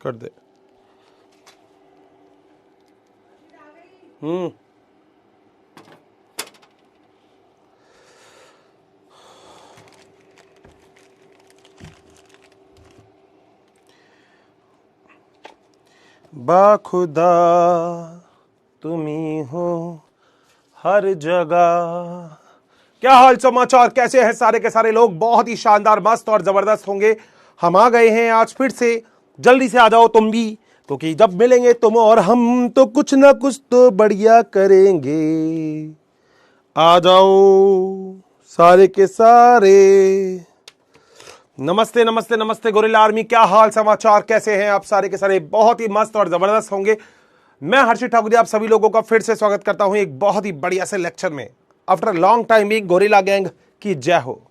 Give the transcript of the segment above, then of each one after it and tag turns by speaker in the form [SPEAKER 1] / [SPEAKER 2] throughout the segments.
[SPEAKER 1] कर दे। बाखुदा तुम ही हो हर जगह। क्या हाल समाचार, कैसे हैं सारे के सारे लोग? बहुत ही शानदार, मस्त और जबरदस्त होंगे। हम आ गए हैं आज फिर से। जल्दी से आ जाओ तुम भी, क्योंकि जब मिलेंगे तुम और हम तो कुछ ना कुछ तो बढ़िया करेंगे। आ जाओ सारे के सारे। नमस्ते नमस्ते नमस्ते गोरिल्ला आर्मी, क्या हाल समाचार, कैसे हैं आप सारे के सारे? बहुत ही मस्त और जबरदस्त होंगे। मैं हर्षित ठाकुर आप सभी लोगों का फिर से स्वागत करता हूं एक बहुत ही बढ़िया से लेक्चर में। आफ्टर लॉन्ग टाइम एक गोरिल्ला गैंग की जय हो।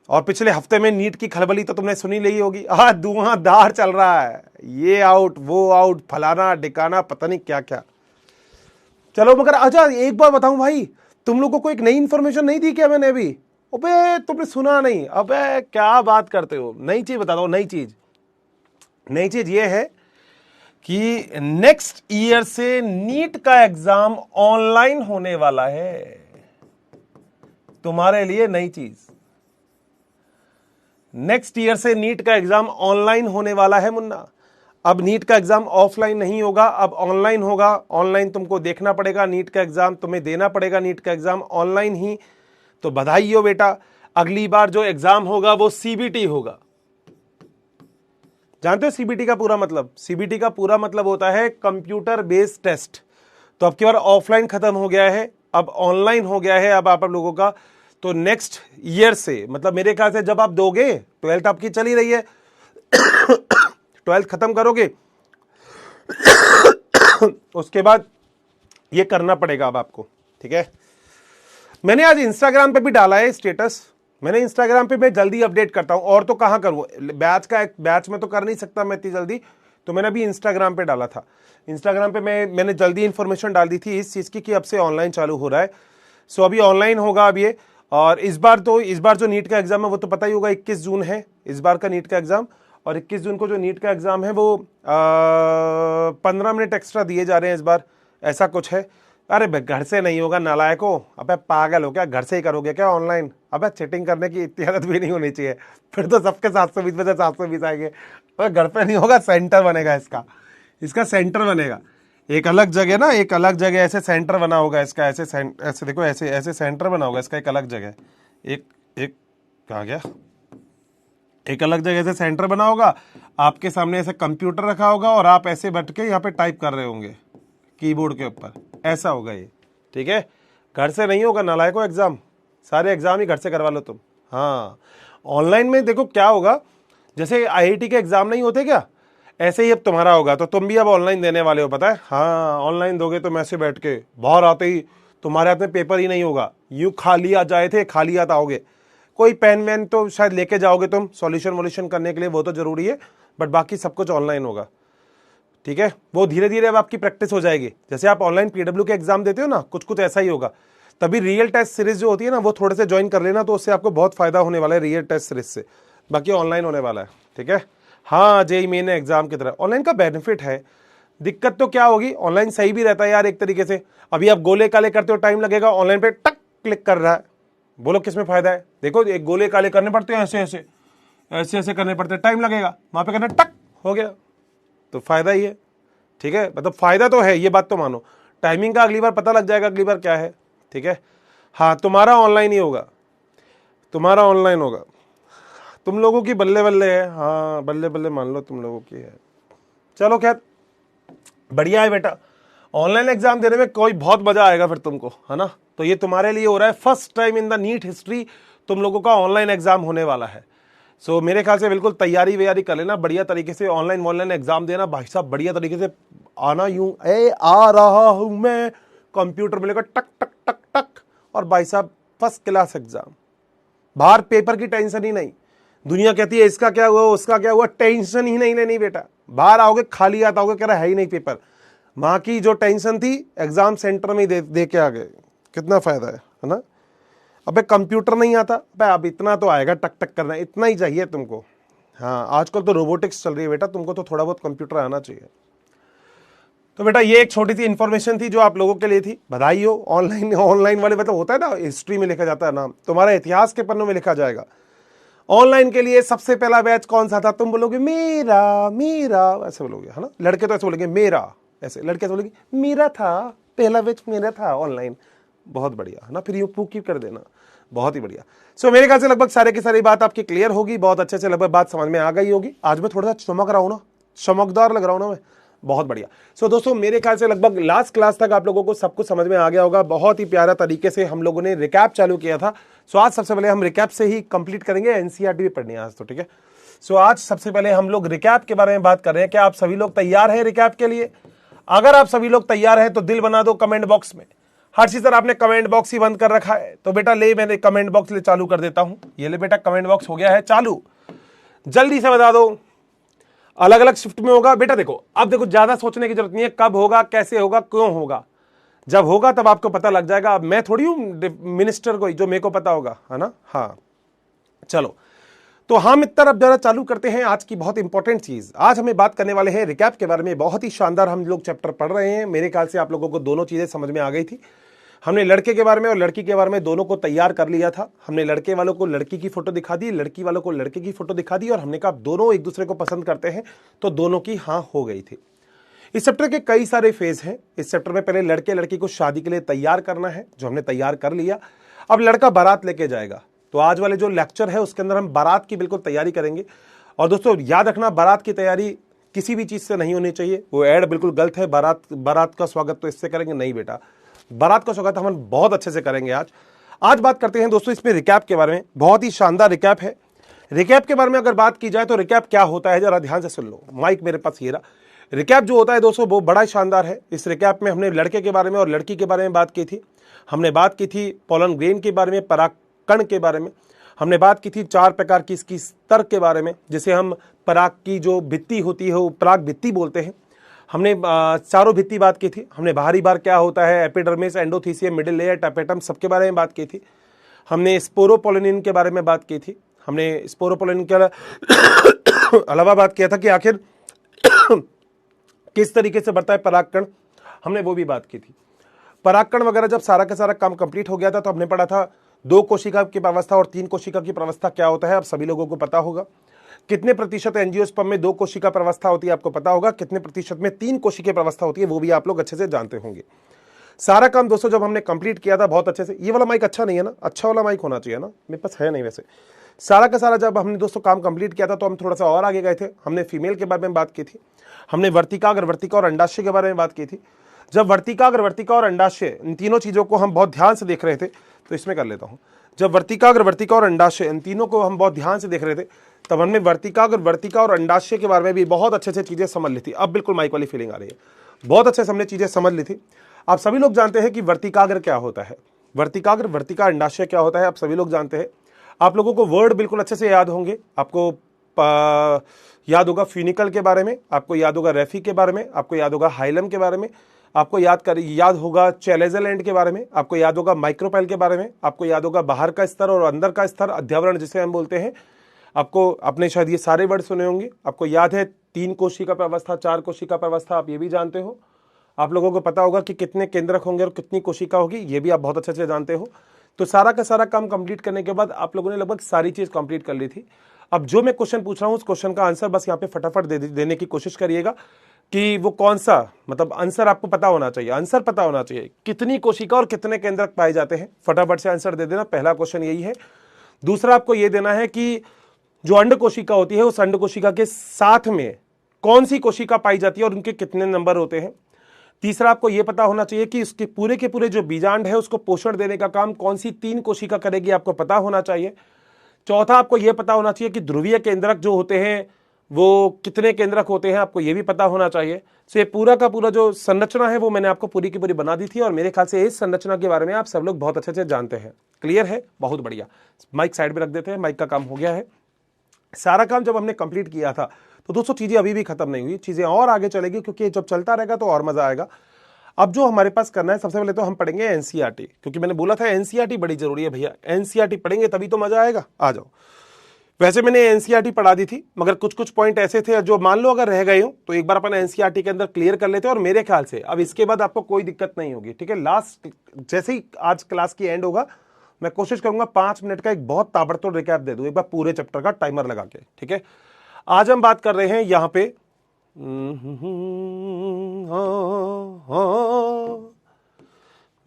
[SPEAKER 1] और पिछले हफ्ते में नीट की खलबली तो तुमने सुनी ली होगी। धुआंधार चल रहा है, ये आउट वो आउट, फलाना डिकाना, पता नहीं क्या क्या। चलो मगर अच्छा एक बार बताऊं भाई, तुम लोगों को एक नई इंफॉर्मेशन नहीं दी क्या मैंने अभी? अबे तुमने सुना नहीं? अबे क्या बात करते हो? नई चीज बता दो। नई चीज ये है कि नेक्स्ट ईयर से नीट का एग्जाम ऑनलाइन होने वाला है। तुम्हारे लिए नई चीज, नेक्स्ट ईयर से नीट का एग्जाम ऑनलाइन होने वाला है मुन्ना। अब नीट का एग्जाम ऑफलाइन नहीं होगा, अब ऑनलाइन होगा। ऑनलाइन तुमको देखना पड़ेगा नीट का एग्जाम, तुम्हें देना पड़ेगा नीट का एग्जाम ऑनलाइन ही। तो बधाई हो बेटा, अगली बार जो एग्जाम होगा वो सीबीटी होगा। जानते हो सीबीटी का पूरा मतलब? सीबीटी का पूरा मतलब होता है कंप्यूटर बेस्ड टेस्ट। तो अब की बार ऑफलाइन खत्म हो गया है, अब ऑनलाइन हो गया है अब आप लोगों का। तो नेक्स्ट ईयर से, मतलब मेरे ख्याल से जब आप दोगे, 12th आपकी चली रही है, 12th खत्म करोगे उसके बाद ये करना पड़ेगा अब आपको, ठीक है? मैंने आज इंस्टाग्राम पे भी डाला है स्टेटस। मैंने इंस्टाग्राम पे, मैं जल्दी अपडेट करता हूं, और तो कहां करूं, बैच में तो कर नहीं सकता मैं इतनी जल्दी। तो मैंने अभी इंस्टाग्राम पे डाला था। इंस्टाग्राम पे मैंने जल्दी इंफॉर्मेशन डाल दी थी इस चीज की कि अब से ऑनलाइन चालू हो रहा है। सो अभी ऑनलाइन होगा अब ये। और इस बार जो नीट का एग्जाम है वो तो पता ही होगा, 21 जून है इस बार का नीट का एग्जाम। और 21 जून को जो नीट का एग्जाम है वो 15 मिनट एक्स्ट्रा दिए जा रहे हैं इस बार, ऐसा कुछ है। अरे घर से नहीं होगा नालायको, अबे पागल हो क्या? घर से ही करोगे क्या ऑनलाइन? अबे चीटिंग करने की इतनी आदत भी नहीं होनी चाहिए, फिर तो सबके 720 में से 720 आएंगे। अबे घर पे नहीं होगा, सेंटर बनेगा इसका सेंटर बनेगा एक अलग जगह ना, एक अलग जगह ऐसे सेंटर बना होगा इसका, ऐसे देखो, ऐसे सेंटर बना होगा इसका, एक अलग जगह, एक एक कहाँ गया, एक अलग जगह से सेंटर बना होगा। आपके सामने ऐसे कंप्यूटर रखा होगा और आप ऐसे बैठ के यहाँ पे टाइप कर रहे होंगे कीबोर्ड के ऊपर, ऐसा होगा ये, ठीक है? घर से नहीं होगा नालायको एग्जाम, सारे एग्जाम ही घर से करवा लो तुम। हाँ, ऑनलाइन में देखो क्या होगा, जैसे आईआईटी के एग्जाम नहीं होते क्या, ऐसे ही अब तुम्हारा होगा। तो तुम भी अब ऑनलाइन देने वाले हो, पता है? हाँ, ऑनलाइन दोगे तुम ऐसे बैठ के, बाहर आते ही तुम्हारे हाथ में पेपर ही नहीं होगा, यूं खाली आ जाए थे, खाली हाथ आओगे। कोई पेन वैन तो शायद लेके जाओगे तुम, सॉल्यूशन वॉल्यूशन करने के लिए, वो तो जरूरी है, बट बाकी सब कुछ ऑनलाइन होगा, ठीक है? वो धीरे धीरे अब आपकी प्रैक्टिस हो जाएगी। जैसे आप ऑनलाइन पीडब्ल्यू के एग्जाम देते हो ना, कुछ कुछ ऐसा ही होगा। तभी रियल टेस्ट सीरीज जो होती है ना, वो थोड़े से ज्वाइन कर लेना, तो उससे आपको बहुत फायदा होने वाला है रियल टेस्ट सीरीज से। बाकी ऑनलाइन होने वाला है, ठीक है? हाँ, जेईई मेन एग्जाम की तरह ऑनलाइन का बेनिफिट है। दिक्कत तो क्या होगी, ऑनलाइन सही भी रहता है यार एक तरीके से। अभी आप गोले काले करते हो, टाइम लगेगा, ऑनलाइन पे टक क्लिक कर रहा है। बोलो किसमें फायदा है? देखो, एक गोले काले करने पड़ते हैं, ऐसे ऐसे करने पड़ते हैं, टाइम लगेगा, वहां पे करना टक हो गया, तो फायदा ही है, ठीक है? मतलब फायदा तो है, ये बात तो मानो। टाइमिंग का अगली बार पता लग जाएगा अगली बार क्या है, ठीक है? हाँ, तुम्हारा ऑनलाइन ही होगा, तुम्हारा ऑनलाइन होगा। तुम लोगों की बल्ले बल्ले है, हाँ बल्ले बल्ले मान लो तुम लोगों की है। चलो खैर, बढ़िया है बेटा, ऑनलाइन एग्जाम देने में कोई बहुत मजा आएगा फिर तुमको, है ना? तो ये तुम्हारे लिए हो रहा है first time in the NEET history, तुम लोगों का ऑनलाइन एग्जाम होने वाला है। सो मेरे ख्याल से बिल्कुल तैयारी वैयारी कर लेना बढ़िया तरीके से, ऑनलाइन एग्जाम देना भाई साहब, बढ़िया तरीके से आना, यूं आ रहा हूं मैं, कंप्यूटर मिलेगा टक टक टक टक, और भाई साहब फर्स्ट क्लास एग्जाम। बाहर पेपर की टेंशन ही नहीं, दुनिया कहती है इसका क्या हुआ उसका क्या हुआ, टेंशन ही नहीं लेनी बेटा। बाहर आओगे खाली हाथ आओगे, कह रहा है ही नहीं पेपर। वहां की जो टेंशन थी एग्जाम सेंटर में दे के आ गए, कितना फायदा है ना? अबे कंप्यूटर नहीं आता, अबे अब इतना तो आएगा, टक टक करना, इतना ही चाहिए तुमको, हाँ, आजकल तो रोबोटिक्स चल रही है बेटा, तुमको तो थोड़ा बहुत कंप्यूटर आना चाहिए। तो बेटा ये एक छोटी सी इंफॉर्मेशन थी जो आप लोगों के लिए थी। बधाई हो। ऑनलाइन ऑनलाइन वाले मतलब होता है ना, हिस्ट्री में लिखा जाता है नाम, तुम्हारा इतिहास के पन्नों में लिखा जाएगा। ऑनलाइन के लिए सबसे पहला बैच कौन सा था? तुम बोलोगे मेरा, मेरा ऐसे बोलोगे, है ना। लड़के तो ऐसे बोलेंगे मेरा, ऐसे लड़के ऐसे बोलेंगे मेरा था, पहला बैच मेरा था ऑनलाइन। बहुत बढ़िया, है ना। फिर ये पूकी कर देना, बहुत ही बढ़िया। सो मेरे ख्याल से लगभग सारे की सारी बात आपकी क्लियर होगी, बहुत अच्छे से लगभग बात समझ में आ गई होगी। आज मैं थोड़ा सा चमक रहा हूं ना, चमकदार लग रहा हूं ना मैं, बहुत बढ़िया। सो दोस्तों मेरे ख्याल से लगभग लास्ट क्लास तक आप लोगों को सब कुछ समझ में आ गया होगा। बहुत ही प्यारा तरीके से हम लोगों ने रिकैप चालू किया था। सो आज सबसे पहले हम रिकैप से ही कंप्लीट करेंगे, एनसीईआरटी भी पढ़नी है आज तो, ठीक है। सो आज सबसे पहले हम लोग रिकैप के बारे में बात कर रहे हैं। क्या आप सभी लोग तैयार हैं रिकैप के लिए? अगर आप सभी लोग तैयार हैं तो दिल बना दो कमेंट बॉक्स में। हर्षित सर आपने कमेंट बॉक्स ही बंद कर रखा है, तो बेटा ले मैंने कमेंट बॉक्स ले चालू कर देता हूं। ये ले बेटा कमेंट बॉक्स हो गया है चालू, जल्दी से बता दो। अलग अलग शिफ्ट में होगा बेटा। देखो अब देखो, ज्यादा सोचने की जरूरत नहीं है, कब होगा, कैसे होगा, क्यों होगा। जब होगा तब आपको पता लग जाएगा। अब मैं थोड़ी हूं मिनिस्टर कोई जो मेरे को पता होगा, है ना। हाँ चलो, तो हम इतना अब जरा चालू करते हैं आज की बहुत इंपॉर्टेंट चीज। आज हमें बात करने वाले हैं रिकैप के बारे में। बहुत ही शानदार हम लोग चैप्टर पढ़ रहे हैं। मेरे ख्याल से आप लोगों को दोनों चीजें समझ में आ गई थी। हमने लड़के के बारे में और लड़की के बारे में दोनों को तैयार कर लिया था। हमने लड़के वालों को लड़की की फोटो दिखा दी, लड़की वालों को लड़के की फोटो दिखा दी, और हमने कहा दोनों एक दूसरे को पसंद करते हैं, तो दोनों की हाँ हो गई थी। इस चैप्टर के कई सारे फेज हैं। इस चैप्टर में पहले लड़के लड़की को शादी के लिए तैयार करना है, जो हमने तैयार कर लिया। अब लड़का बारात लेके जाएगा, तो आज वाले जो लेक्चर है उसके अंदर हम बारात की बिल्कुल तैयारी करेंगे। और दोस्तों याद रखना, बारात की तैयारी किसी भी चीज से नहीं होनी चाहिए। वो ऐड बिल्कुल गलत है, बारात का स्वागत तो इससे करेंगे नहीं बेटा। बारात का स्वागत हम बहुत अच्छे से करेंगे आज बात करते हैं दोस्तों इसमें रिकैप के बारे में। बहुत ही शानदार रिकैप है। रिकैप के बारे में अगर बात की जाए तो रिकैप क्या होता है जरा ध्यान से सुन लो। माइक मेरे पास ये रहा। रिकैप जो होता है दोस्तों वो बड़ा शानदार है। इस रिकैप में हमने लड़के के बारे में और लड़की के बारे में बात की थी। हमने बात की थी पोलन ग्रेन के बारे में, परागकण के बारे में। हमने बात की थी 4 प्रकार की इसकी स्तर के बारे में, जिसे हम पराग की जो भित्ति होती है वो पराग भित्ति बोलते हैं। हमने चारों भित्ति बात की थी। हमने बाहरी बार क्या होता है, epidermis, endothecium, middle layer, tapetum, सबके बारे में बात की थी। हमने स्पोरोपोलिन के बारे में बात की थी। हमने स्पोरोपोलिन के अलावा बात किया था कि आखिर किस तरीके से बढ़ता है परागकण, हमने वो भी बात की थी। परागकण वगैरह जब सारा का सारा काम कंप्लीट हो गया था तो हमने पढ़ा था 2 कोशिका की प्रावस्था और 3 कोशिका की प्रावस्था क्या होता है, अब सभी लोगों को पता होगा। कितने प्रतिशत एंजियोस्पर्म में 2 कोशिका प्रावस्था होती है आपको पता होगा। कितने प्रतिशत में 3 कोशिका प्रावस्था होती है वो भी आप लोग अच्छे से जानते होंगे। सारा काम दोस्तों जब हमने कंप्लीट किया था बहुत अच्छे से। ये वाला माइक अच्छा नहीं है ना, अच्छा वाला माइक होना चाहिए ना, मेरे पास है नहीं वैसे। सारा का सारा जब हमने दोस्तों काम कंप्लीट किया था तो हम थोड़ा सा और आगे गए थे। हमने फीमेल के बारे में बात की थी। हमने वर्तिका, अग्रवर्तिका और अंडाशय के बारे में बात की थी। जब वर्तिका, अग्रवर्तिका और अंडाशय इन तीनों चीजों को हम बहुत ध्यान से देख रहे थे, तो इसमें कर लेता हूं। जब वर्तिका, अग्रवर्तिका और अंडाशय इन तीनों को हम बहुत ध्यान से देख रहे थे, तब हमने वर्तिका, अग्रवर्तिका और अंडाशय के बारे में भी बहुत अच्छे से चीजें समझ ली थी। अब बिल्कुल माइक वाली फीलिंग आ रही है। बहुत अच्छे से हमने चीजें समझ ली थी। आप सभी लोग जानते हैं कि वर्तिकाग्र क्या होता है, वर्तिकाग्र, वर्तिका, अंडाशय क्या होता है, आप सभी लोग जानते हैं। आप लोगों को वर्ड बिल्कुल अच्छे से याद होंगे। आपको याद होगा फ्यूनिकल के बारे में, आपको याद होगा रेफी के बारे में, आपको याद होगा हाइलम के बारे में, आपको याद होगा चैलेजल एंड के बारे में, आपको याद होगा माइक्रोपेल के बारे में, आपको याद होगा बाहर का स्तर और अंदर का स्तर, अध्यावरण जिसे हम बोलते हैं। आपको आपने शायद ये सारे वर्ड सुने होंगे। आपको याद है 3 कोशिका प्रावस्था, 4 कोशिका प्रावस्था, आप ये भी जानते हो। आप लोगों को पता होगा कि कितने केंद्रक होंगे और कितनी कोशिका होगी, ये भी आप बहुत अच्छे से जानते हो। तो सारा का सारा काम कंप्लीट करने के बाद आप लोगों ने लगभग सारी चीज कंप्लीट कर ली थी। अब जो मैं क्वेश्चन पूछ रहा हूं उस क्वेश्चन का आंसर बस यहाँ पे फटाफट देने की कोशिश करिएगा कि वो कौन सा, मतलब आंसर आपको पता होना चाहिए। आंसर पता होना चाहिए, कितनी कोशिका और कितने केंद्रक पाए जाते हैं, फटाफट से आंसर दे देना। पहला क्वेश्चन यही है। दूसरा आपको ये देना है कि जो अंड कोशिका होती है उस अंड कोशिका के साथ में कौन सी कोशिका पाई जाती है और उनके कितने नंबर होते हैं। तीसरा आपको यह पता होना चाहिए कि उसके पूरे के पूरे जो बीजांड है उसको पोषण देने का काम कौन सी 3 कोशिका करेगी, आपको पता होना चाहिए। चौथा आपको यह पता होना चाहिए कि ध्रुवीय केंद्रक जो होते हैं वो कितने केंद्रक होते हैं, आपको यह भी पता होना चाहिए। तो ये पूरा का पूरा जो संरचना है वो मैंने आपको पूरी की पूरी बना दी थी और मेरे ख्याल से इस संरचना के बारे में आप सब लोग बहुत अच्छे से जानते हैं। क्लियर है, बहुत बढ़िया। माइक साइड में रख देते हैं, माइक का काम हो गया है। सारा काम जब हमने कंप्लीट किया था तो दोस्तों चीजें अभी भी खत्म नहीं हुई, चीजें और आगे चलेगी क्योंकि जब चलता रहेगा तो और मजा आएगा। अब जो हमारे पास करना है, सबसे पहले तो हम पढ़ेंगे एनसीईआरटी, क्योंकि मैंने बोला था एनसीईआरटी बड़ी जरूरी है भैया। एनसीईआरटी पढ़ेंगे तभी तो मजा आएगा। आ जाओ, वैसे मैंने एनसीईआरटी पढ़ा दी थी, मगर कुछ कुछ पॉइंट ऐसे थे जो मान लो अगर रह गए हो तो एक बार अपन एनसीईआरटी के अंदर क्लियर कर लेते हैं, और मेरे ख्याल से अब इसके बाद आपको कोई दिक्कत नहीं होगी। ठीक है, लास्ट जैसे ही आज क्लास की एंड होगा मैं कोशिश करूंगा 5 मिनट का एक बहुत ताबड़तोड़ रिकैप दे दूं एक बार पूरे चैप्टर का टाइमर लगा के। ठीक है, आज हम बात कर रहे हैं यहां पे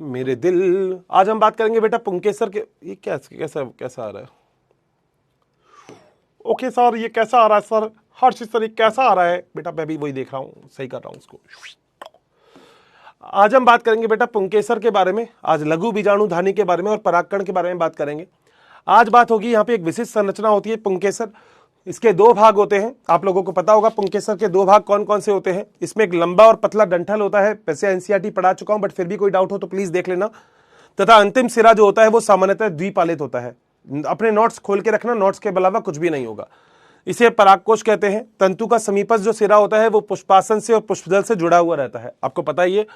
[SPEAKER 1] मेरे दिल, आज हम बात करेंगे बेटा पुंकेसर के। ये कैसा कैसा आ रहा है? ओके सर, ये कैसा आ रहा है सर? हर्ष सर ये कैसा आ रहा है? बेटा मैं भी वही देख रहा हूं, सही कर रहा हूं उसको। आज हम बात करेंगे बेटा पुंकेसर के बारे में, आज लघु बीजाणु धानी के बारे में और परागकण के बारे में बात करेंगे। आज बात होगी यहाँ पे एक विशिष्ट संरचना होती है पुंकेसर। इसके 2 भाग होते हैं, आप लोगों को पता होगा पुंकेसर के 2 भाग कौन कौन से होते हैं। इसमें एक लंबा और पतला डंठल होता है, वैसे एनसीईआरटी पढ़ा चुका हूं बट फिर भी कोई डाउट हो तो प्लीज देख लेना। तथा अंतिम सिरा जो होता है वो सामान्यतः द्विपालित होता है। अपने नोट्स खोल के रखना, नोट्स के अलावा कुछ भी नहीं होगा। इसे परागकोश कहते हैं। तंतु का समीपस्थ जो सिरा होता है वो पुष्पासन से और पुष्पदल से जुड़ा हुआ रहता है। आपको पता ही है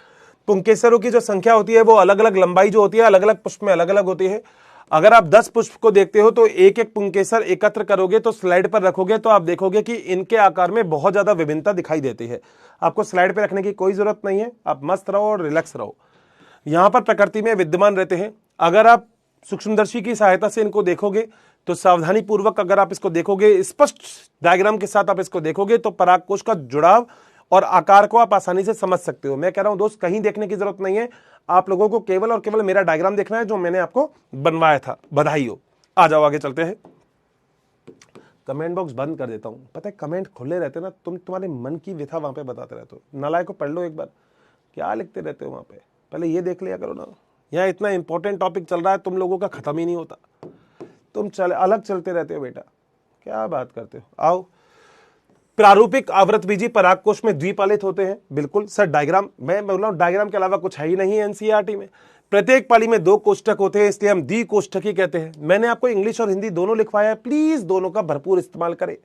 [SPEAKER 1] पुंकेसरों की जो संख्या होती है वो अलग अलग लंबाई जो होती है अलग अलग पुष्प में अलग अलग होती है। अगर आप 10 पुष्प को देखते हो तो एक एक पुंकेसर एकत्र करोगे तो स्लाइड पर रखोगे तो आप देखोगे कि इनके आकार में बहुत ज्यादा विभिन्नता दिखाई देती है। आपको स्लाइड पे रखने की कोई जरूरत नहीं है, आप मस्त रहो और रिलैक्स रहो। यहां पर प्रकृति में विद्यमान रहते हैं। अगर आप सूक्ष्मदर्शी की सहायता से इनको देखोगे तो सावधानी पूर्वक अगर आप इसको देखोगे, स्पष्ट डायग्राम के साथ आप इसको देखोगे तो परागकोश का जुड़ाव और आकार को आप आसानी से समझ सकते हो। मैं कह रहा हूं दोस्त, कहीं देखने की जरूरत नहीं है, आप लोगों को केवल और केवल मेरा डायग्राम देखना है जो मैंने आपको बनवाया था। बधाई हो। आ जाओ आगे चलते हैं। कमेंट बॉक्स बंद कर देता हूं, पता है कमेंट खुले रहते ना, तुम्हारे मन की व्यथा वहां पे बताते रहते हो। नालायक को पढ़ लो एक बार, क्या लिखते रहते हो वहां पे, पहले ये देख लिया करो ना। यहाँ इतना इंपॉर्टेंट टॉपिक चल रहा है, तुम लोगों का खत्म ही नहीं होता, तुम अलग चलते रहते हो बेटा, क्या बात करते हो। आओ, प्रारूपिक आवृतबीजी परागकोश में द्विपालित होते हैं। बिल्कुल सर, डायग्राम मैं बोल रहा हूं, डायग्राम के अलावा कुछ है ही नहीं एनसीईआरटी में। प्रत्येक पाली में 2 कोष्ठक होते हैं, इसलिए हम द्विकोष्ठकी कहते हैं। मैंने आपको इंग्लिश और हिंदी दोनों लिखवाया है, प्लीज दोनों का भरपूर इस्तेमाल करें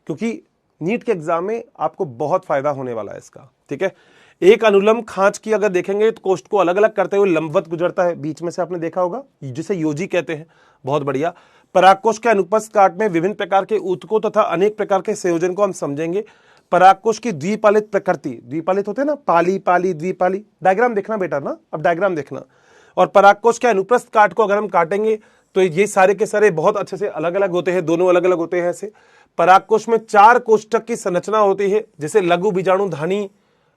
[SPEAKER 1] क्योंकि नीट के एग्जाम में आपको बहुत फायदा होने वाला है इसका। ठीक है, एक अनुलंब खांच की अगर देखेंगे तो कोष्ठ को अलग अलग करते हुए लंबवत गुजरता है, बीच में से आपने देखा होगा, जिसे योजी कहते हैं। बहुत बढ़िया। परागकोश के अनुपस्थ काट में विभिन्न प्रकार के ऊतकों तथा अनेक प्रकार के संयोजन को हम समझेंगे। परागकोश की द्विपालित प्रकृति, द्विपालित होते हैं ना, पाली पाली द्विपाली। डायग्राम देखना बेटा ना, अब डायग्राम देखना। और परागकोश के अनुप्रस्थ काट को अगर हम काटेंगे तो ये सारे के सारे बहुत अच्छे से अलग अलग होते हैं, दोनों अलग अलग होते हैं। ऐसे परागकोश में 4 कोष्ठक की संरचना होती है, जैसे लघु बीजाणु धानी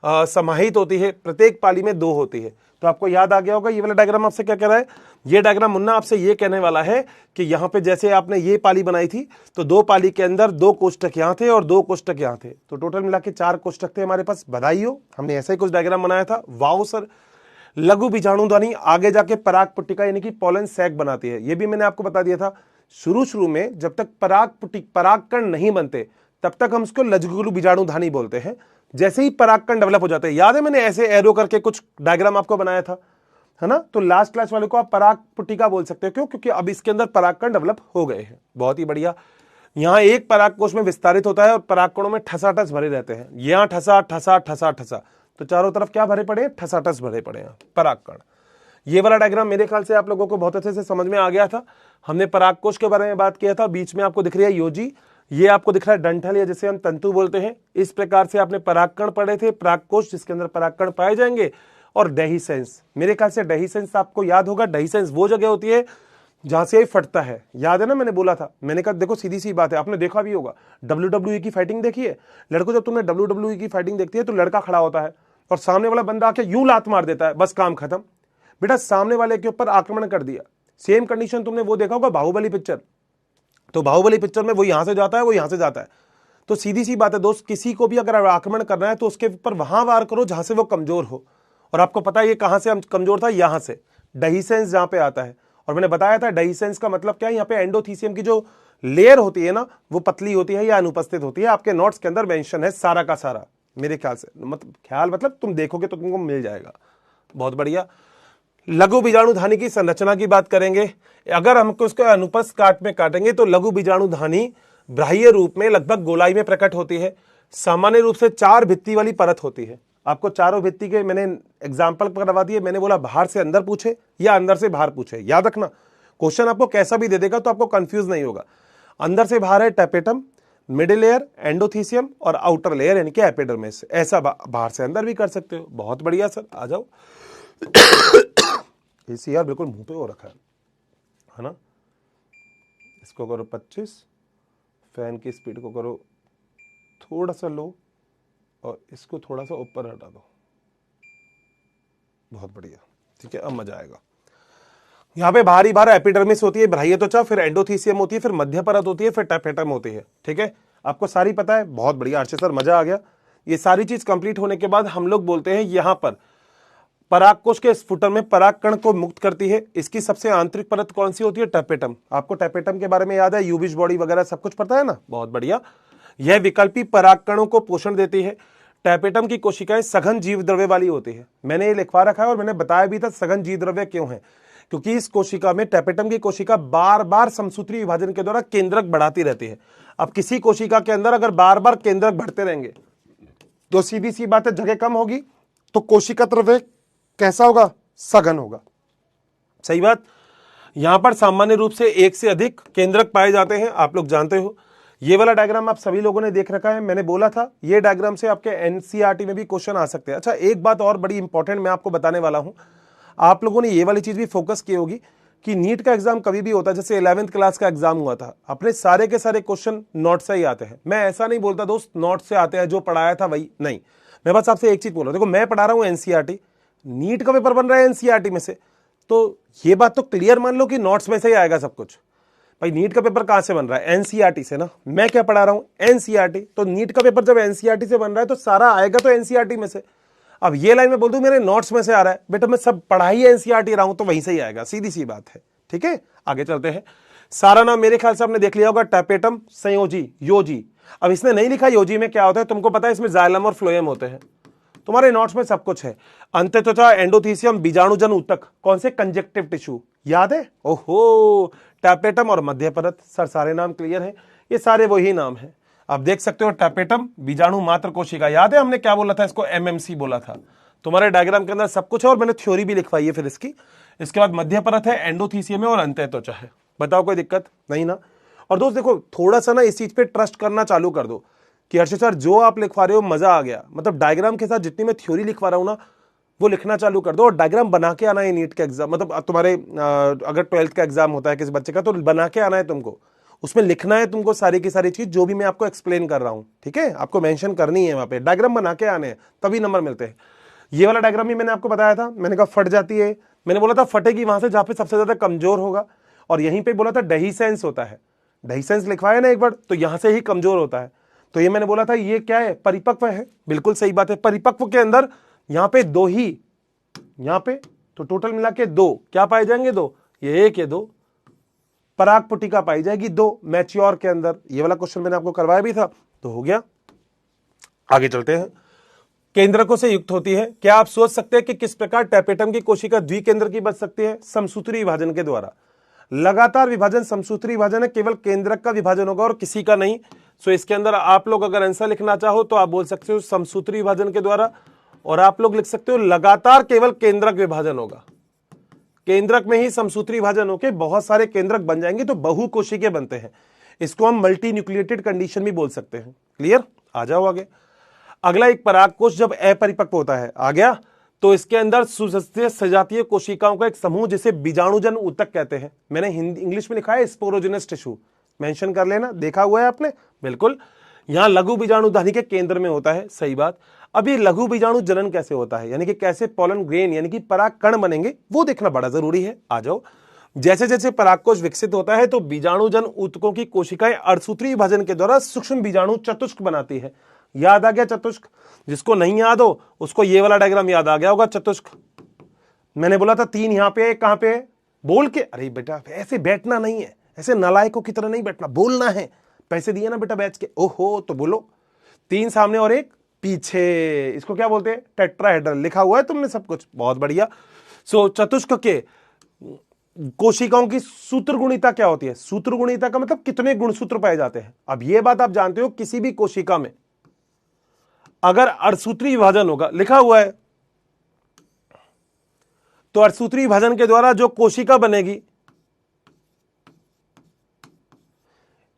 [SPEAKER 1] समाहित होती है। प्रत्येक पाली में 2 होती है। तो आपको याद आ गया होगा ये वाला डायग्राम आपसे क्या कह रहा है। ये डायग्राम मुन्ना आपसे ये कहने वाला है कि यहाँ पे जैसे आपने ये पाली बनाई थी तो 2 पाली के अंदर 2 कोष्ठक यहाँ थे और 2 कोष्ठक यहाँ थे, तो टोटल मिला के 4 कोष्ठक थे हमारे पास। बधाई हो, हमने ऐसा ही कुछ डायग्राम बनाया था। Wow sir. लघु बीजाणुधानी आगे जाके पराग पुट्टिका यानी कि पोलन सैक बनाती है। ये भी मैंने आपको बता दिया था। शुरू में जब तक परागकण नहीं बनते तब तक हम उसको लघु बीजाणुधानी बोलते हैं। जैसे ही परागकण डेवलप हो जाते हैं, याद है मैंने ऐसे एरो करके कुछ डायग्राम आपको बनाया था, है ना, तो लास्ट क्लास वाले को आप पराग पुट्टिका बोल सकते हो। क्यों? क्योंकि अब इसके अंदर परागकण डेवलप हो गए हैं। बहुत ही बढ़िया। यहाँ एक परागकोश में विस्तारित होता है और परागकणों में ठसाठस भरे रहते हैं। यहाँ ठसा ठसा ठसा ठसा, तो चारों तरफ क्या भरे पड़े? ठसाठस भरे पड़े हैं परागकण। ये वाला डायग्राम मेरे ख्याल से आप लोगों को बहुत अच्छे से समझ में आ गया था। हमने परागकोश के बारे में बात किया था। बीच में आपको दिख रही है योजी, ये आपको दिख रहा है डंठल या जिसे हम तंतु बोलते हैं। इस प्रकार से आपने परागकण पढ़े थे, परागकोश जिसके अंदर परागकण पाए जाएंगे, और डेहिसेंस। मेरे ख्याल से डेहिसेंस आपको याद होगा। डेहिसेंस वो जगह होती है जहां से फटता है, याद है ना, मैंने बोला था। मैंने कहा देखो सीधी सी बात है, आपने देखा भी होगा WWE की फाइटिंग देखी है। लड़कों, जब तुमने WWE की फाइटिंग देखती है तो लड़का खड़ा होता है और सामने वाला बंदा आके यूं लात मार देता है, बस काम खत्म। बेटा सामने वाले के ऊपर आक्रमण कर दिया। सेम कंडीशन तुमने वो देखा होगा बाहुबली पिक्चर। तो बाहुबली पिक्चर में वो यहां से जाता है, वो यहां से जाता है। तो सीधी सी बात है दोस्त, किसी को भी अगर आक्रमण करना है तो उसके ऊपर वहां वार करो जहां से वो कमजोर हो। और आपको पता है ये कहां से कमजोर था? यहां से डेहिसेंस जहां पे आता है। और मैंने बताया था डेहिसेंस का मतलब क्या है। यहाँ पे एंडोथीसियम की जो लेयर होती है ना, वो पतली होती है या अनुपस्थित होती है। आपके नोट्स के अंदर मेंशन है सारा का सारा, मेरे ख्याल से, मतलब तुम देखोगे तो तुमको मिल जाएगा। बहुत बढ़िया। लघु बीजाणुधानी की संरचना की बात करेंगे। अगर हमको उसको अनुपस्थ काट में काटेंगे तो लघु बीजाणुधानी बाह्य रूप में लगभग गोलाई में प्रकट होती है। सामान्य रूप से 4 भित्ति वाली परत होती है। आपको चारों भित्ति के मैंने एग्जाम्पल करवा दिए। मैंने बोला बाहर से अंदर पूछे या अंदर से बाहर पूछे, याद रखना। क्वेश्चन आपको कैसा भी दे देगा तो आपको कंफ्यूज नहीं होगा। अंदर से बाहर है टेपेटम, मिडिल लेयर एंडोथीसियम और आउटर लेयर यानी कि एपिडर्मिस। ऐसा बाहर से अंदर भी कर सकते हो। बहुत बढ़िया सर, आ जाओ। एसी यार बिल्कुल मुंह पे हो रखा है ना। इसको करो 25, फैन की स्पीड को करो थोड़ा सा लो और इसको थोड़ा सा ऊपर हटा दो। बहुत बढ़िया, ठीक है, अब मजा आएगा। यहाँ पे बाहरी बाहर एपिडर्मिस होती है, बाह्य त्वचा, फिर एंडोथीसियम होती है, फिर मध्य परत होती है, फिर टेपेटम होती है। ठीक है, आपको सारी पता है। बहुत बढ़िया अर्चे सर, मजा आ गया। ये सारी चीज कंप्लीट होने के बाद हम लोग बोलते हैं यहां पर परागकोश के स्फुटन में परागकण को मुक्त करती है। इसकी सबसे आंतरिक परत कौन सी होती है? टेपेटम। आपको टेपेटम के बारे में याद है, यूबिश बॉडी वगैरह सब कुछ पता है ना। बहुत बढ़िया। यह विकल्पी परागकणों को पोषण देती है। टेपेटम की कोशिकाएं सघन जीव द्रव्य वाली होती है। मैंने ये लिखवा रखा है और मैंने बताया भी था सघन जीव द्रव्य क्यों है, क्योंकि इस कोशिका में, टेपेटम की कोशिका बार बार समसूत्री विभाजन के द्वारा केंद्रक बढ़ाती रहती है। अब किसी कोशिका के अंदर अगर बार बार केंद्रक बढ़ते रहेंगे तो सीधी सी बात है, जगह कम होगी तो कोशिका द्रव्य कैसा होगा? सघन होगा। सही बात। यहां पर सामान्य रूप से एक से अधिक केंद्रक पाए जाते हैं, आप लोग जानते हो। ये वाला डायग्राम आप सभी लोगों ने देख रखा है, मैंने बोला था ये डायग्राम से आपके एनसीईआरटी में भी क्वेश्चन आ सकते हैं। अच्छा, एक बात और बड़ी इंपॉर्टेंट मैं आपको बताने वाला हूं। आप लोगों ने ये वाली चीज भी फोकस की होगी कि नीट का एग्जाम कभी भी होता है, जैसे 11th क्लास का एग्जाम हुआ था, अपने सारे के सारे क्वेश्चन नोट से ही आते हैं। मैं ऐसा नहीं बोलता दोस्त नोट से आते हैं, जो पढ़ाया था वही नहीं। मैं बस आपसे एक चीज बोल रहा हूं, देखो मैं पढ़ा रहा हूं एनसीईआरटी, नीट का पेपर बन रहा है एनसीईआरटी में से, तो ये बात तो क्लियर मान लो कि नोट्स में से ही आएगा सब कुछ। भाई नीट का पेपर कहां से बन रहा है? एनसीईआरटी से ना। मैं क्या पढ़ा रहा हूं? एनसीईआरटी। तो नीट का पेपर जब एनसीईआरटी से बन रहा है तो सारा आएगा तो एनसीईआरटी में से। अब ये लाइन में बोल दूं मेरे नोट्स में से आ रहा है, बेटा मैं सब पढ़ाई एनसीईआरटी रहा हूं तो वहीं से ही आएगा, सीधी सी बात है। ठीक है, आगे चलते हैं। सारा नाम मेरे ख्याल से आपने देख लिया होगा, टेपेटम संयोजी, योजी। अब इसने नहीं लिखा योजी में क्या होता है, तुमको पता है इसमें जाइलम और फ्लोएम होते हैं, तुम्हारे नोट्स में सब कुछ है। अंतत्वचा, एंडोथीसियम, बीजाणुजन ऊतक, कौन से? कंजक्टिव टिश्यू, याद है? ओहो, टेपेटम और मध्य परत। सर सारे नाम क्लियर है, ये सारे वही नाम है। आप देख सकते हो टेपेटम बीजाणु मात्र कोशिका, याद है हमने क्या बोला था? इसको एमएमसी बोला था। तुम्हारे डायग्राम के अंदर सब कुछ है और मैंने थ्योरी भी लिखवाई है फिर इसकी। इसके बाद मध्य परत है, एंडोथीसियम है और अंतःत्वचा है। बताओ कोई दिक्कत नहीं ना। और दोस्त देखो थोड़ा सा ना इस चीज पे ट्रस्ट करना चालू कर दो कि अर्षद सर जो आप लिखवा रहे हो मजा आ गया, मतलब डायग्राम के साथ जितनी मैं थ्योरी लिखवा रहा हूं ना वो लिखना चालू कर दो और डायग्राम बना के आना है नीट के एग्जाम, मतलब तुम्हारे अगर 12th का एग्जाम होता है किसी बच्चे का तो बना के आना है तुमको, उसमें लिखना है तुमको सारी की सारी चीज जो भी मैं आपको एक्सप्लेन कर रहा हूं। ठीक है, आपको मेंशन करनी है वहां पे, डायग्राम बना के आने हैं तभी नंबर मिलते हैं। ये वाला डायग्राम भी मैंने आपको बताया था, मैंने कहा फट जाती है, मैंने बोला था फटेगी वहां से जहां पे सबसे ज्यादा कमजोर होगा, और यहीं पे बोला था डेहिसेंस होता है, डेहिसेंस लिखवाया ना एक बार, तो यहां से ही कमजोर होता है। तो ये मैंने बोला था ये क्या है? परिपक्व है। बिल्कुल सही बात है, परिपक्व के अंदर यहां पे दो ही, यहां पे तो टोटल मिला के दो क्या पाए जाएंगे? दो, ये एक, ये दो, पराग पुटिका पाई जाएगी दो मैच्योर के अंदर। ये वाला क्वेश्चन मैंने आपको करवाया भी था, तो हो गया। आगे चलते हैं। केंद्रकों से युक्त होती है। क्या आप सोच सकते हैं कि किस प्रकार टेपेटम की कोशिका द्विकेंद्र की बच सकती है? समसूत्री विभाजन के द्वारा। लगातार विभाजन समसूत्री विभाजन है, केवल केंद्रक का विभाजन होगा और किसी का नहीं। सो इसके अंदर आप लोग अगर आंसर लिखना चाहो तो आप बोल सकते हो समसूत्री विभाजन के द्वारा, और आप लोग लिख सकते हो लगातार केवल केंद्रक विभाजन होगा। केंद्रक में ही समसूत्री विभाजन होकर बहुत सारे केंद्रक बन जाएंगे तो बहुकोशिकीय बनते हैं। इसको हम मल्टी न्यूक्लिएटेड कंडीशन भी बोल सकते हैं। क्लियर? आ जाओ आगे। अगला, एक परागकोश जब अपरिपक्व होता है, आ गया, तो इसके अंदर सुसज्जित सजातीय कोशिकाओं का एक समूह जिसे बीजाणुजन ऊतक कहते हैं। मैंने हिंदी इंग्लिश में लिखा है स्पोरोजेनस टिश्यू, मेंशन कर लेना, देखा हुआ है आपने? बिल्कुल। यहां लघु बीजाणुधानी के केंद्र में होता है, सही बात। अभी लघु बीजाणु जनन कैसे होता है, यानी कि कैसे पॉलन ग्रेन यानी कि पराग कण बनेंगे, वो देखना बड़ा जरूरी है। आ जाओ। जैसे जैसे परागकोश विकसित होता है तो बीजाणुजन ऊतकों की कोशिकाएं अर्धसूत्री विभाजन के द्वारा सूक्ष्म बीजाणु चतुष्क बनाती है। याद आ गया चतुष्क? जिसको नहीं याद हो उसको ये वाला डायग्राम याद आ गया होगा, चतुष्क। मैंने बोला था 3 यहां पे, कहां पे बोल के, अरे बेटा ऐसे बैठना नहीं है, ऐसे नालायकों की तरह नहीं बैठना, बोलना है। पैसे दिए ना बेटा बैच के, ओहो तो बोलो। 3 सामने और 1 पीछे, इसको क्या बोलते हैं? टेट्राहेड्रल। लिखा हुआ है तुमने सब कुछ, बहुत बढ़िया। सो चतुष्क के कोशिकाओं की सूत्रगुणिता क्या होती है? सूत्रगुणिता का मतलब कितने गुणसूत्र पाए जाते हैं। अब यह बात आप जानते हो, किसी भी कोशिका में अगर अर्धसूत्री विभाजन होगा, लिखा हुआ है, तो अर्धसूत्री विभाजन के द्वारा जो कोशिका बनेगी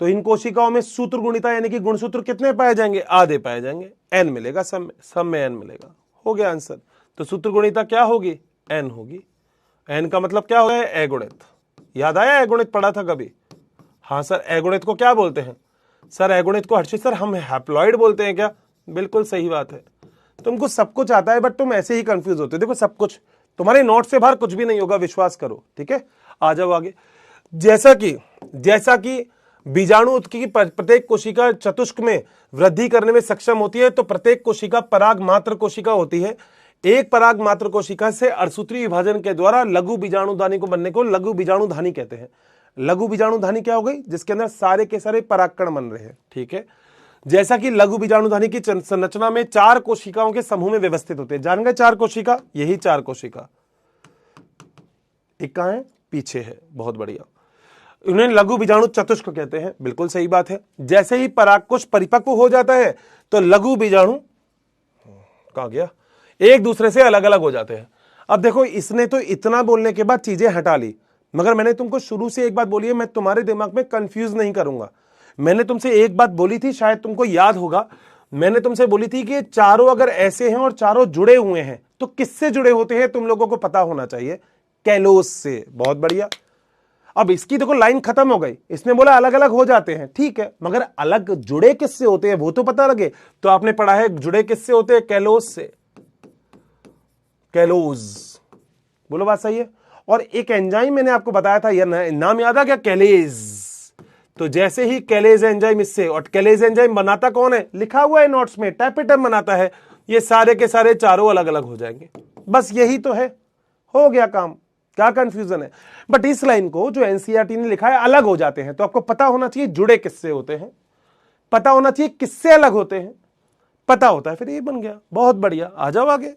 [SPEAKER 1] तो इन कोशिकाओं में सूत्र गुणिता यानी कि गुणसूत्र कितने पाए जाएंगे? आधे पाए जाएंगे। एन मिलेगा सब में एन मिलेगा। हो गया आंसर। तो सूत्र गुणिता क्या होगी? एन होगी। एन का मतलब क्या होता है? अगुणित। याद आया अगुणित पढ़ा था कभी? हाँ सर, अगुणित को क्या बोलते हैं? सर अगुणित को हर्षित सर हम हैप्लॉइड बोलते हैं क्या? बिल्कुल सही बात है। तुमको सब कुछ आता है बट तुम ऐसे ही कंफ्यूज होते हो। देखो सब कुछ तुम्हारे नोट से बाहर कुछ भी नहीं होगा, विश्वास करो। ठीक है, आ जाओ आगे। जैसा कि बीजाणु की प्रत्येक कोशिका चतुष्क में वृद्धि करने में सक्षम होती है, तो प्रत्येक कोशिका पराग मात्र कोशिका होती है। एक पराग मात्र कोशिका से अर्धसूत्री विभाजन के द्वारा लघु बीजाणुधानी को बनने को लघु बीजाणुधानी कहते हैं। लघु बीजाणुधानी क्या हो गई? जिसके अंदर सारे के सारे परागकण बन रहे हैं। ठीक है, जैसा कि लघु बीजाणुधानी की संरचना में 4 कोशिकाओं के समूह में व्यवस्थित होते हैं। जान गए 4 कोशिका? यही 4 कोशिका। एक कहां है? पीछे है। बहुत बढ़िया। उन्हें लघु बीजाणु चतुष्क कहते हैं। बिल्कुल सही बात है। जैसे ही परागकोश परिपक्व हो जाता है तो लघु बीजाणु कहां गया? एक दूसरे से अलग अलग हो जाते हैं। अब देखो, इसने तो इतना बोलने के बाद चीजें हटा ली, मगर मैंने तुमको शुरू से एक बात बोली है, मैं तुम्हारे दिमाग में कंफ्यूज नहीं करूंगा। मैंने तुमसे एक बात बोली थी, शायद तुमको याद होगा। मैंने तुमसे बोली थी कि चारों अगर ऐसे हैं और चारों जुड़े हुए हैं तो किससे जुड़े होते हैं तुम लोगों को पता होना चाहिए? कैलोस से। बहुत बढ़िया। अब इसकी देखो लाइन खत्म हो गई। इसने बोला अलग अलग हो जाते हैं, ठीक है, मगर अलग जुड़े किससे होते हैं वो तो पता लगे। तो आपने पढ़ा है जुड़े किससे होते हैं? कैलोस से। कैलोज। बोलो बात सही है। और एक एंजाइम मैंने आपको बताया था, यह नाम याद आ गया? कैलेज। तो जैसे ही कैलेज एंजाइम इससे, और कैलेज एंजाइम बनाता कौन है? लिखा हुआ है नोट्स में, टैपेटम बनाता है। ये सारे के सारे चारों अलग अलग हो जाएंगे। बस यही तो है, हो गया काम। क्या कंफ्यूजन है? बट इस लाइन को जो एनसीईआरटी ने लिखा है अलग हो जाते हैं, तो आपको पता होना चाहिए जुड़े किससे होते हैं, पता होना चाहिए किससे अलग होते हैं, पता होता है फिर ये बन गया। बहुत बढ़िया। आ जाओ आगे।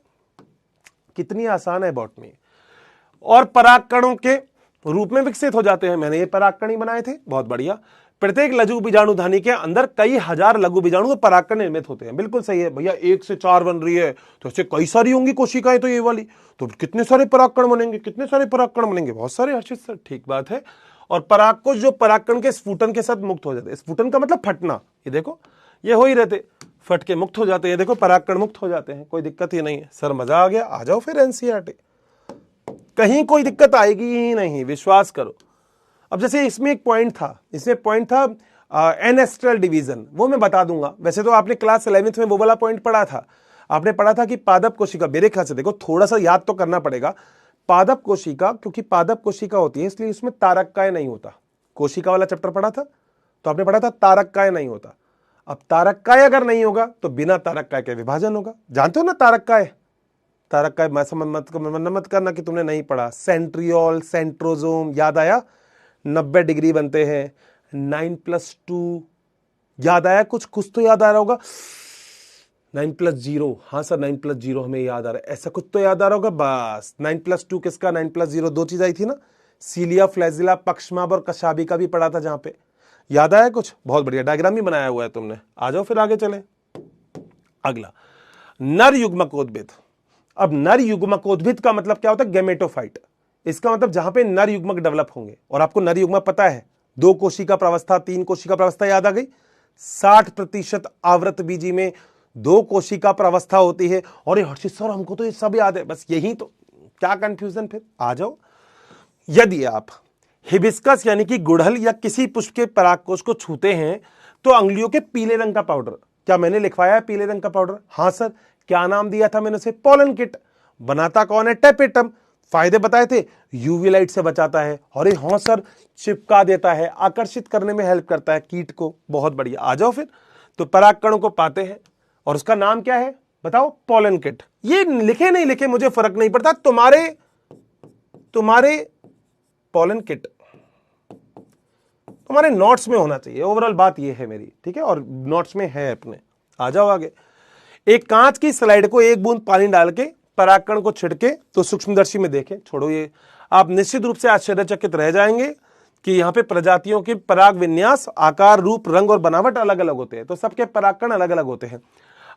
[SPEAKER 1] कितनी आसान है बॉटनी। और परागकणों के रूप में विकसित हो जाते हैं। मैंने ये परागकण ही बनाए थे। बहुत बढ़िया। प्रत्येक लघु बीजाणुधानी के अंदर कई हजार लघु बीजाणु परागकण निर्मित होते हैं। बिल्कुल सही है भैया। 1 से 4 बन रही है तो ऐसे कई सारी होंगी कोशिकाएं, तो ये वाली तो कितने सारे परागकण बनेंगे? कितने सारे परागकण बनेंगे? बहुत सारे हर्षित सर। ठीक बात है। और परागकोश जो परागकण के स्फुटन के साथ मुक्त हो जाते हैं। स्फुटन का मतलब फटना। ये देखो, ये हो ही रहते, फट के मुक्त हो जाते हैं। देखो परागकण मुक्त हो जाते हैं, कोई दिक्कत ही नहीं है। सर मजा आ गया। आ जाओ फिर एनसीईआरटी। कहीं कोई दिक्कत आएगी ही नहीं, विश्वास करो। अब जैसे इसमें एक पॉइंट था, इसमें पॉइंट था एनेस्ट्रल डिवीजन, वो मैं बता दूंगा। वैसे तो आपने क्लास 11th में वो वाला पॉइंट पढ़ा था। आपने पढ़ा था कि पादप कोशिका, मेरे ख्याल से देखो थोड़ा सा याद तो करना पड़ेगा। पादप कोशिका, क्योंकि पादप कोशिका होती है इसलिए उसमें तारककाय नहीं होता। कोशिका वाला चैप्टर पढ़ा था तो आपने पढ़ा था तारककाय नहीं होता। अब तारककाय अगर नहीं होगा तो बिना तारककाय के विभाजन होगा। जानते हो ना तारककाय? तारककाय मत करना कि तुमने नहीं पढ़ा। सेंट्रियोल, सेंट्रोजोम, याद आया? 90 डिग्री बनते हैं। 9+2 याद आया? कुछ तो याद आ रहा होगा। 9+0, हाँ सर 9+0 हमें याद आ रहा है। ऐसा कुछ तो याद आ रहा होगा। बस 9+2 किसका? 9+0 2 चीज आई थी ना, सीलिया, फ्लैजिला, पक्षमाभ और कशाबी का भी पढ़ा था जहां पे। याद आया कुछ? बहुत बढ़िया, डायग्राम भी बनाया हुआ है तुमने। आ जाओ फिर आगे चले। अगला, नर युग्मकोद्भिद। अब नर युग्मकोद्भिद का मतलब क्या होता है? गैमेटोफाइट। इसका मतलब जहां पे नर युग्मक डेवलप होंगे। और आपको नर युग्मक पता है, 2 कोशिका प्रवस्था, 3 कोशिका प्रवस्था याद आ गई। 60% आवृत बीजी में 2 कोशिका प्रवस्था होती है। और ये हर्षित सर हमको तो ये सब याद है। बस यही तो, क्या कंफ्यूजन फिर? आ जाओ। यदि आप हिबिस्कस यानी कि गुड़हल या किसी पुष्प के परागकोश को छूते हैं तो अंगुलियों के पीले रंग का पाउडर, क्या मैंने लिखवाया है पीले रंग का पाउडर? हाँ सर। क्या नाम दिया था मैंने उसे? Pollen kit. बनाता कौन है? टैपेटम। फायदे बताए थे, यूवी लाइट से बचाता है। अरे हाँ सर, चिपका देता है, आकर्षित करने में हेल्प करता है कीट को। बहुत बढ़िया। आ जाओ फिर। तो परागकणों को पाते हैं और उसका नाम क्या है बताओ? Pollen kit. ये लिखे नहीं लिखे मुझे फर्क नहीं पड़ता, तुम्हारे पोलन किट तुम्हारे नोट्स में होना चाहिए। ओवरऑल बात ये है मेरी, ठीक है, और नोट्स में है अपने। आ जाओ आगे। एक कांच की स्लाइड को 1 बूंद पानी डाल के परागकण को छिड़के तो सूक्ष्मदर्शी में देखें। छोड़ो ये, आप निश्चित रूप से आश्चर्यचकित रह जाएंगे कि यहाँ पे प्रजातियों के पराग विन्यास, आकार, रूप, रंग और बनावट अलग अलग होते हैं। तो सबके परागकण अलग अलग होते हैं।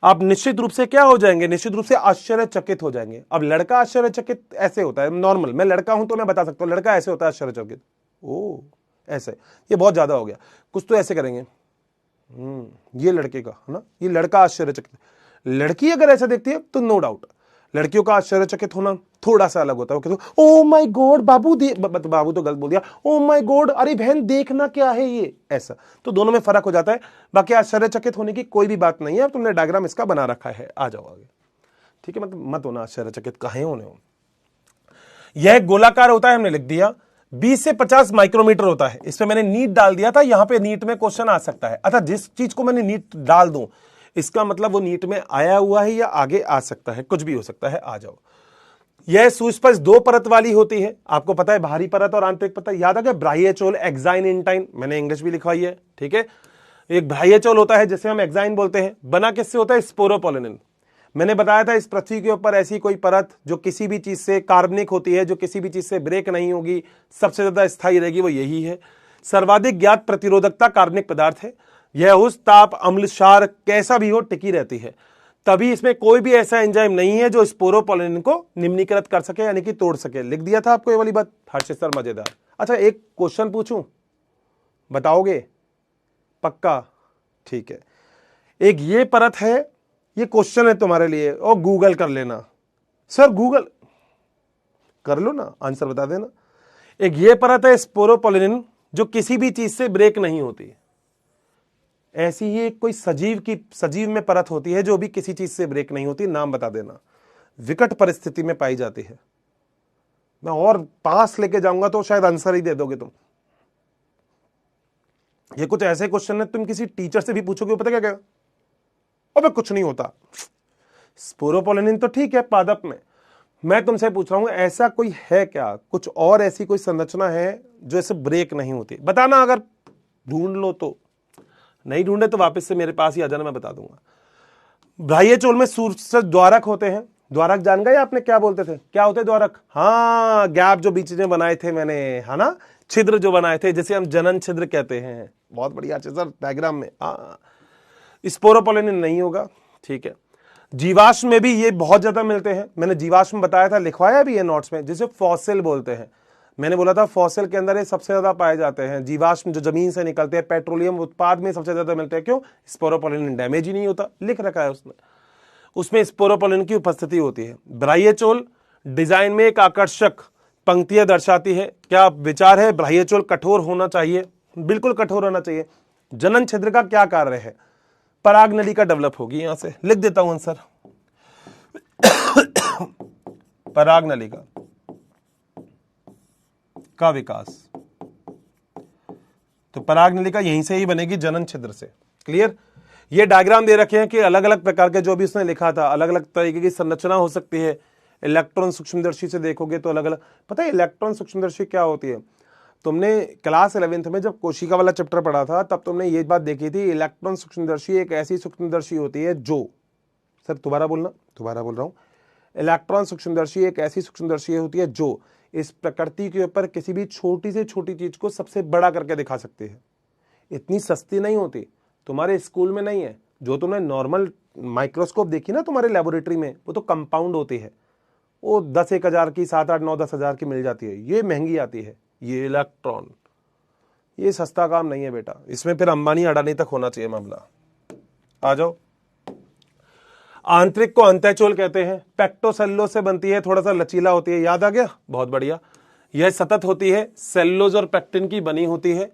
[SPEAKER 1] आप निश्चित रूप से क्या हो जाएंगे? निश्चित रूप से आश्चर्यचकित हो जाएंगे। अब लड़का आश्चर्यचकित ऐसे होता है, नॉर्मल, मैं लड़का हूं तो मैं बता सकता हूं लड़का ऐसे होता है आश्चर्यचकित। ओ ऐसे, ये बहुत ज्यादा हो गया। कुछ तो ऐसे करेंगे, ये लड़के का है ना, ये लड़का आश्चर्यचकित, लड़की अगर ऐसा देखती है तो नो डाउट लड़कियों का आश्चर्यचकित होना थोड़ा सा अलग होता है। वो कहते ओ माय गॉड बाबू बाबू तो गलत बोल दिया, ओ माय गॉड अरे बहन देखना क्या है ये, ऐसा। तो दोनों में फर्क हो जाता है। बाकी आश्चर्यचकित होने की कोई भी बात नहीं है, तुमने डायग्राम इसका बना रखा है, आ जाओ आगे, ठीक है। मतलब मत होना आश्चर्यचकित, काहे होने हो। यह गोलाकार होता है, हमने लिख दिया। 20 से 50 माइक्रोमीटर होता है। इसमें मैंने नीट डाल दिया था, यहां पे नीट में क्वेश्चन आ सकता है। अतः जिस चीज को मैंने नीट डाल दूं इसका मतलब वो नीट में आया हुआ है या आगे आ सकता है, कुछ भी हो सकता है, आ जाओ। यह सुस्पष्ट 2 परत वाली होती है। आपको पता है बाहरी परत और आंतरिक परत, याद आ गया। ब्राह्यचोल, एक्साइन, इंटाइन, मैंने इंग्लिश भी लिखवाई है, ठीक है। एक ब्राह्यचोल होता है जिसे हम एक्साइन बोलते हैं, बना किससे होता है, स्पोरोपोलिन। मैंने बताया था इस पृथ्वी के ऊपर ऐसी कोई परत जो किसी भी चीज से कार्बनिक होती है, जो किसी भी चीज से ब्रेक नहीं होगी, सबसे ज्यादा स्थायी रहेगी, वो यही है। सर्वाधिक ज्ञात प्रतिरोधकता कार्बनिक पदार्थ है। यह उस ताप, अम्ल, क्षार कैसा भी हो टिकी रहती है। तभी इसमें कोई भी ऐसा एंजाइम नहीं है जो स्पोरोपोलिन को निम्नीकृत कर सके, यानी कि तोड़ सके। लिख दिया था आपको ये वाली बात। हर्ष सर मजेदार। अच्छा एक क्वेश्चन पूछूं, बताओगे? पक्का, ठीक है। एक ये परत है, ये क्वेश्चन है तुम्हारे लिए, और गूगल कर लेना। सर गूगल कर लो ना, आंसर बता देना। एक ये परत है स्पोरोपोलिन जो किसी भी चीज से ब्रेक नहीं होती। ऐसी ही एक कोई सजीव में परत होती है जो भी किसी चीज से ब्रेक नहीं होती, नाम बता देना। विकट परिस्थिति में पाई जाती है। मैं और पास लेके जाऊंगा तो शायद आंसर ही दे दोगे तुम। ये कुछ ऐसे क्वेश्चन है तुम किसी टीचर से भी पूछोगे, पता क्या अबे कुछ नहीं होता। स्पोरोपोलिन तो ठीक है पादप में, मैं तुमसे पूछ रहा हूं ऐसा कोई है क्या, कुछ और ऐसी कोई संरचना है जो ऐसे ब्रेक नहीं होती? बताना, अगर ढूंढ लो तो। नहीं ढूंढे तो वापस से मेरे पास ही आ जाना, मैं बता दूंगा। ब्राह्यचोल में सूक्ष्म द्वारक होते हैं। द्वारक जान गए आपने, क्या बोलते थे, क्या होते द्वारक? हाँ, गैप जो बीच में बनाए थे मैंने, है ना, छिद्र जो बनाए थे, जैसे हम जनन छिद्र कहते हैं। बहुत बढ़िया सर, डायग्राम में। हाँ, स्पोरोपोलिन नहीं होगा, ठीक है। जीवाश्म में भी ये बहुत ज्यादा मिलते हैं। मैंने जीवाश्म बताया था, लिखवाया भी है नोट्स में, जिसे फॉसिल बोलते हैं। मैंने बोला था फॉसिल के अंदर ये सबसे ज्यादा पाए जाते हैं। जीवाश्म जो जमीन से निकलते हैं, पेट्रोलियम उत्पाद में सबसे ज्यादा मिलते हैं। क्यों? स्पोरोपोलिन डैमेज ही नहीं होता, लिख रखा है उसने। उसमें स्पोरोपोलिन की उपस्थिति होती है। ब्राह्यचोल डिजाइन में एक आकर्षक पंक्तियां दर्शाती है। क्या विचार है? ब्राह्यचोल कठोर होना चाहिए, बिल्कुल कठोर होना चाहिए। जनन छिद्र का क्या कार्य है? पराग नली का डेवलप होगी, यहां से लिख देता हूं आंसर। पराग नली का विकास, तो पराग नलिका यहीं से ही बनेगी, जनन छिद्र से। क्लियर? ये डायग्राम दे रखे हैं कि अलग अलग प्रकार के, जो भी उसने लिखा था, अलग अलग तरीके की संरचना हो सकती है। इलेक्ट्रॉन सूक्ष्मदर्शी से देखोगे तो अलग अलग। पता है इलेक्ट्रॉन सूक्ष्मदर्शी क्या होती है? तुमने क्लास 11th में जब कोशिका वाला चैप्टर पढ़ा था तब तुमने ये बात देखी थी, इलेक्ट्रॉन सूक्ष्मदर्शी एक ऐसी सूक्ष्मदर्शी होती है जो, सर दोबारा बोलना, दोबारा बोल रहा हूं, इलेक्ट्रॉन सूक्ष्मदर्शी एक ऐसी सूक्ष्मदर्शी होती है जो इस प्रकृति के ऊपर किसी भी छोटी से छोटी चीज को सबसे बड़ा करके दिखा सकती है। इतनी सस्ती नहीं होती, तुम्हारे स्कूल में नहीं है। जो तुमने नॉर्मल माइक्रोस्कोप देखी ना तुम्हारे लेबोरेटरी में, वो तो कंपाउंड होती है, वो 10-1 हजार की, 7-8, 9-10 हजार की मिल जाती है। ये महंगी आती है। ये इलेक्ट्रॉन, ये सस्ता काम नहीं है बेटा। इसमें फिर अंबानी अडानी तक होना चाहिए मामला। आ जाओ। आंतरिक को अंतःचोल कहते हैं। पेक्टोसेल्युलोज से बनती है, थोड़ा सा लचीला होती है। याद आ गया? बहुत बढ़िया। यह सतत होती है, सेल्युलोज और पेक्टिन की बनी होती है।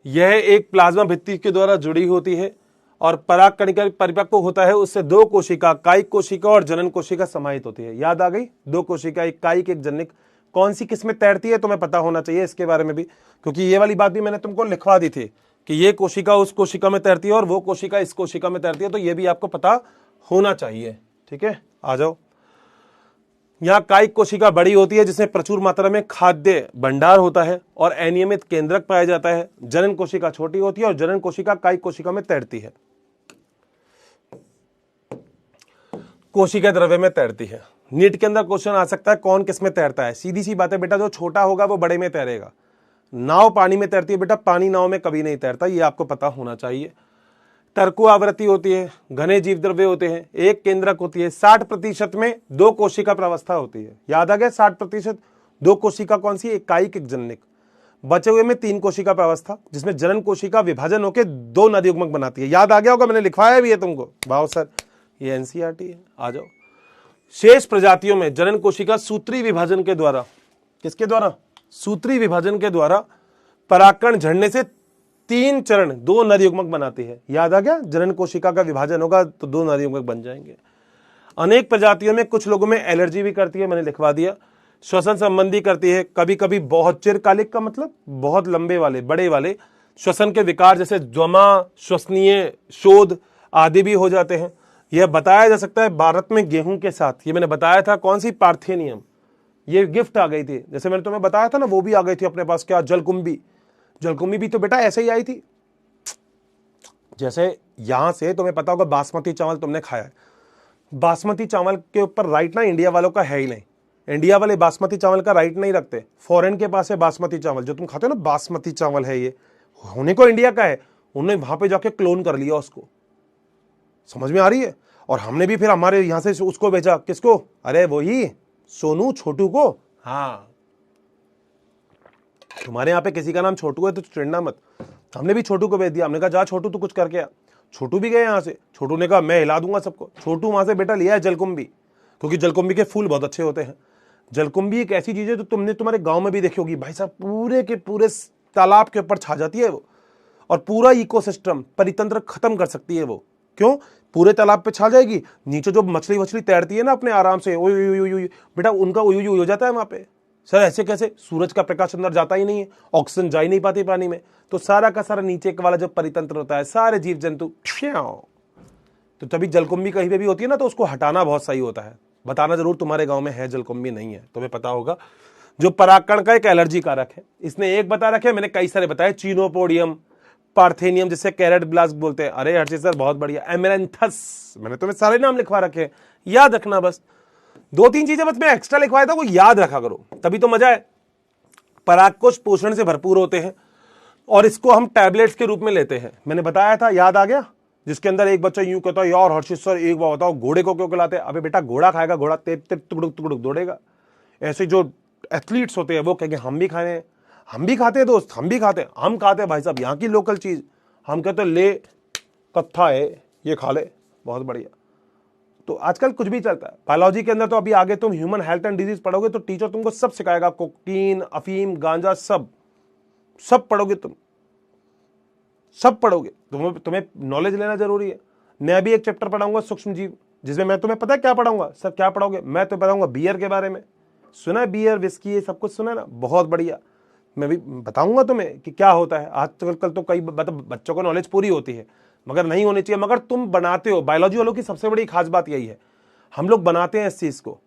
[SPEAKER 1] यह एक प्लाज्मा भित्ति के द्वारा जुड़ी होती है और पराग कणिका परिपक्व होता है, उससे 2 कोशिका, कायिक कोशिका और जनन कोशिका समाहित होती है। याद आ गई? 2 कोशिका, एक कायिक एक जननिक। कौन सी किस में तैरती है तुम्हें पता होना चाहिए इसके बारे में भी, क्योंकि ये वाली बात भी मैंने तुमको लिखवा दी थी कि ये कोशिका उस कोशिका में तैरती है और वो कोशिका इस कोशिका में तैरती है, तो ये भी आपको पता होना चाहिए। ठीक है, आ जाओ। यहां कायिक कोशिका बड़ी होती है जिसमें प्रचुर मात्रा में खाद्य भंडार होता है और अनियमित केंद्रक पाया जाता है। जनन कोशिका छोटी होती है और जनन कोशिका कायिक कोशिका में तैरती है, कोशिका द्रव्य में तैरती है। नीट के अंदर क्वेश्चन आ सकता है कौन किस में तैरता है। सीधी सी बात है बेटा, जो छोटा होगा वो बड़े में तैरेगा। नाव पानी में तैरती है बेटा, पानी नाव में कभी नहीं तैरता, ये आपको पता होना चाहिए। तर्कु आवृत्ति होती है, घने जीव द्रव्य होते हैं, एक केंद्रक होती है। 60% में 2 कोशिका प्रावस्था होती है। याद आ गया? 60% 2 कोशिका कौन सी? एक कायिक एक जननिक। बचे हुए में 3 कोशिका प्रावस्था, जिसमें जनन कोशिका विभाजन होकर 2 नरयुग्मक बनाती है। याद आ गया होगा, मैंने लिखवाया भी है तुमको। वाओ सर, ये एनसीईआरटी है, आ जाओ। शेष प्रजातियों में जनन कोशिका सूत्री विभाजन के द्वारा, किसके द्वारा? सूत्री विभाजन के द्वारा परागकण झड़ने से 3 चरण 2 नरयुग्मक बनाती है। याद आ गया, जनन कोशिका का विभाजन होगा तो 2 नरयुग्मक बन जाएंगे। अनेक प्रजातियों में, कुछ लोगों में एलर्जी भी करती है, मैंने लिखवा दिया। श्वसन संबंधी करती है, कभी कभी बहुत चिरकालिक का मतलब बहुत लंबे वाले, बड़े वाले श्वसन के विकार जैसे ज्वमा, श्वसनीय शोध आदि भी हो जाते हैं। यह बताया जा सकता है भारत में गेहूं के साथ, ये मैंने बताया था, कौन सी? पार्थेनियम, ये गिफ्ट आ गई थी, जैसे मैंने तुम्हें बताया था ना, वो भी आ गई थी अपने पास। क्या? जलकुंभी। जलकुंभी भी तो बेटा ऐसे ही आई थी। जैसे यहां से तुम्हें पता होगा बासमती चावल तुमने खाया है, बासमती चावल के ऊपर राइट ना इंडिया वालों का है ही नहीं। इंडिया वाले बासमती चावल का राइट नहीं रखते, फॉरेन के पास है बासमती चावल। जो तुम खाते हो ना, बासमती चावल है, ये होने को इंडिया का है, उन्होंने वहां पे जाके क्लोन कर लिया उसको। समझ में आ रही है? और हमने भी फिर हमारे यहां से उसको बेचा, किसको? अरे वही सोनू, छोटू को। हाँ, तुम्हारे यहाँ पे किसी का नाम छोटू है तो चिढ़ना मत। हमने भी छोटू को बेच दिया, हमने कहा जा छोटू तू कुछ करके आ। छोटू भी गए यहाँ से, छोटू ने कहा मैं हिला दूंगा सबको। छोटू वहां से बेटा लिया है जलकुंभी, क्योंकि जलकुंभी के फूल बहुत अच्छे होते हैं। जलकुंभी एक ऐसी चीज है तो तुमने तुम्हारे गांव में भी देखी होगी भाई साहब, पूरे के पूरे तालाब के ऊपर छा जाती है वो, और पूरा इकोसिस्टम, परितंत्र खत्म कर सकती है वो। क्यों? पूरे तालाब पे छा जाएगी, नीचे जो मछली वछली तैरती है ना अपने आराम से, ओय बेटा उनका ओय हो जाता है वहां पे। सर ऐसे कैसे? सूरज का प्रकाश अंदर जाता ही नहीं है, ऑक्सीजन जा ही नहीं पाती पानी में, तो सारा का सारा नीचे वाला जो परितंत्र होता है, सारे जीव जंतु, तो तभी जलकुंभी कहीं पे भी होती है ना तो उसको हटाना बहुत सही होता है। बताना जरूर तुम्हारे गांव में है जलकुंभी, नहीं है तुम्हें पता होगा। जो परागकण का एक एलर्जी कारक है, इसने एक बता रखे, मैंने कई सारे बताए। चीनोपोडियम, पार्थेनियम जिसे कैरेट ब्लास्ट बोलते हैं, अरे हर्षित सर बहुत बढ़िया। एमेरैंथस, मैंने तुम्हें सारे नाम लिखवा रखे हैं, याद रखना बस। 2-3 चीजें बस मैं एक्स्ट्रा लिखवाया था, वो याद रखा करो, तभी तो मजा है। परागकोश पोषण से भरपूर होते हैं और इसको हम टैबलेट्स के रूप में लेते हैं, मैंने बताया था, याद आ गया? जिसके अंदर एक बच्चा यूं कहता है यार हर्षित सर एक बार बताओ घोड़े को क्यों खिलाते हैं? अबे बेटा घोड़ा खाएगा, घोड़ा तेप तेप टुकड़ुक टुकड़ुक दौड़ेगा। ऐसे जो एथलीट्स होते हैं वो कहेंगे हम भी खाए, हम भी खाते हैं दोस्त, हम भी खाते हैं, हम खाते हैं भाई साहब यहाँ की लोकल चीज। हम कहते हैं ले कत्था है ये खा ले, बहुत बढ़िया। तो आजकल कुछ भी चलता है बायोलॉजी के अंदर। तो अभी आगे तुम ह्यूमन हेल्थ एंड डिजीज पढ़ोगे तो टीचर तुमको सब सिखाएगा, कोकीन, अफीम, गांजा, सब पढ़ोगे तुम, सब पढ़ोगे। तुम्हें नॉलेज लेना जरूरी है। मैं भी एक चैप्टर पढ़ाऊंगा सूक्ष्म जीव, जिसमें मैं तुम्हें पता है क्या पढ़ाऊंगा? सर क्या पढ़ाओगे? मैं तो पढ़ाऊंगा बियर के बारे में। सुना है बियर, विस्की, ये सब कुछ सुना है ना? बहुत बढ़िया। मैं भी बताऊंगा तुम्हें कि क्या होता है। आजकल तो कई बच्चों को नॉलेज पूरी होती है, मगर नहीं होनी चाहिए। मगर तुम बनाते हो, बायोलॉजी वालों की सबसे बड़ी खास बात यही है, हम लोग बनाते हैं इस चीज को।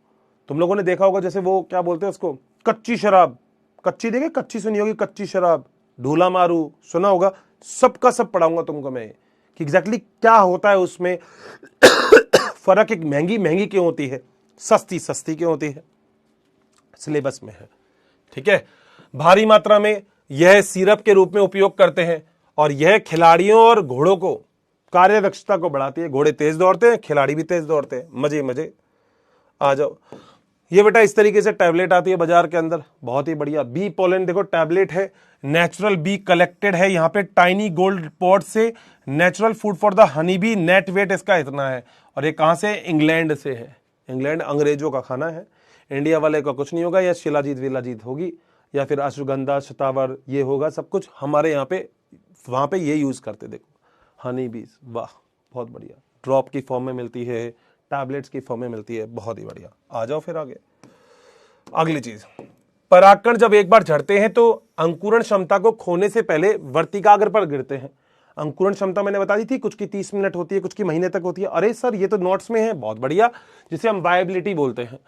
[SPEAKER 1] तुम लोगों ने देखा होगा, जैसे वो क्या बोलते हैं उसको, कच्ची शराब, कच्ची देखे, कच्ची सुनी होगी, कच्ची शराब, ढूला मारू सुना होगा। सबका सब पढ़ाऊंगा तुमको मैं कि एग्जैक्टली क्या होता है उसमें। फर्क एक महंगी क्यों होती है, सस्ती क्यों होती है, सिलेबस में है। ठीक है। भारी मात्रा में यह सिरप के रूप में उपयोग करते हैं और यह खिलाड़ियों और घोड़ों को कार्य दक्षता को बढ़ाती है। घोड़े तेज दौड़ते हैं, खिलाड़ी भी तेज दौड़ते हैं। मजे आ जाओ। ये बेटा इस तरीके से टैबलेट आती है बाजार के अंदर, बहुत ही बढ़िया। बी पोलन देखो टैबलेट है, नेचुरल बी कलेक्टेड है यहाँ पे टाइनी गोल्ड पॉट से, natural food for the honey bee, net weight इसका इतना है। और ये कहां से? इंग्लैंड से है। इंग्लैंड अंग्रेजों का खाना है, इंडिया वाले का कुछ नहीं होगा। या शिलाजीत विलाजीत होगी या फिर अश्वगंधा शतावर, ये होगा सब कुछ हमारे यहाँ पे, वहां पे ये यूज करते। देखो हनी बीज, वाह बहुत बढ़िया। ड्रॉप की फॉर्म में मिलती है, टैबलेट्स की फॉर्म में मिलती है, बहुत ही बढ़िया। आ जाओ फिर आगे। अगली चीज, परागकण जब एक बार झड़ते हैं तो अंकुरण क्षमता को खोने से पहले वर्तिकाग्र पर गिरते हैं। अंकुरण क्षमता मैंने बता दी थी, कुछ की 30 मिनट होती है, कुछ की महीने तक होती है। अरे सर ये तो नोट्स में है, बहुत बढ़िया। जिसे हम वायबिलिटी बोलते हैं,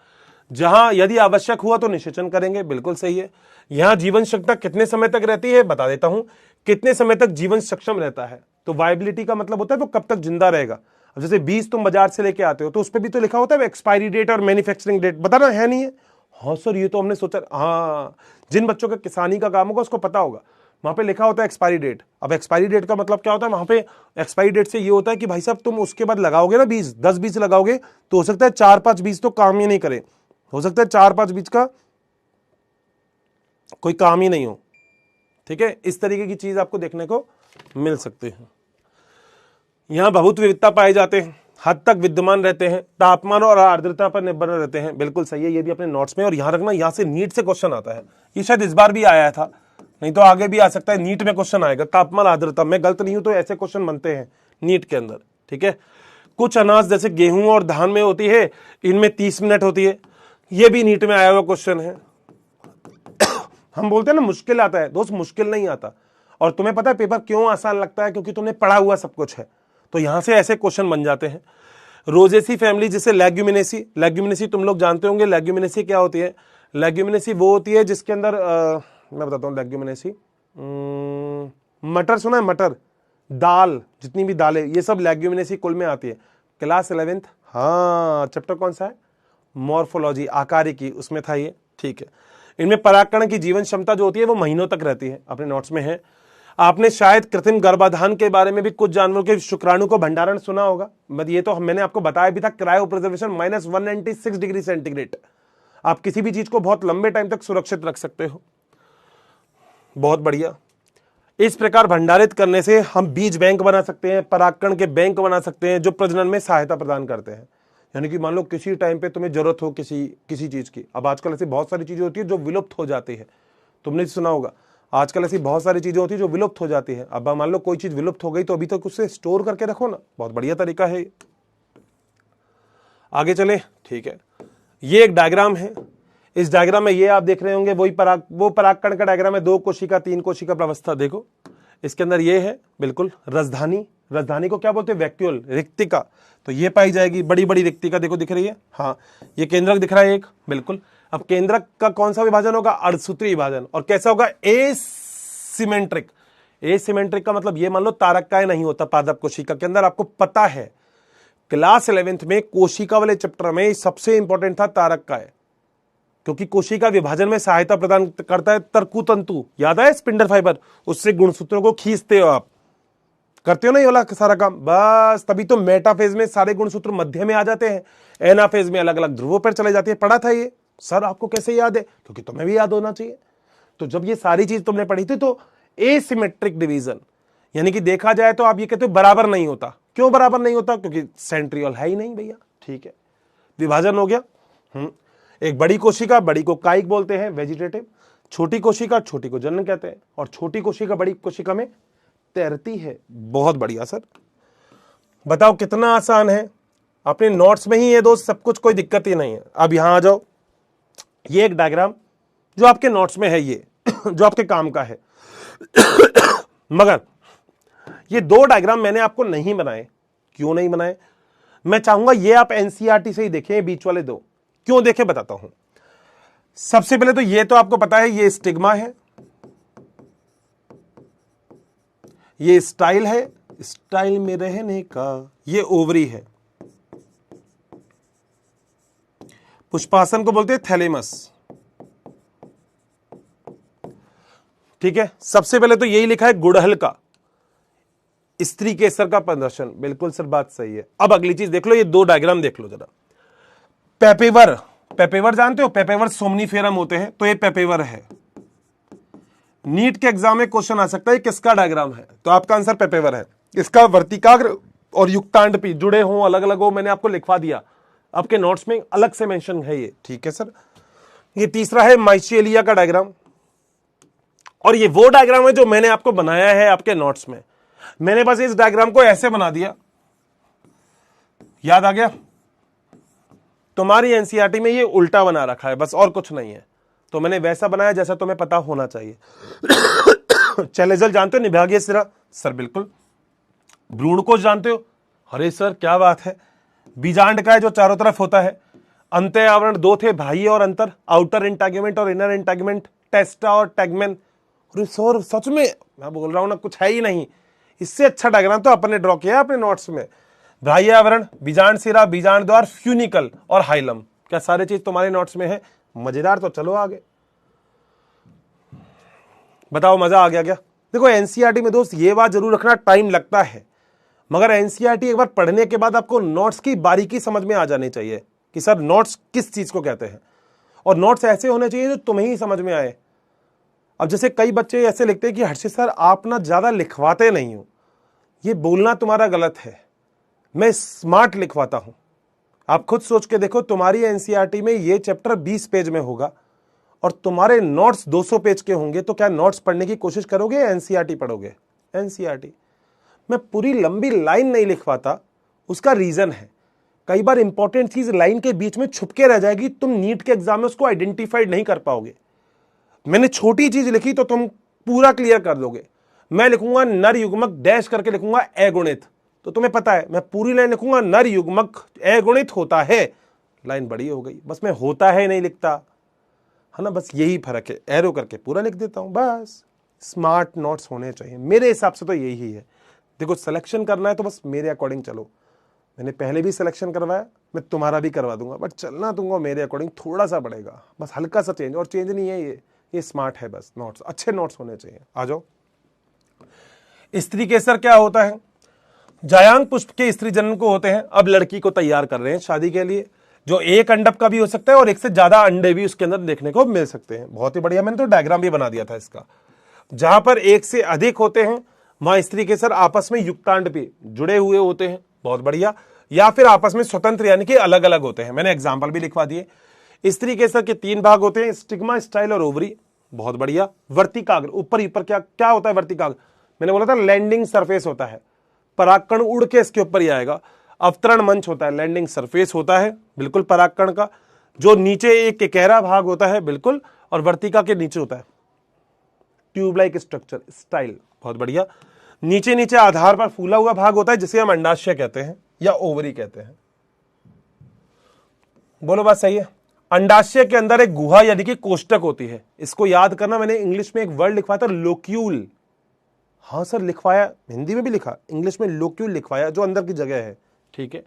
[SPEAKER 1] जहां यदि आवश्यक हुआ तो निषेचन करेंगे, बिल्कुल सही है। यहां जीवन क्षमता कितने समय तक रहती है बता देता हूं, कितने समय तक जीवन सक्षम रहता है। तो वायबिलिटी का मतलब होता है वो कब तक जिंदा रहेगा। अब जैसे बीज तुम बाजार से लेके आते हो तो उस पर भी तो लिखा होता है एक्सपायरी डेट और मैन्युफैक्चरिंग डेट, बताना है नहीं है? हाँ सर ये तो हमने सोचा, हाँ जिन बच्चों का किसानी का काम होगा उसको पता होगा, वहां पे लिखा होता है एक्सपायरी डेट। अब एक्सपायरी डेट का मतलब क्या होता है? वहां पे एक्सपायरी डेट से ये होता है कि भाई साहब तुम उसके बाद लगाओगे ना बीज, 10 बीज लगाओगे तो हो सकता है 4-5 बीज तो काम ही नहीं करे, हो सकता है 4-5 बीज का कोई काम ही नहीं हो। ठीक है, इस तरीके की चीज आपको देखने को मिल सकती है। यहां बहुत विविधता पाए जाते हैं, हद तक विद्यमान रहते हैं, तापमान और आर्द्रता पर निर्भर रहते हैं। बिल्कुल सही है, ये भी अपने नोट्स में। और यहां रखना, यहां से नीट से क्वेश्चन आता है, ये शायद इस बार भी आया था, नहीं तो आगे भी आ सकता है। नीट में क्वेश्चन आएगा तापमान आर्द्रता, मैं गलत नहीं हूं तो ऐसे क्वेश्चन बनते हैं नीट के अंदर। ठीक है, कुछ अनाज जैसे गेहूं और धान में होती है, इनमें 30 मिनट होती है, ये भी नीट में आया हुआ क्वेश्चन है। हम बोलते हैं ना मुश्किल आता है, दोस्त मुश्किल नहीं आता। और तुम्हें पता है पेपर क्यों आसान लगता है? क्योंकि तुमने पढ़ा हुआ सब कुछ है। तो यहां से ऐसे क्वेश्चन बन जाते हैं। रोजेसी फैमिली जिसे लेग्यूमिनेसी, लेग्यूमिनेसी तुम लोग जानते होंगे। लेग्यूमिनेसी क्या होती है? लेग्यूमिनेसी वो होती है जिसके अंदर मैं बताता हूँ। लेग्यूमिनेसी मटर, सुना है मटर, दाल, जितनी भी दालें, ये सब लेग्यूमिनेसी कुल में आती है। क्लास 11th, हाँ, चैप्टर कौन सा है? मॉर्फोलॉजी, आकारिकी, उसमें था ये। ठीक है, इनमें परागकण की जीवन क्षमता जो होती है वो महीनों तक रहती है, अपने नोट्स में है। आपने शायद कृत्रिम गर्भाधान के बारे में भी, कुछ जानवरों के शुक्राणु को भंडारण सुना होगा, बट ये तो मैंने आपको बताया भी था। क्रायो प्रिजर्वेशन -196 डिग्री सेंटीग्रेड, आप किसी भी चीज को बहुत लंबे टाइम तक सुरक्षित रख सकते हो। बहुत बढ़िया। इस प्रकार भंडारित करने से हम बीज बैंक बना सकते हैं, परागकण के बैंक बना सकते हैं, जो प्रजनन में सहायता प्रदान करते हैं। यानी कि मान लो किसी टाइम पे तुम्हें जरूरत हो किसी चीज की, अब आजकल ऐसी बहुत सारी चीजें होती है जो विलुप्त हो जाती है, तुमने सुना होगा। आजकल ऐसी बहुत सारी चीजें होती है जो विलुप्त हो जाती है। अब मान लो कोई चीज विलुप्त हो गई तो अभी तक उसे स्टोर करके रखो ना, बहुत बढ़िया तरीका है। आगे चले, ठीक है, ये एक डायग्राम है। इस डायग्राम में ये आप देख रहे होंगे वो परागकण का डायग्राम है। 2 कोशिका 3 कोशिका प्रावस्था। देखो इसके अंदर ये है बिल्कुल राजधानी। राजधानी को क्या बोलते हैं? वैक्यूल, रिक्तिका। तो ये पाई जाएगी, बड़ी बड़ी रिक्तिका, देखो दिख रही है। हाँ, ये केंद्रक दिख रहा है एक, बिल्कुल। अब केंद्रक का कौन सा विभाजन होगा? अर्धसूत्री विभाजन। और कैसा होगा? एसिमेट्रिक। एसिमेट्रिक का मतलब ये मान लो तारककाय नहीं होता पादप कोशिका के अंदर। आपको पता है क्लास 11th में कोशिका वाले चैप्टर में सबसे इंपॉर्टेंट था तारककाय, क्योंकि कोशिका विभाजन में सहायता प्रदान करता है तर्कुतंतु। याद है स्पिंडल फाइबर, उससे गुणसूत्रों को खींचते हो आप, करते हो ना ये वाला सारा काम। बस तभी तो मेटाफेज में सारे गुणसूत्र मध्य में आ जाते हैं, एनाफेज में अलग अलग ध्रुवों पर चले जाते हैं। पढ़ा था ये सर, आपको कैसे याद है? क्योंकि तुम्हें भी याद होना चाहिए। तो जब ये सारी चीज तुमने पढ़ी थी तो एसिमेट्रिक डिवीजन, यानी कि देखा जाए तो आप ये कहते हो बराबर नहीं होता। क्यों बराबर नहीं होता? क्योंकि सेंट्रियोल है ही नहीं भैया। ठीक है, विभाजन हो गया। एक बड़ी कोशिका, बड़ी को कायिक बोलते हैं, वेजिटेटिव। छोटी कोशिका, छोटी को जनन कहते हैं। और छोटी कोशिका बड़ी कोशिका में तैरती है। बहुत बढ़िया सर, बताओ कितना आसान है। अपने नोट्स में ही ये दोस्त सब कुछ, कोई दिक्कत ही नहीं है। अब यहां आ जाओ, ये एक डायग्राम जो आपके नोट्स में है, ये जो आपके काम का है। मगर ये 2 डायग्राम मैंने आपको नहीं बनाए। क्यों नहीं बनाए? मैं चाहूंगा ये आप एनसीईआरटी से ही देखें, बीच वाले 2। क्यों देखें बताता हूं। सबसे पहले तो ये तो आपको पता है, ये स्टिग्मा है, ये स्टाइल है, स्टाइल में रहने का, ये ओवरी है। पुष्पासन को बोलते हैं थैलेमस। ठीक है, सबसे पहले तो यही लिखा है गुड़हल का, स्त्री केसर का प्रदर्शन। बिल्कुल सर, बात सही है। अब अगली चीज देख लो, ये 2 डायग्राम देख लो जरा। पेपेवर, पेपेवर जानते हो? पेपेवर सोमनीफेरम होते हैं, तो ये पेपेवर है। नीट के एग्जाम में क्वेश्चन आ सकता है किसका डायग्राम है, तो आपका आंसर पेपेवर है। इसका वर्तिकाग्र और युक्तांड जुड़े हों, अलग अलग हो, मैंने आपको लिखवा दिया, आपके नोट्स में अलग से मेंशन है ये। ठीक है सर। ये तीसरा है माइचेलिया का डायग्राम, और ये वो डायग्राम है जो मैंने आपको बनाया है आपके नोट्स में। मैंने बस इस डायग्राम को ऐसे बना दिया, याद आ गया? तुम्हारी एनसीईआरटी में ये उल्टा बना रखा है बस, और कुछ नहीं है। तो मैंने वैसा बनाया जैसा तुम्हें पता होना चाहिए। चैलेजल जानते हो? निभागीय सिरा। सर बिल्कुल। भ्रूणकोश जानते हो? अरे सर क्या बात है। बीजांड का है जो चारों तरफ होता है। अंत्य आवरण 2 थे, बाह्य और अंतर, आउटर इंटैगमेंट और इनर इंटैगमेंट, टेस्टा और टैगमेन। सर सच में मैं बोल रहा हूं ना, कुछ है ही नहीं। इससे अच्छा डायग्राम तो अपने ड्रॉ किया अपने नोट्स में। बाह्य आवरण, बीजांड सिरा, बीजांड द्वार, फ्यूनिकल और हाइलम। क्या सारी चीज तुम्हारे नोट्स में है? मजेदार। तो चलो आगे बताओ, मजा आ गया क्या? देखो एनसीईआरटी में दोस्त ये बात जरूर रखना, टाइम लगता है, मगर एनसीईआरटी एक बार पढ़ने के बाद आपको नोट्स की बारीकी समझ में आ जानी चाहिए कि सर नोट्स किस चीज को कहते हैं। और नोट्स ऐसे होने चाहिए जो तुम्हें ही समझ में आए। अब जैसे कई बच्चे ऐसे लिखते हैं कि हर्षित सर आप ना ज्यादा लिखवाते नहीं हो, ये बोलना तुम्हारा गलत है, मैं स्मार्ट लिखवाता हूं। आप खुद सोच के देखो, तुम्हारी एनसीईआरटी में ये चैप्टर 20 पेज में होगा और तुम्हारे नोट्स 200 पेज के होंगे, तो क्या नोट्स पढ़ने की कोशिश करोगे या एनसीईआरटी पढ़ोगे? एनसीईआरटी। मैं पूरी लंबी लाइन नहीं लिखवाता, उसका रीजन है कई बार इंपॉर्टेंट चीज लाइन के बीच में छुप के रह जाएगी, तुम नीट के एग्जाम में उसको आइडेंटिफाइड नहीं कर पाओगे। मैंने छोटी चीज लिखी तो तुम पूरा क्लियर कर दोगे। मैं लिखूंगा नर युग्मक डैश करके लिखूंगा अगुणित, तो तुम्हें पता है मैं पूरी लाइन लिखूंगा नर युग्मक अगुणित होता है, लाइन बड़ी हो गई। बस मैं होता है नहीं लिखता, है ना, बस यही फर्क है, एरो करके पूरा लिख देता हूं बस। स्मार्ट नोट्स होने चाहिए मेरे हिसाब से, तो यही है। देखो सिलेक्शन करना है तो बस मेरे अकॉर्डिंग चलो, मैंने पहले भी सिलेक्शन करवाया, मैं तुम्हारा भी करवा दूंगा, बट चलना तुमको मेरे अकॉर्डिंग थोड़ा सा पड़ेगा, बस हल्का सा चेंज, और चेंज नहीं है ये स्मार्ट है बस। नोट्स अच्छे नोट्स होने चाहिए। आ जाओ, स्त्री केसर क्या होता है? जायांग पुष्प के स्त्री जन्म को होते हैं। अब लड़की को तैयार कर रहे हैं शादी के लिए, जो एक अंडक का भी हो सकता है और एक से ज्यादा अंडे भी उसके अंदर देखने को मिल सकते हैं। बहुत ही बढ़िया, मैंने तो डायग्राम भी बना दिया था इसका। जहां पर एक से अधिक होते हैं वहां स्त्री केसर आपस में युक्तांड पे जुड़े हुए होते हैं, बहुत बढ़िया, या फिर आपस में स्वतंत्र यानी कि अलग अलग होते हैं। मैंने एग्जाम्पल भी लिखवा दिए। स्त्री केसर के 3 भाग होते हैं, स्टिग्मा, स्टाइल और ओवरी, बहुत बढ़िया। वर्तिकाग्र, ऊपर ऊपर क्या होता है वर्तिकाग्र? मैंने बोला था लैंडिंग सरफेस होता है, परागकण उड़ के इसके ऊपर ही आएगा। अवतरण मंच होता है, लैंडिंग सरफेस होता है बिल्कुल परागकण का, जो नीचे एक गहरा भाग होता है बिल्कुल, और वर्तिका के नीचे होता है ट्यूब लाइक स्ट्रक्चर, स्टाइल, बहुत बढ़िया। नीचे नीचे आधार पर फूला हुआ भाग होता है जिसे हम अंडाशय कहते हैं या ओवरी कहते हैं। बोलो बात सही है? अंडाशय के अंदर एक गुहा यानी कि कोष्टक होती है, इसको याद करना। मैंने इंग्लिश में एक वर्ड लिखवाया था लोक्यूल, हाँ सर लिखवाया, हिंदी में भी लिखा, इंग्लिश में लोक्यूल लिखवाया, जो अंदर की जगह है, ठीक है।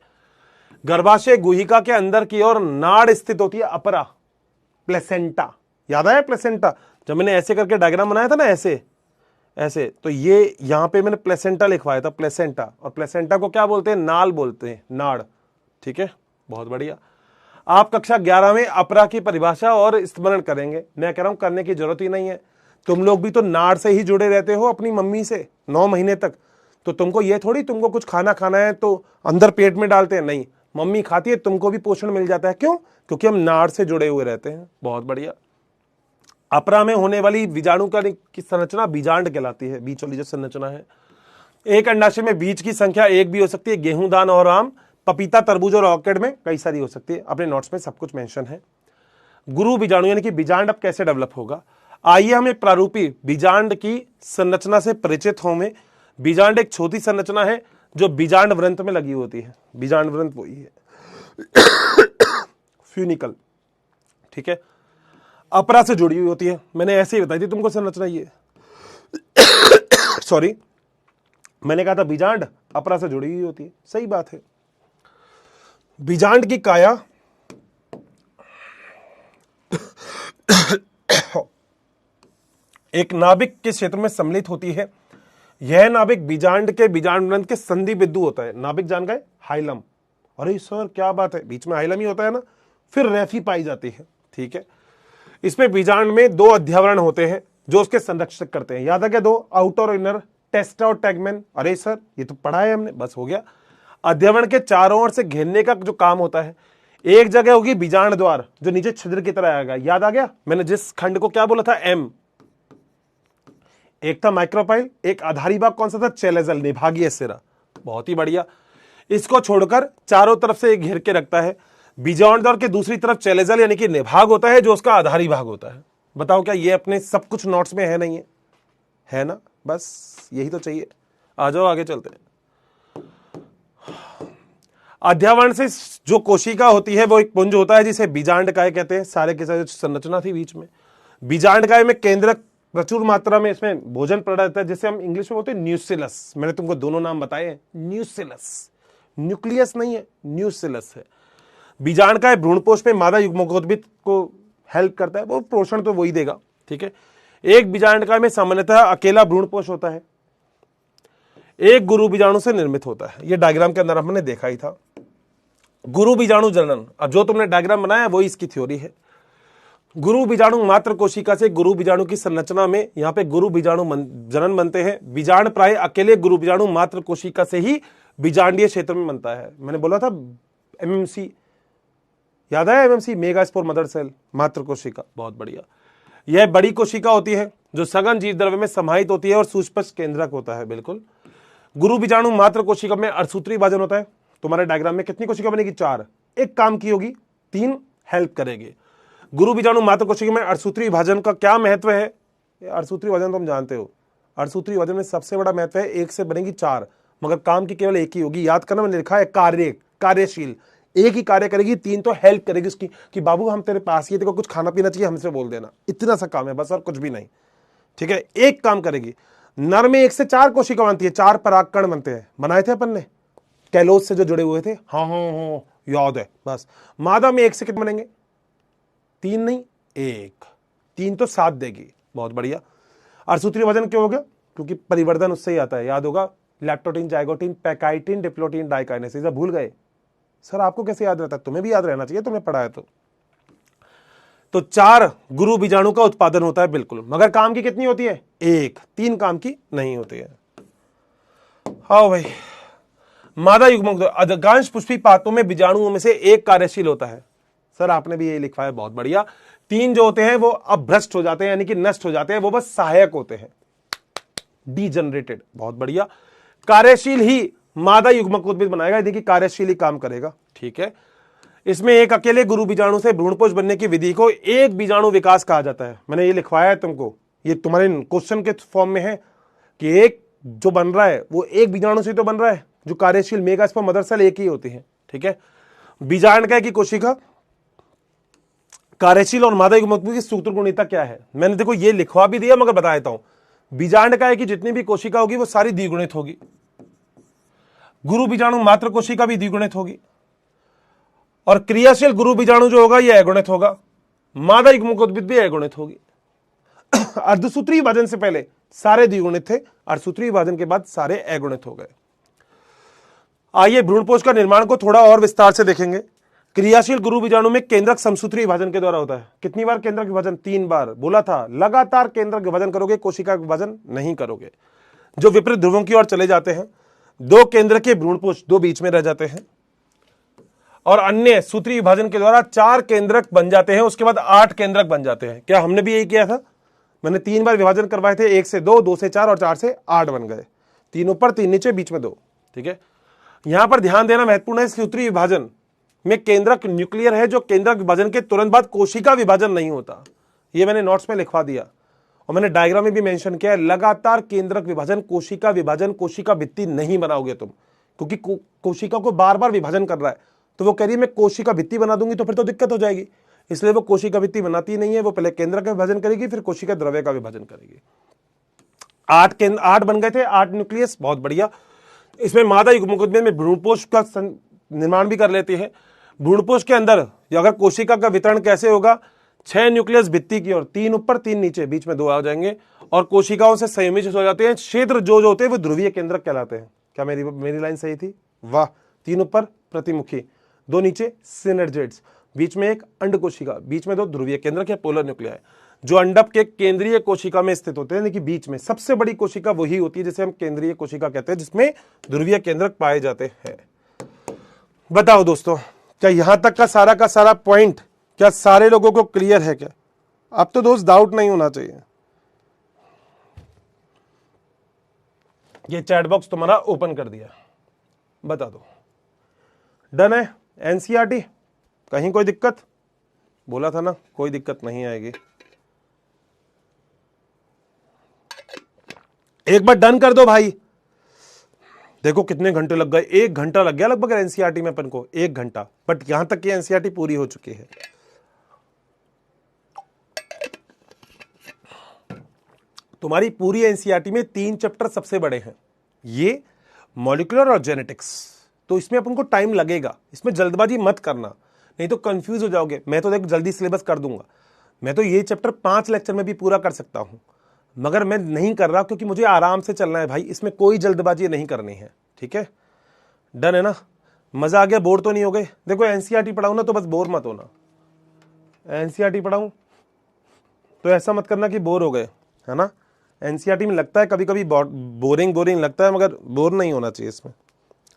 [SPEAKER 1] गर्भाशय गुहिका के अंदर की ओर नाड़ स्थित होती है, अपरा, प्लेसेंटा, याद आया प्लेसेंटा? जब मैंने ऐसे करके डायग्राम बनाया था ना, ऐसे ऐसे, तो ये यहां पे मैंने प्लेसेंटा लिखवाया था, प्लेसेंटा। और प्लेसेंटा को क्या बोलते हैं? नाल बोलते हैं, नाड़, ठीक है, बहुत बढ़िया। आप कक्षा 11 में अपरा की परिभाषा और स्मरण करेंगे, मैं कह रहा हूं करने की जरूरत ही नहीं है। तुम लोग भी तो नाड़ से ही जुड़े रहते हो अपनी मम्मी से 9 महीने तक, तो तुमको ये थोड़ी तुमको कुछ खाना खाना है तो अंदर पेट में डालते हैं, नहीं, मम्मी खाती है, तुमको भी पोषण मिल जाता है। क्यों? क्योंकि हम नाड़ से जुड़े हुए रहते हैं, बहुत बढ़िया। अपरा में होने वाली बीजाणु की संरचना बीजांड कहलाती है, बीच वाली जो संरचना है। एक अंडाशय में बीज की संख्या 1 भी हो सकती है, गेहूं, दान और आम, पपीता, तरबूज और ऑर्किड में कई सारी हो सकती है। अपने नोट्स में सब कुछ मेंशन है। गुरु बीजाणु यानी कि बीजांड अब कैसे डेवलप होगा, आइए हम एक प्रारूपी बीजांड की संरचना से परिचित हों। बीजांड एक छोटी संरचना है जो बीजांड वृंत में लगी होती है, बीजांड वृंत वही है फ्यूनिकल, ठीक है, अपरा से जुड़ी हुई होती है। मैंने ऐसे ही बताई थी तुमको संरचना ये सॉरी, मैंने कहा था बीजांड अपरा से जुड़ी हुई होती है, सही बात है। बीजांड की काया एक नाभिक के क्षेत्र में सम्मिलित होती है। यह नाभिक बीजांड के बीजांड वृंत के संधि बिंदु होता है। नाभिक जान गए? हाइलम। अरे सर क्या बात है, बीच में हाइलम ही होता है ना। फिर रेफी पाई जाती है, ठीक है। इसमें बीजांड में 2 अध्यावरण होते हैं जो उसके संरक्षक करते हैं। याद है क्या? 2, आउटर और इनर, टेस्टा और टैगमेन। अरे सर ये तो पढ़ा है हमने, बस हो गया। अध्यवरण के चारों ओर से घेरने का जो काम होता है। एक जगह होगी बीजांड द्वार जो नीचे छिद्र की तरह आएगा, याद आ गया? मैंने जिस खंड को क्या बोला था? एम। एक था माइक्रोपाइल, एक आधारी भाग कौन सा था? चेलेजल, निभागीय सिरा, बहुत ही बढ़िया। इसको छोड़कर चारों तरफ से एक घेर के रखता है। बीजांड द्वार के दूसरी तरफ चेलेजल यानी कि निभाग होता है जो उसका आधारी भाग होता है। बताओ क्या ये अपने सब कुछ नोट्स में है? नहीं है, है ना? बस यही तो चाहिए। आ जाओ आगे चलते हैं। अध्यावरण से जो कोशिका होती है वो एक पुंज होता है जिसे बीजांडकाय कहते हैं। सारे के सारे संरचना थी बीच में। बीजांडकाय में केंद्रक प्रचुर मात्रा में इसमें भोजन पड़ा रहता है जिसे हम इंग्लिश में बोलते हैं न्यूसिलस। मैंने तुमको दोनों नाम बताए हैं, न्यूसिलस, न्यूक्लियस नहीं है, न्यूसिलस है। बीजांडकाय भ्रूणपोष में मादा युग्मकोद्भिद को हेल्प करता है, वो पोषण तो वही देगा, ठीक है। एक बीजांडकाय में सामान्यतः अकेला भ्रूणपोष होता है, एक गुरु बीजाणु से निर्मित होता है। ये डायग्राम के अंदर हमने देखा ही था। गुरु बीजाणु जनन, अब जो तुमने डायग्राम बनाया वही इसकी थ्योरी है। गुरु बीजाणु मात्र कोशिका से गुरु बीजाणु की संरचना में यहां पे गुरु बीजाणु जनन बनते हैं। बीजांड प्राय अकेले गुरु बीजाणु मात्र कोशिका से ही बीजांडीय क्षेत्र में बनता है। मैंने बोला था एमएमसी, याद है MMC, megaspore mother cell, मात्र कोशिका, बहुत बढ़िया। यह बड़ी कोशिका होती है जो सघन जीव द्रव्य में समाहित होती है और सुस्पष्ट केंद्रक होता है। बिल्कुल। गुरु बीजाणु मात्र कोशिका में अर्धसूत्री विभाजन होता है। तुम्हारे डायग्राम में कितनी कोशिका बनेगी? 4। एक काम की होगी, 3 हेल्प करेगी। गुरु बीजाणु मात्र कोशिका में अर्धसूत्री विभाजन का क्या महत्व है? अर्धसूत्री विभाजन तो हम जानते हो, अर्धसूत्री विभाजन में सबसे बड़ा महत्व है 1 से बनेगी 4, मगर काम की केवल एक ही होगी। याद करना, मैंने लिखा है कार्यशील, एक ही कार्य करेगी, 3 तो हेल्प करेगी उसकी कि बाबू हम तेरे पास ही, तेरे को कुछ खाना पीना चाहिए हमसे बोल देना, इतना सा काम है बस और कुछ भी नहीं। ठीक है, एक काम करेगी। नर में 1 से 4 कोशिका बनती है, 4 परागकण बनते हैं, बनाए थे अपन ने कैलोज से जो जुड़े हुए थे। हाँ याद है। बस मादा में 1 से कितने बनेंगे? 3 नहीं 1, 3 तो 7 देगी। बहुत बढ़िया। अर्धसूत्री विभाजन क्यों हो गया? क्योंकि परिवर्धन उससे ही आता है, याद होगा, लैप्टोटीन, जाइगोटीन, पैकाइटिन, डिप्लोटीन, डाइकाइनेसिस। भूल गए सर? आपको कैसे याद रहता है? तुम्हें भी याद रहना चाहिए, तुमने पढ़ा है तो 4 गुरु बीजाणु का उत्पादन होता है। बिल्कुल, मगर काम की कितनी होती है? 1, 3 काम की नहीं होती है। हाँ भाई, मादा युग्मक अधिकांश पुष्पी पात्रों में बीजाणुओं में से 1 कार्यशील होता है। सर आपने भी ये लिखा है, बहुत बढ़िया। 3 जो होते हैं वो अभ्रष्ट हो जाते हैं, यानी कि नष्ट हो जाते हैं, वो बस सहायक होते हैं, डीजनरेटेड। बहुत बढ़िया। कार्यशील ही मादा युग्मक उद्भिद बनाएगा, यानी कि कार्यशील ही काम करेगा। ठीक है, इसमें एक अकेले गुरु बीजाणु से भ्रूणपोष बनने की विधि को एक बीजाणु विकास कहा जाता है। मैंने ये लिखवाया है तुमको, ये तुम्हारे क्वेश्चन के फॉर्म में है कि एक जो बन रहा है वो एक बीजाणु से तो बन रहा है, जो कार्यशील मेगा स्पर्म मदर सेल एक ही होती है। ठीक है, बीजांड की कोशिका कार्यशील और मादा युग्मक की सूत्रगुणिता क्या है? मैंने देखो ये लिखवा भी दिया, मगर बता देता हूं। बीजांड की जितनी भी कोशिका होगी वो सारी द्विगुणित होगी। गुरु बीजाणु मात्र कोशिका भी द्विगुणित होगी, और क्रियाशील गुरु बीजाणु जो होगा ये अगुणित होगा। मादा युग्मक उद्भिद भी अगुणित होगी। अर्धसूत्री विभाजन से पहले सारे द्विगुणित थे, अर्धसूत्री विभाजन के बाद सारे अगुणित हो गए। आइए भ्रूणपोष का निर्माण को थोड़ा और विस्तार से देखेंगे। क्रियाशील गुरु बीजाणु में केंद्रक समसूत्री विभाजन के द्वारा होता है। कितनी बार केंद्रक विभाजन? 3 बार। बोला था लगातार केंद्रक विभाजन करोगे, कोशिका विभाजन नहीं करोगे। जो विपरीत ध्रुवों की ओर चले जाते हैं, 2 केंद्र के भ्रूणपोष 2 बीच में रह जाते हैं, और अन्य सूत्री विभाजन के द्वारा 4 केंद्रक बन जाते हैं, उसके बाद 8 केंद्रक बन जाते हैं। क्या हमने भी यही किया था? मैंने 3 बार विभाजन करवाए थे, 1 से 2, 2 से 4 और 4 से 8 बन गए। 3 ऊपर 3 नीचे, बीच में 2। ठीक है, यहां पर ध्यान देना महत्वपूर्ण है, सूत्री विभाजन में केंद्रक न्यूक्लियर है, जो केंद्रक विभाजन के तुरंत बाद कोशिका विभाजन नहीं होता। ये मैंने नोट्स में लिखवा दिया और मैंने डायग्राम में भी मेंशन किया है। लगातार केंद्रक विभाजन, कोशिका भित्ति नहीं बनाओगे तुम, क्योंकि कोशिका को बार बार विभाजन कर रहा है, तो वो कह रही है मैं कोशिका भित्ति बना दूंगी तो फिर तो दिक्कत हो जाएगी, इसलिए वो कोशिका भित्ति बनाती नहीं है। वो पहले केंद्र का विभाजन करेगी, फिर कोशिका द्रव्य का विभाजन करेगी। 8 बन गए थे, 8 न्यूक्लियस। बहुत बढ़िया। इसमें मादा युग्मक उद्भिद में भ्रूणपोष का निर्माण भी कर लेती है। भ्रूणपोष के अंदर अगर कोशिका का वितरण कैसे होगा? 6 न्यूक्लियस भित्ति की ओर, 3 ऊपर 3 नीचे, बीच में 2 आ जाएंगे, और कोशिकाओं से संयुमित हो जाते हैं। क्षेत्र जो होते हैं वो ध्रुवीय केंद्रक कहलाते हैं। क्या मेरी लाइन सही थी? वाह। 3 ऊपर प्रतिमुखी, 2 नीचे सिनर्जिड्स, बीच में एक अंड कोशिका, बीच में 2 ध्रुवीय केंद्रक या पोलर न्यूक्लियाई, जो अंडक के केंद्रीय कोशिका में स्थित होते हैं। यानी कि बीच में सबसे बड़ी कोशिका वही होती है जिसे हम केंद्रीय कोशिका कहते हैं, जिसमें ध्रुवीय केंद्रक पाए जाते हैं। बताओ दोस्तों, क्या यहां तक का सारा पॉइंट क्या सारे लोगों को क्लियर है? क्या अब तो दोस्त डाउट नहीं होना चाहिए। ये चैट बॉक्स तुम्हारा ओपन कर दिया, बता दो। डन है? एनसीईआरटी कहीं कोई दिक्कत? बोला था ना कोई दिक्कत नहीं आएगी। एक बार डन कर दो भाई। देखो कितने घंटे लग गए, 1 घंटा लग गया लगभग एनसीईआरटी में अपन को, 1 घंटा। बट यहां तक की एनसीईआरटी पूरी हो चुकी है। तुम्हारी पूरी एनसीईआरटी में 3 चैप्टर सबसे बड़े हैं, ये मॉलिक्यूलर और जेनेटिक्स। तो इसमें अपन को टाइम लगेगा, इसमें जल्दबाजी मत करना, नहीं तो कंफ्यूज हो जाओगे। मैं तो देख जल्दी सिलेबस कर दूंगा, मैं तो ये चैप्टर 5 लेक्चर में भी पूरा कर सकता हूं, मगर मैं नहीं कर रहा क्योंकि मुझे आराम से चलना है भाई। इसमें कोई जल्दबाजी नहीं करनी है। ठीक है, डन है ना? मजा आ गया? बोर तो नहीं हो गए? देखो एनसीईआरटी पढ़ाऊं ना तो बस बोर मत होना। एनसीईआरटी पढ़ाऊं तो ऐसा मत करना कि बोर हो गए, है ना। एनसीईआरटी में लगता है कभी कभी बोरिंग लगता है, मगर बोर नहीं होना चाहिए इसमें।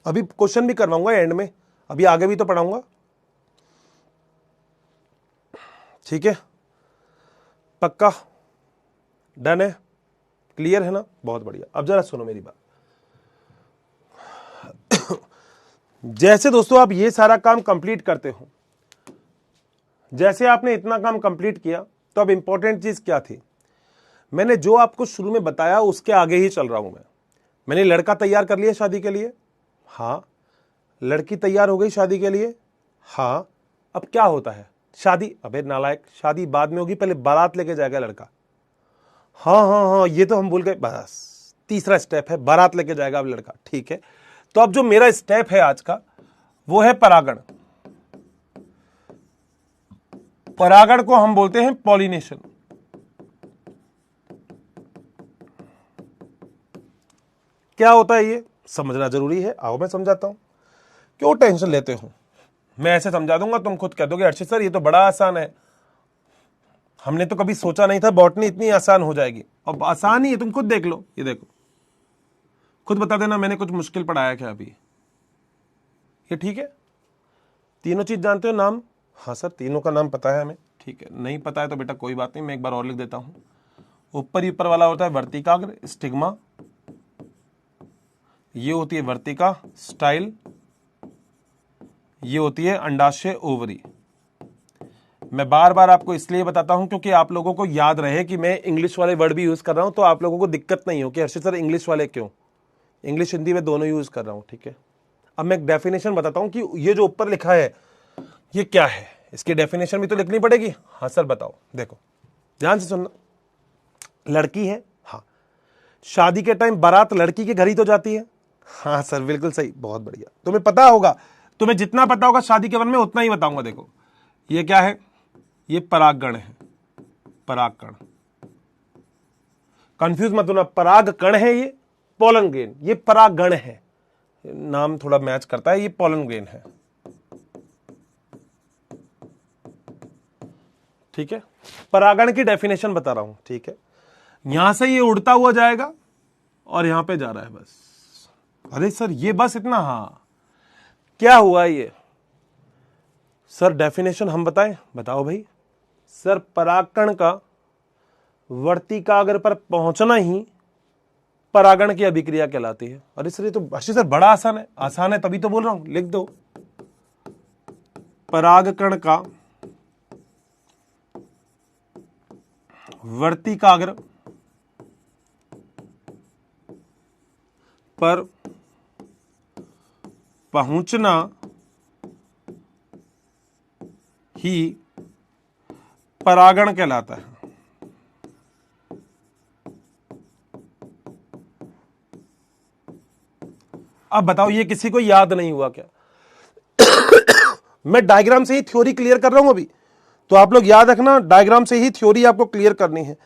[SPEAKER 1] अभी क्वेश्चन भी करवाऊंगा एंड में, अभी आगे भी तो पढ़ाऊंगा, ठीक है। पक्का डन है, क्लियर है ना, बहुत बढ़िया। अब जरा सुनो मेरी बात। जैसे दोस्तों आप ये सारा काम कंप्लीट करते हो, जैसे आपने इतना काम कंप्लीट किया, तो अब इंपॉर्टेंट चीज क्या थी, मैंने जो आपको शुरू में बताया उसके आगे ही चल रहा हूं मैं। मैंने लड़का तैयार कर लिया शादी के लिए, हाँ। लड़की तैयार हो गई शादी के लिए, हाँ। अब क्या होता है, शादी, अबे नालायक, शादी बाद में होगी, पहले बारात लेके जाएगा लड़का। हाँ हाँ हाँ, ये तो हम भूल गए, बस तीसरा स्टेप है, बारात लेके जाएगा अब लड़का, ठीक है। तो अब जो मेरा स्टेप है आज का, वो है परागण। परागण को हम बोलते हैं पॉलिनेशन। क्या होता है ये समझना जरूरी है, आओ मैं समझाता हूं। क्यों टेंशन लेते हो, मैं ऐसे समझा दूंगा, तुम खुद कह दोगे अर्षित सर ये तो बड़ा आसान है, हमने तो कभी सोचा नहीं था बॉटनी इतनी आसान हो जाएगी। अब आसान ही है, तुम खुद देख लो, ये देखो, खुद बता देना मैंने कुछ मुश्किल पढ़ाया क्या अभी। ये ठीक है, तीनों चीज जानते हो नाम, हाँ सर तीनों का नाम पता है हमें, ठीक है। नहीं पता है तो बेटा कोई बात नहीं, मैं एक बार और लिख देता हूं। ऊपर वाला होता है वर्तिकाग्र, स्टिग्मा, ये होती है वर्तिका, स्टाइल, ये होती है अंडाशय, ओवरी। मैं बार बार आपको इसलिए बताता हूं क्योंकि आप लोगों को याद रहे कि मैं इंग्लिश वाले वर्ड भी यूज कर रहा हूं, तो आप लोगों को दिक्कत नहीं हो कि हर्षित सर इंग्लिश वाले क्यों, इंग्लिश हिंदी में दोनों यूज कर रहा हूं, ठीक है। अब मैं एक डेफिनेशन बताता हूं कि ये जो ऊपर लिखा है ये क्या है, इसकी डेफिनेशन भी तो लिखनी पड़ेगी। हाँ सर बताओ, देखो ध्यान से सुनना। लड़की है, हाँ, शादी के टाइम बारात लड़की के घर ही तो जाती है, हाँ सर बिल्कुल सही, बहुत बढ़िया। तुम्हें पता होगा, तुम्हें जितना पता होगा शादी के बारे में उतना ही बताऊंगा। देखो ये क्या है, ये परागगण है, परागकण, कंफ्यूज मत होना, परागकण है ये, पोलन ग्रेन, ये परागगण है, नाम थोड़ा मैच करता है, ये पोलन ग्रेन है, ठीक है। परागण की डेफिनेशन बता रहा हूं, ठीक है। यहां से ये उड़ता हुआ जाएगा और यहां पे जा रहा है बस। अरे सर ये बस इतना, हाँ क्या हुआ ये सर, डेफिनेशन हम बताएं, बताओ भाई। सर परागकण का वर्तिकाग्र पर पहुंचना ही परागण की अभिक्रिया कहलाती है। अरे सर ये तो अच्छी सर बड़ा आसान है, आसान है तभी तो बोल रहा हूं, लिख दो। परागकण का वर्तिकाग्र पर पहुंचना ही परागण कहलाता है। अब बताओ ये किसी को याद नहीं हुआ क्या? मैं डायग्राम से ही थ्योरी क्लियर कर रहा हूं अभी, तो आप लोग याद रखना, डायग्राम से ही थ्योरी आपको क्लियर करनी है।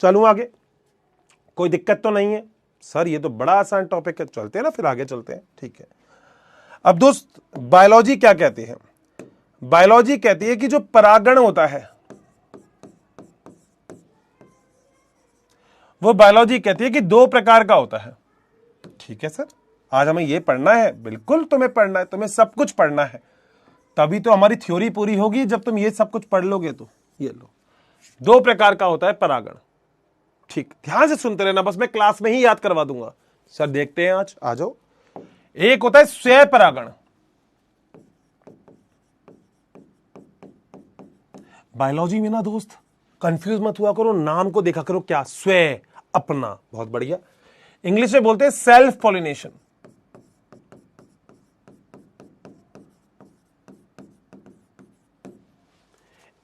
[SPEAKER 1] चलूं आगे, कोई दिक्कत तो नहीं है सर, ये तो बड़ा आसान टॉपिक है, चलते हैं ना फिर आगे चलते हैं, ठीक है। अब दोस्त बायोलॉजी क्या कहती है, बायोलॉजी कहती है कि जो परागण होता है वो बायोलॉजी कहती है कि दो प्रकार का होता है, ठीक है सर। आज हमें ये पढ़ना है, बिल्कुल तुम्हें पढ़ना है, तुम्हें सब कुछ पढ़ना है, तभी तो हमारी थ्योरी पूरी होगी जब तुम ये सब कुछ पढ़ लोगे। तो ये लो, दो प्रकार का होता है परागण, ठीक, ध्यान से सुनते रहना, बस मैं क्लास में ही याद करवा दूंगा। सर देखते हैं आज, आ जाओ। एक होता है स्वयं परागण, बायोलॉजी में ना दोस्त कंफ्यूज मत हुआ करो, नाम को देखा करो, क्या स्वयं, अपना, बहुत बढ़िया। इंग्लिश में बोलते हैं सेल्फ पॉलिनेशन।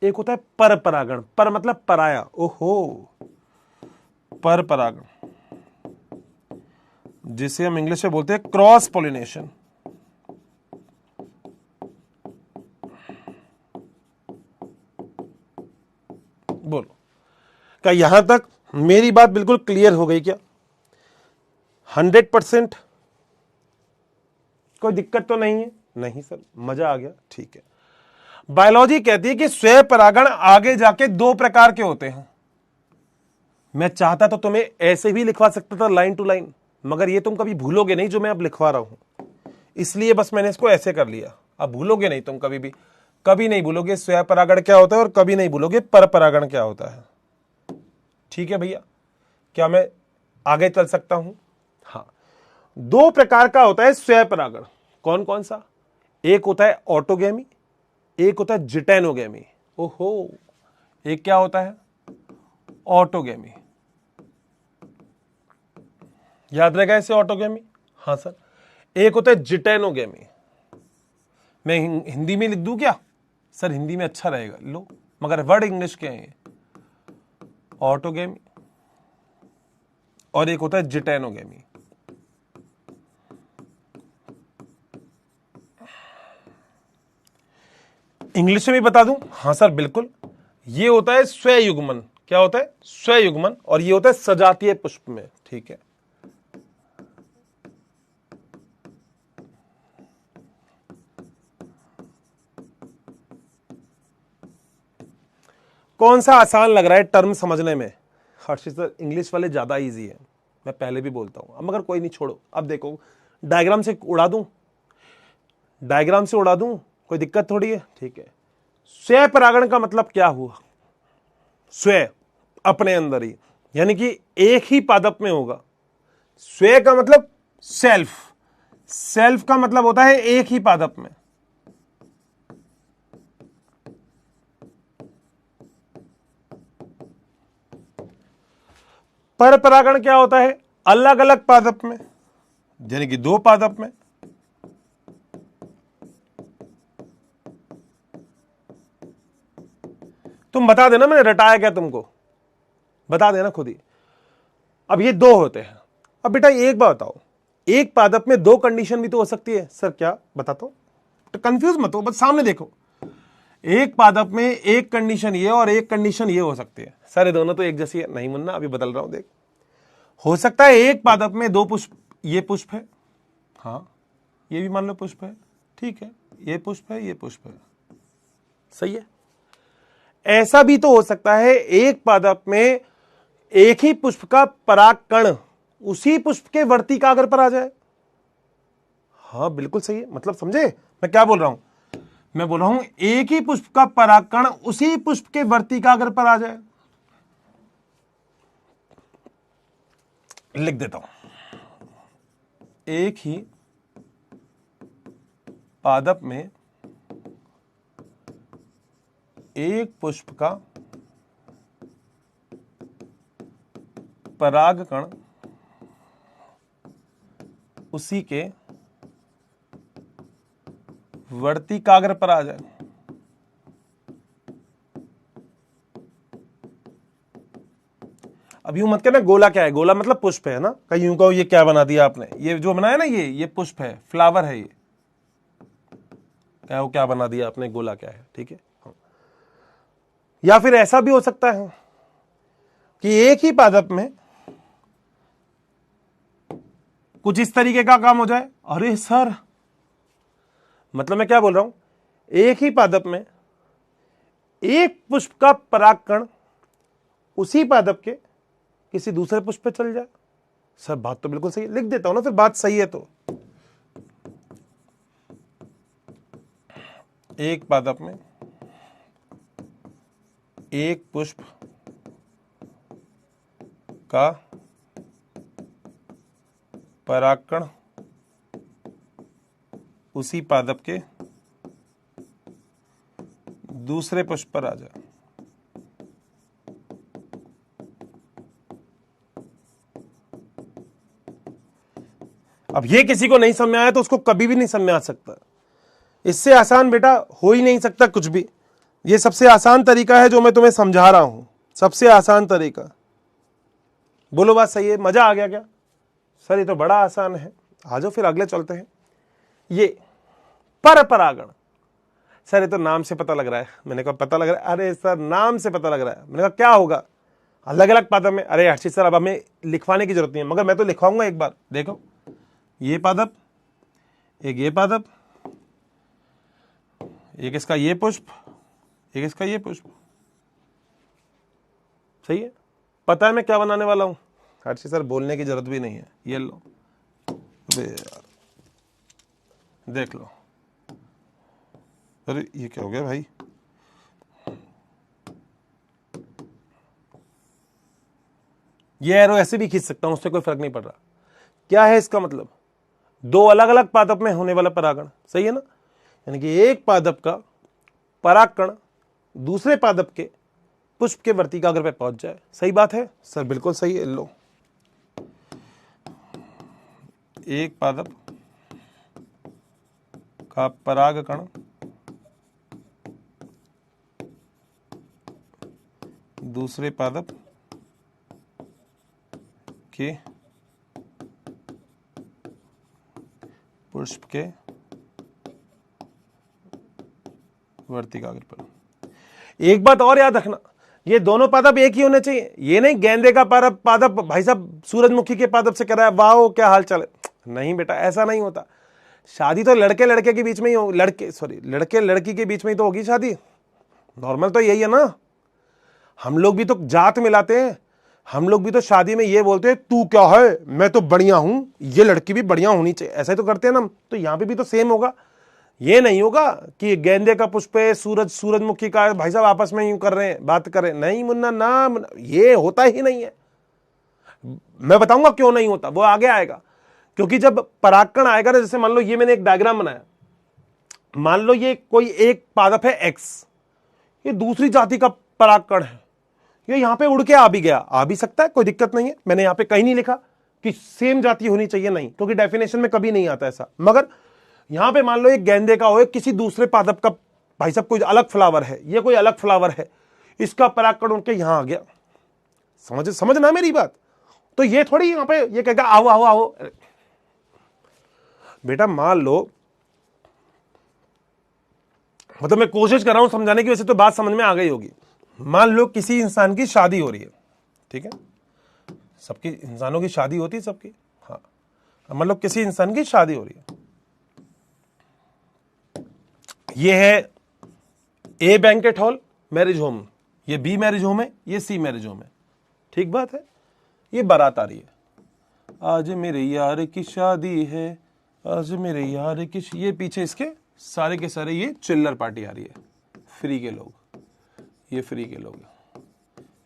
[SPEAKER 1] एक होता है पर परागण, पर मतलब पराया, ओहो, पर परागण, जिसे हम इंग्लिश में बोलते हैं क्रॉस पॉलिनेशन। बोलो क्या यहां तक मेरी बात बिल्कुल क्लियर हो गई क्या? 100%? कोई दिक्कत तो नहीं है? नहीं सर, मजा आ गया, ठीक है। बायोलॉजी कहती है कि स्वयं परागण आगे जाके दो प्रकार के होते हैं। मैं चाहता तो तुम्हें ऐसे भी लिखवा सकता था लाइन टू लाइन, मगर ये तुम कभी भूलोगे नहीं जो मैं अब लिखवा रहा हूं, इसलिए बस मैंने इसको ऐसे कर लिया। अब भूलोगे नहीं तुम कभी भी, कभी नहीं भूलोगे स्वयं परागण क्या होता है और कभी नहीं भूलोगे पर परागण क्या होता है। ठीक है भैया, क्या मैं आगे चल सकता हूं? हाँ, दो प्रकार का होता है स्वयं परागण। कौन कौन सा? एक होता है ऑटोगेमी, एक होता है जिटेनोगेमी। ओहो, एक क्या होता है? ऑटोगेमी। याद रहेगा ऐसे ऑटोगेमी? हाँ सर। एक होता है जिटेनोगेमी। मैं हिंदी में लिख दूं क्या? सर हिंदी में अच्छा रहेगा, लो, मगर वर्ड इंग्लिश के हैं। ऑटोगेमी और एक होता है जिटेनोगेमी। इंग्लिश में भी बता दूं? हाँ सर बिल्कुल। ये होता है स्वयुग्मन। क्या होता है? स्वयुग्मन। और ये होता है सजातीय पुष्प में। ठीक है, कौन सा आसान लग रहा है टर्म समझने में? हर्षित सर इंग्लिश वाले ज्यादा इजी है, मैं पहले भी बोलता हूं। अब मगर कोई नहीं, छोड़ो। अब देखो, डायग्राम से उड़ा दूं, डायग्राम से उड़ा दूं, कोई दिक्कत थोड़ी है। ठीक है, स्वयं परागण का मतलब क्या हुआ? स्वयं, अपने अंदर ही, यानी कि एक ही पादप में होगा। स्वयं का मतलब सेल्फ, सेल्फ का मतलब होता है एक ही पादप में। पर परागण क्या होता है? अलग अलग पादप में, यानी कि दो पादप में। तुम बता देना, मैंने रटाया क्या तुमको, बता देना खुद ही। अब ये दो होते हैं। अब बेटा एक बात बताओ, एक पादप में दो कंडीशन भी तो हो सकती है। सर क्या? बताता हूं, तो कंफ्यूज मत हो, बस सामने देखो। एक पादप में एक कंडीशन ये और एक कंडीशन ये हो सकती है। सर ये दोनों तो एक जैसी है। नहीं मुन्ना, अभी बदल रहा हूं, देख। हो सकता है एक पादप में दो पुष्प, ये पुष्प है, हाँ, ये भी मान लो पुष्प है, ठीक है, ये पुष्प है, ये पुष्प है, सही है। ऐसा भी तो हो सकता है एक पादप में एक ही पुष्प का परागकण उसी पुष्प के वर्तिकाग्र पर आ जाए। हाँ बिल्कुल सही है, मतलब समझे मैं क्या बोल रहा हूं? मैं बोल रहा हूं एक ही पुष्प का परागकण उसी पुष्प के वर्तिकाग्र पर आ जाए। लिख देता हूं, एक ही पादप में एक पुष्प का परागकण उसी के वर्तिकाग्र पर आ जाए। अब यूं मत कहना गोला क्या है, गोला मतलब पुष्प है ना। कहीं यूं कहो ये क्या बना दिया आपने, ये जो बनाया ना, ये पुष्प है, फ्लावर है, ये क्या, वो क्या बना दिया आपने, गोला क्या है? ठीक है। या फिर ऐसा भी हो सकता है कि एक ही पादप में कुछ इस तरीके का काम हो जाए। अरे सर, मतलब मैं क्या बोल रहा हूं, एक ही पादप में एक पुष्प का परागकण उसी पादप के किसी दूसरे पुष्प पे चल जाए। सर बात तो बिल्कुल सही है, लिख देता हूं ना फिर, बात सही है तो। एक पादप में एक पुष्प का परागकण उसी पादप के दूसरे पुष्प पर आ जाए। अब ये किसी को नहीं समझ में आया तो उसको कभी भी नहीं समझ में आ सकता। इससे आसान बेटा हो ही नहीं सकता कुछ भी। ये सबसे आसान तरीका है जो मैं तुम्हें समझा रहा हूं, सबसे आसान तरीका। बोलो बात सही है? मजा आ गया क्या? सर ये तो बड़ा आसान है। आ जाओ फिर अगले चलते हैं। ये पर परागण, सर ये तो नाम से पता लग रहा है। मैंने कहा पता लग रहा है? अरे सर नाम से पता लग रहा है। मैंने कहा क्या होगा? अलग अलग पादप में। अरे हर्षित सर अब हमें लिखवाने की जरूरत नहीं है, मगर मैं तो लिखवाऊंगा एक बार। देखो ये पादप, एक ये पादप, एक इसका ये पुष्प, एक इसका ये पुष्प, सही है। पता है मैं क्या बनाने वाला हूं, हर्षी सर बोलने की जरूरत भी नहीं है। ये लो, अबे यार देख लो। अरे ये क्या हो गया भाई, ये एरो ऐसे भी खींच सकता हूं, उससे कोई फर्क नहीं पड़ रहा। क्या है इसका मतलब, दो अलग अलग पादप में होने वाला परागण, सही है ना। यानी कि एक पादप का परागकण दूसरे पादप के पुष्प के वर्तिकाग्र पे पहुंच जाए, सही बात है सर, बिल्कुल सही है। लो, एक पादप का परागकण दूसरे पादप के पुष्प के वर्तिकाग्र पर। एक बात और याद रखना, ये दोनों पादप एक ही होने चाहिए। ये नहीं गेंदे का पादप भाई साहब सूरजमुखी के पादप से कराया, वाह क्या हाल चाल है, नहीं बेटा ऐसा नहीं होता। शादी तो लड़के लड़के के बीच में ही हो, लड़के लड़की के बीच में ही तो होगी शादी, नॉर्मल तो यही है ना। हम लोग भी तो जात मिलाते हैं, हम लोग भी तो शादी में ये बोलते हैं तू क्या है, मैं तो बढ़िया हूं, ये लड़की भी बढ़िया होनी चाहिए, ऐसा ही तो करते हैं ना। तो यहां पे भी तो सेम होगा। ये नहीं होगा कि गेंदे का पुष्प है, सूरजमुखी का, भाई साहब आपस में यूं कर रहे हैं, बात कर रहे हैं, नहीं मुन्ना ना मुन्ना, ये होता ही नहीं है। मैं बताऊंगा क्यों नहीं होता, वो आगे आएगा। क्योंकि जब परागकण आएगा ना, जैसे मान लो ये मैंने एक डायग्राम बनाया, मान लो ये कोई एक पादप है एक्स, ये दूसरी जाति का परागकण है, ये यहां पे उड़ के आ भी गया, आ भी सकता है, कोई दिक्कत नहीं है। मैंने यहां पे कहीं नहीं लिखा कि सेम जाति होनी चाहिए, नहीं, क्योंकि डेफिनेशन में कभी नहीं आता ऐसा। मगर यहां पे मान लो एक गेंदे का हो, किसी दूसरे पादप का, भाई साहब कोई अलग फ्लावर है, ये कोई अलग फ्लावर है, इसका परागकण उनके यहां आ गया, समझना मेरी बात। तो ये थोड़ी यहां पे ये कहेगा आओ आओ आओ, बेटा मान लो, मतलब मैं कोशिश कर रहा हूं समझाने की, वैसे तो बात समझ में आ गई होगी। मान लो किसी इंसान की शादी हो रही है, ठीक है, सबकी इंसानों की शादी होती है सबकी, हाँ, मतलब किसी इंसान की शादी हो रही है, ये है ए बैंकेट हॉल मैरिज होम, ये बी मैरिज होम है, ये सी मैरिज होम है, ठीक बात है। ये बारात आ रही है, आज मेरे यार की शादी है, आज मेरे यार की, ये पीछे इसके सारे के सारे ये चिल्लर पार्टी आ रही है, फ्री के लोग, ये फ्री के लोग,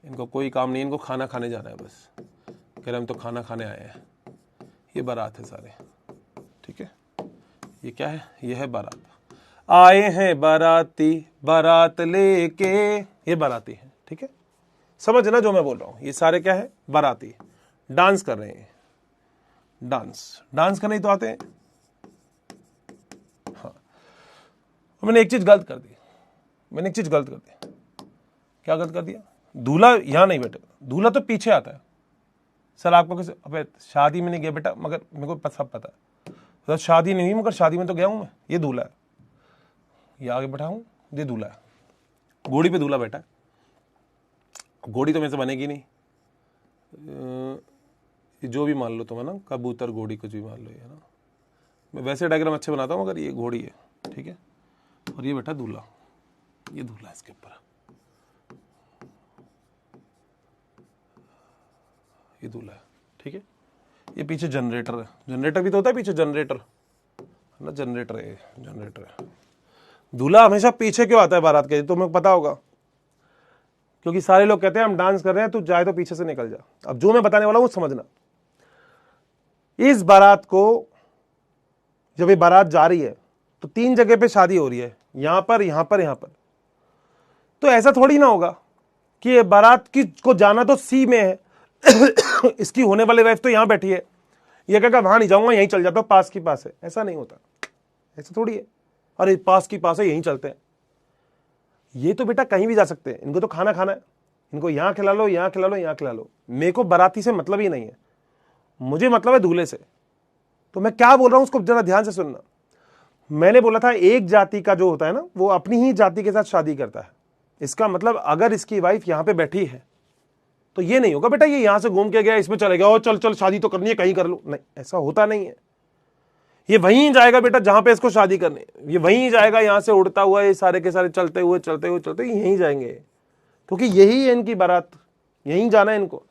[SPEAKER 1] इनको कोई काम नहीं, इनको खाना खाने जाना है बस, कह रहे हम तो खाना खाने आए हैं। ये बारात है सारे, ठीक है, ये क्या है, ये है बारात, आए हैं बाराती बारात लेके, ये बाराती है, ठीक है, समझना जो मैं बोल रहा हूं। ये सारे क्या है, बाराती, डांस कर रहे हैं, डांस करने तो आते हैं। हाँ, मैंने एक चीज गलत कर दी, क्या गलत कर दिया, दूल्हा यहां नहीं बैठे, दूल्हा तो पीछे आता है। सर आपको कैसे, अबे शादी में नहीं गया बेटा, मगर मेरे को सब पता है, तो शादी नहीं हुई मगर शादी में तो गया हूं मैं। ये दूल्हा है, ये आगे बैठा हूं, ये दूल्हा है, घोड़ी पे दूल्हा बैठा है, घोड़ी तो मेरे से बनेगी नहीं, जो भी मान लो तुम है ना, कबूतर घोड़ी कुछ भी मान लो, है ना, मैं वैसे डायग्राम अच्छे बनाता हूं, मगर ये घोड़ी है, ठीक है, और ये बैठा दूल्हा, ये दूल्हा इसके ऊपर, ये दूल्हा है, ठीक है। ये पीछे जनरेटर है, जनरेटर भी तो होता है पीछे, जनरेटर है ना, जनरेटर है। दूल्हा हमेशा पीछे क्यों आता है बारात के, तुम्हें पता होगा, क्योंकि सारे लोग कहते हैं हम डांस कर रहे हैं, तू जाए तो पीछे से निकल जा। अब जो मैं बताने वाला हूं समझना, इस बारात को, जब ये बारात जा रही है तो 3 जगह पे शादी हो रही है, यहां पर, यहां पर, यहां पर। तो ऐसा थोड़ी ना होगा कि ये बारात की को जाना तो सी में है, इसकी होने वाली वाइफ तो यहां बैठी है, ये कहेगा वहां नहीं जाऊंगा, यहीं चल जाता हूं, पास की पास है, ऐसा नहीं होता, ऐसा थोड़ी है, अरे पास की पास है यहीं चलते हैं। ये तो बेटा कहीं भी जा सकते हैं, इनको तो खाना खाना है, इनको यहां खिला लो, यहां खिला लो, यहां खिला लो, मेरे को बाराती से मतलब ही नहीं है, मुझे मतलब है दूल्हे से। तो मैं क्या बोल रहा हूं उसको जरा ध्यान से सुनना। मैंने बोला था एक जाति का जो होता है ना, वो अपनी ही जाति के साथ शादी करता है। इसका मतलब अगर इसकी वाइफ यहां पे बैठी है तो ये नहीं होगा बेटा ये यहां से घूम के गया इसमें चले गया, और चल चल शादी तो करनी है कहीं कर लो, नहीं, ऐसा होता नहीं है। ये वहीं जाएगा बेटा जहां पे इसको शादी करनी, ये वहीं जाएगा, यहां से उड़ता हुआ ये सारे के सारे चलते हुए यहीं जाएंगे, क्योंकि यही है इनकी बारात, यहीं जाना है इनको।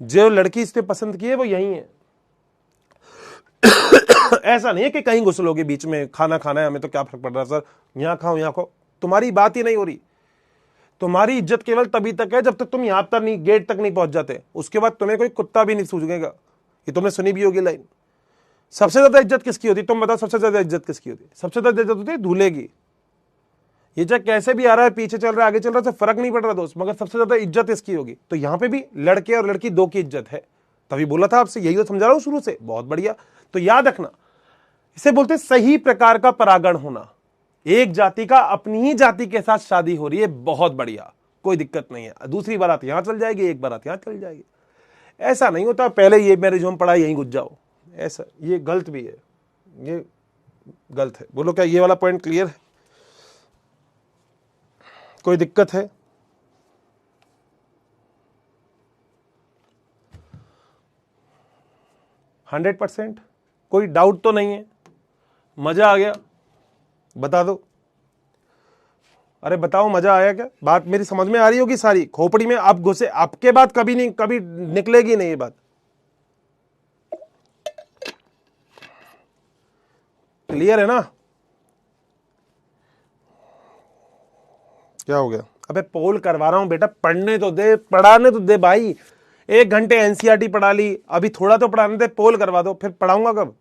[SPEAKER 1] जो लड़की इसने पसंद की है वो यहीं है। ऐसा नहीं है कि कहीं घुस लोगे बीच में, खाना खाना है हमें तो क्या फर्क पड़ रहा है सर, यहां खाओ यहां खाओ, तुम्हारी बात ही नहीं हो रही। तुम्हारी इज्जत केवल तभी तक है जब तक तुम यहां तक नहीं, गेट तक नहीं पहुंच जाते, उसके बाद तुम्हें कोई कुत्ता भी नहीं सूझेगा। ये तुमने सुनी भी होगी लाइन। सबसे ज्यादा इज्जत किसकी होती है, तुम बताओ सबसे ज्यादा इज्जत किसकी होती है? सबसे ज्यादा इज्जत होती है दूल्हे की। ये चाहे कैसे भी आ रहा है, पीछे चल रहा है, आगे चल रहा है, फर्क नहीं पड़ रहा दोस्त, मगर सबसे ज्यादा इज्जत इसकी होगी। तो यहां पे भी लड़के और लड़की दो की इज्जत है, तभी बोला था आपसे, यही तो समझा रहा हूं शुरू से। बहुत बढ़िया। तो याद रखना, इसे बोलते सही प्रकार का परागण होना। एक जाति का अपनी ही जाति के साथ शादी हो रही है, बहुत बढ़िया, कोई दिक्कत नहीं है। दूसरी बारात यहां चल जाएगी, एक बारात यहां चल जाएगी। ऐसा नहीं होता पहले ये मैरिज होम पड़ा यहीं घुस जाओ, ऐसा ये गलत भी है, ये गलत है। बोलो क्या ये वाला पॉइंट क्लियर है? कोई दिक्कत है? हंड्रेड %? कोई डाउट तो नहीं है? मजा आ गया? बता दो। अरे बताओ मजा आया क्या? बात मेरी समझ में आ रही होगी सारी, खोपड़ी में आप घुसे, आपके बात कभी नहीं, कभी निकलेगी नहीं ये बात। क्लियर है ना? क्या हो गया? अबे पोल करवा रहा हूं बेटा, पढ़ने तो दे, पढ़ाने तो दे भाई। 1 घंटे एनसीईआरटी पढ़ा ली, अभी थोड़ा तो पढ़ाने दे, पोल करवा दो, फिर पढ़ाऊंगा कब?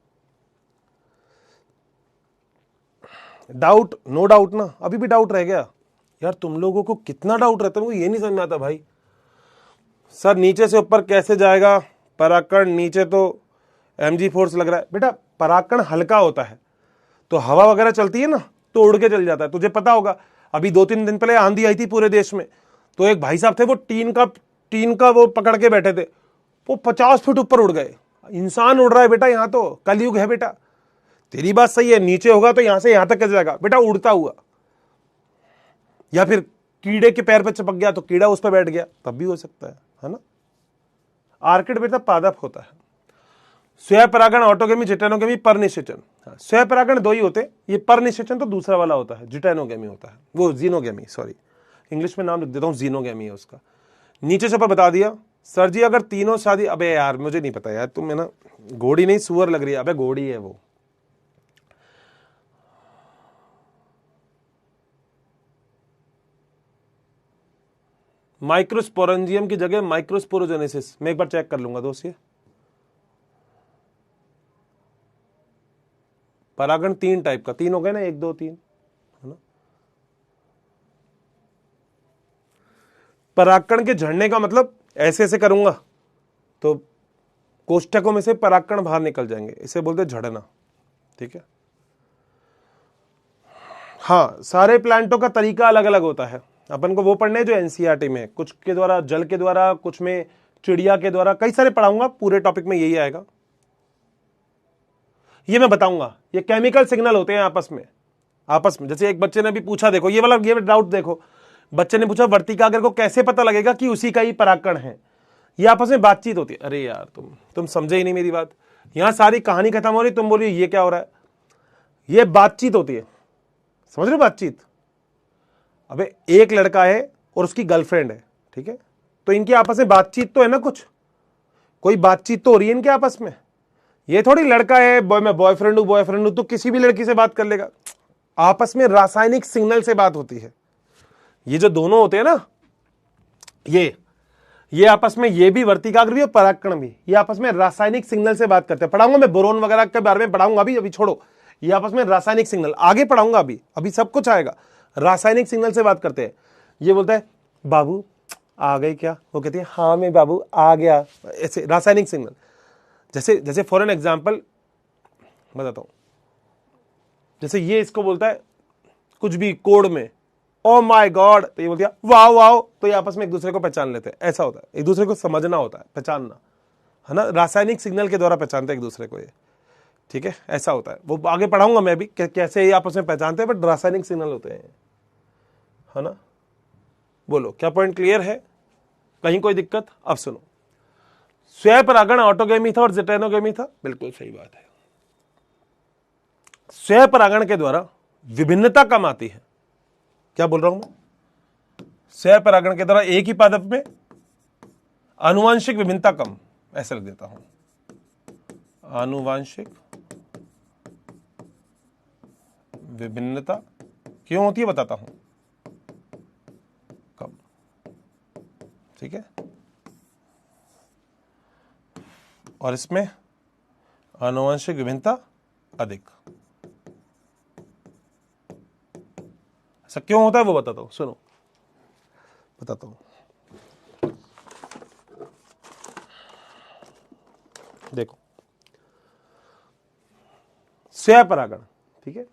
[SPEAKER 1] डाउट? नो डाउट ना? अभी भी डाउट रह गया? यार तुम लोगों को कितना डाउट रहता है, मुझे ये नहीं समझ में आता भाई। सर नीचे से ऊपर कैसे जाएगा पराकण? नीचे तो mg फोर्स लग रहा है। बेटा पराकण हल्का होता है, तो हवा वगैरह चलती है ना, तो उड़ के चल जाता है। तुझे पता होगा अभी 2-3 दिन पहले आंधी आई थी पूरे देश में, तो एक भाई साहब थे, वो टीन का वो पकड़ के बैठे थे, वो 50 फीट ऊपर उड़ गए। इंसान उड़ रहा है बेटा, यहाँ तो कलयुग है बेटा। तेरी बात सही है, नीचे होगा तो यहां से यहां तक कैसे जाएगा बेटा? उड़ता हुआ। या फिर कीड़े के पैर पे चिपक गया तो कीड़ा उस पर बैठ गया, तब भी हो सकता है ना? आर्किड बेटा पादप होता है। स्वयं परागण, ऑटोगेमी, जिटेनोगेमी, परनिषेचन। स्वयं परागण 2 ही होते, ये परनिषेचन तो दूसरा वाला होता है, जिटेनोगेमी होता है, वो जीनोगेमी, सॉरी इंग्लिश में नाम लिख देता हूं, जीनोगेमी है उसका। नीचे से ऊपर बता दिया। सर जी अगर तीनों शादी, अबे यार मुझे नहीं पता यार, तुम है ना घोड़ी नहीं सुअर लग रही है। अबे घोड़ी है वो। माइक्रोस्पोरेंजियम की जगह माइक्रोस्पोरोजेनेसिस, मैं एक बार चेक कर लूंगा दोस्त। ये परागण 3 टाइप का, 3 हो गए ना, 1 2 3, है ना? परागण के झड़ने का मतलब ऐसे ऐसे करूंगा तो कोष्ठकों में से परागण बाहर निकल जाएंगे, इसे बोलते झड़ना। ठीक है? हाँ, सारे प्लांटों का तरीका अलग अलग होता है। अपन को वो पढ़ने जो एनसीईआरटी में, कुछ के द्वारा जल के द्वारा, कुछ में चिड़िया के द्वारा, कई सारे पढ़ाऊंगा, पूरे टॉपिक में यही आएगा। ये मैं बताऊंगा, ये केमिकल सिग्नल होते हैं आपस में। जैसे एक बच्चे ने भी पूछा, देखो ये वाला ये डाउट देखो, बच्चे ने पूछा वर्तिकाग्र को कैसे पता लगेगा कि उसी का ही परागण है? ये आपस में बातचीत होती है। अरे यार तुम समझे ही नहीं मेरी बात। यहां सारी कहानी खत्म हो रही, तुम बोलिए ये क्या हो रहा है? ये बातचीत होती है, समझ रहे हो बातचीत? अबे एक लड़का है और उसकी गर्लफ्रेंड है, ठीक है? तो इनकी आपस में बातचीत तो है ना, कुछ कोई बातचीत तो हो रही है इनके आपस में। ये थोड़ी लड़का है मैं बॉयफ्रेंड हूं तो किसी भी लड़की से बात कर लेगा। आपस में रासायनिक सिग्नल से बात होती है। ये जो दोनों होते हैं ना, ये आपस में, ये भी वर्तिकाग्र भी और परागकण भी, ये आपस में रासायनिक सिग्नल से बात करते हैं। पढ़ाऊंगा मैं बोरोन वगैरह के बारे में, पढ़ाऊंगा, अभी छोड़ो। ये आपस में रासायनिक सिग्नल आगे पढ़ाऊंगा, अभी सब कुछ आएगा। रासायनिक सिग्नल से बात करते हैं। ये बोलता है बाबू आ गए क्या? वो कहती है हाँ मैं बाबू आ गया। ऐसे रासायनिक सिग्नल। जैसे फॉर एन एग्जाम्पल बताता हूं, जैसे ये इसको बोलता है कुछ भी कोड में ओ माय गॉड, तो ये बोलती है वाओ वाओ, तो ये आपस में एक दूसरे को पहचान लेते हैं। ऐसा होता है, एक दूसरे को समझना होता है, पहचानना, है ना? रासायनिक सिग्नल के द्वारा पहचानते हैं एक दूसरे को ये। ठीक है, ऐसा होता है। वो आगे पढ़ाऊंगा मैं भी कैसे ये आपस में पहचानते हैं, बट रासायनिक सिग्नल होते हैं, है ना? बोलो क्या पॉइंट क्लियर है? कहीं कोई दिक्कत? अब सुनो, स्वयं परागण ऑटोगेमी था और जिटेनोगेमी था, बिल्कुल सही बात है। स्वयं परागण के द्वारा विभिन्नता कम आती है। क्या बोल रहा हूं मैं? स्वयं परागण के द्वारा एक ही पादप में आनुवांशिक विभिन्नता कम, ऐसे लिख देता हूं, आनुवांशिक विभिन्नता क्यों होती है बताता हूं, कम। ठीक है, और इसमें आनुवांशिक विभिन्नता अधिक। ऐसा क्यों होता है वो बताता हूं, सुनो बताता हूं। देखो, स्वयं परागण, ठीक है,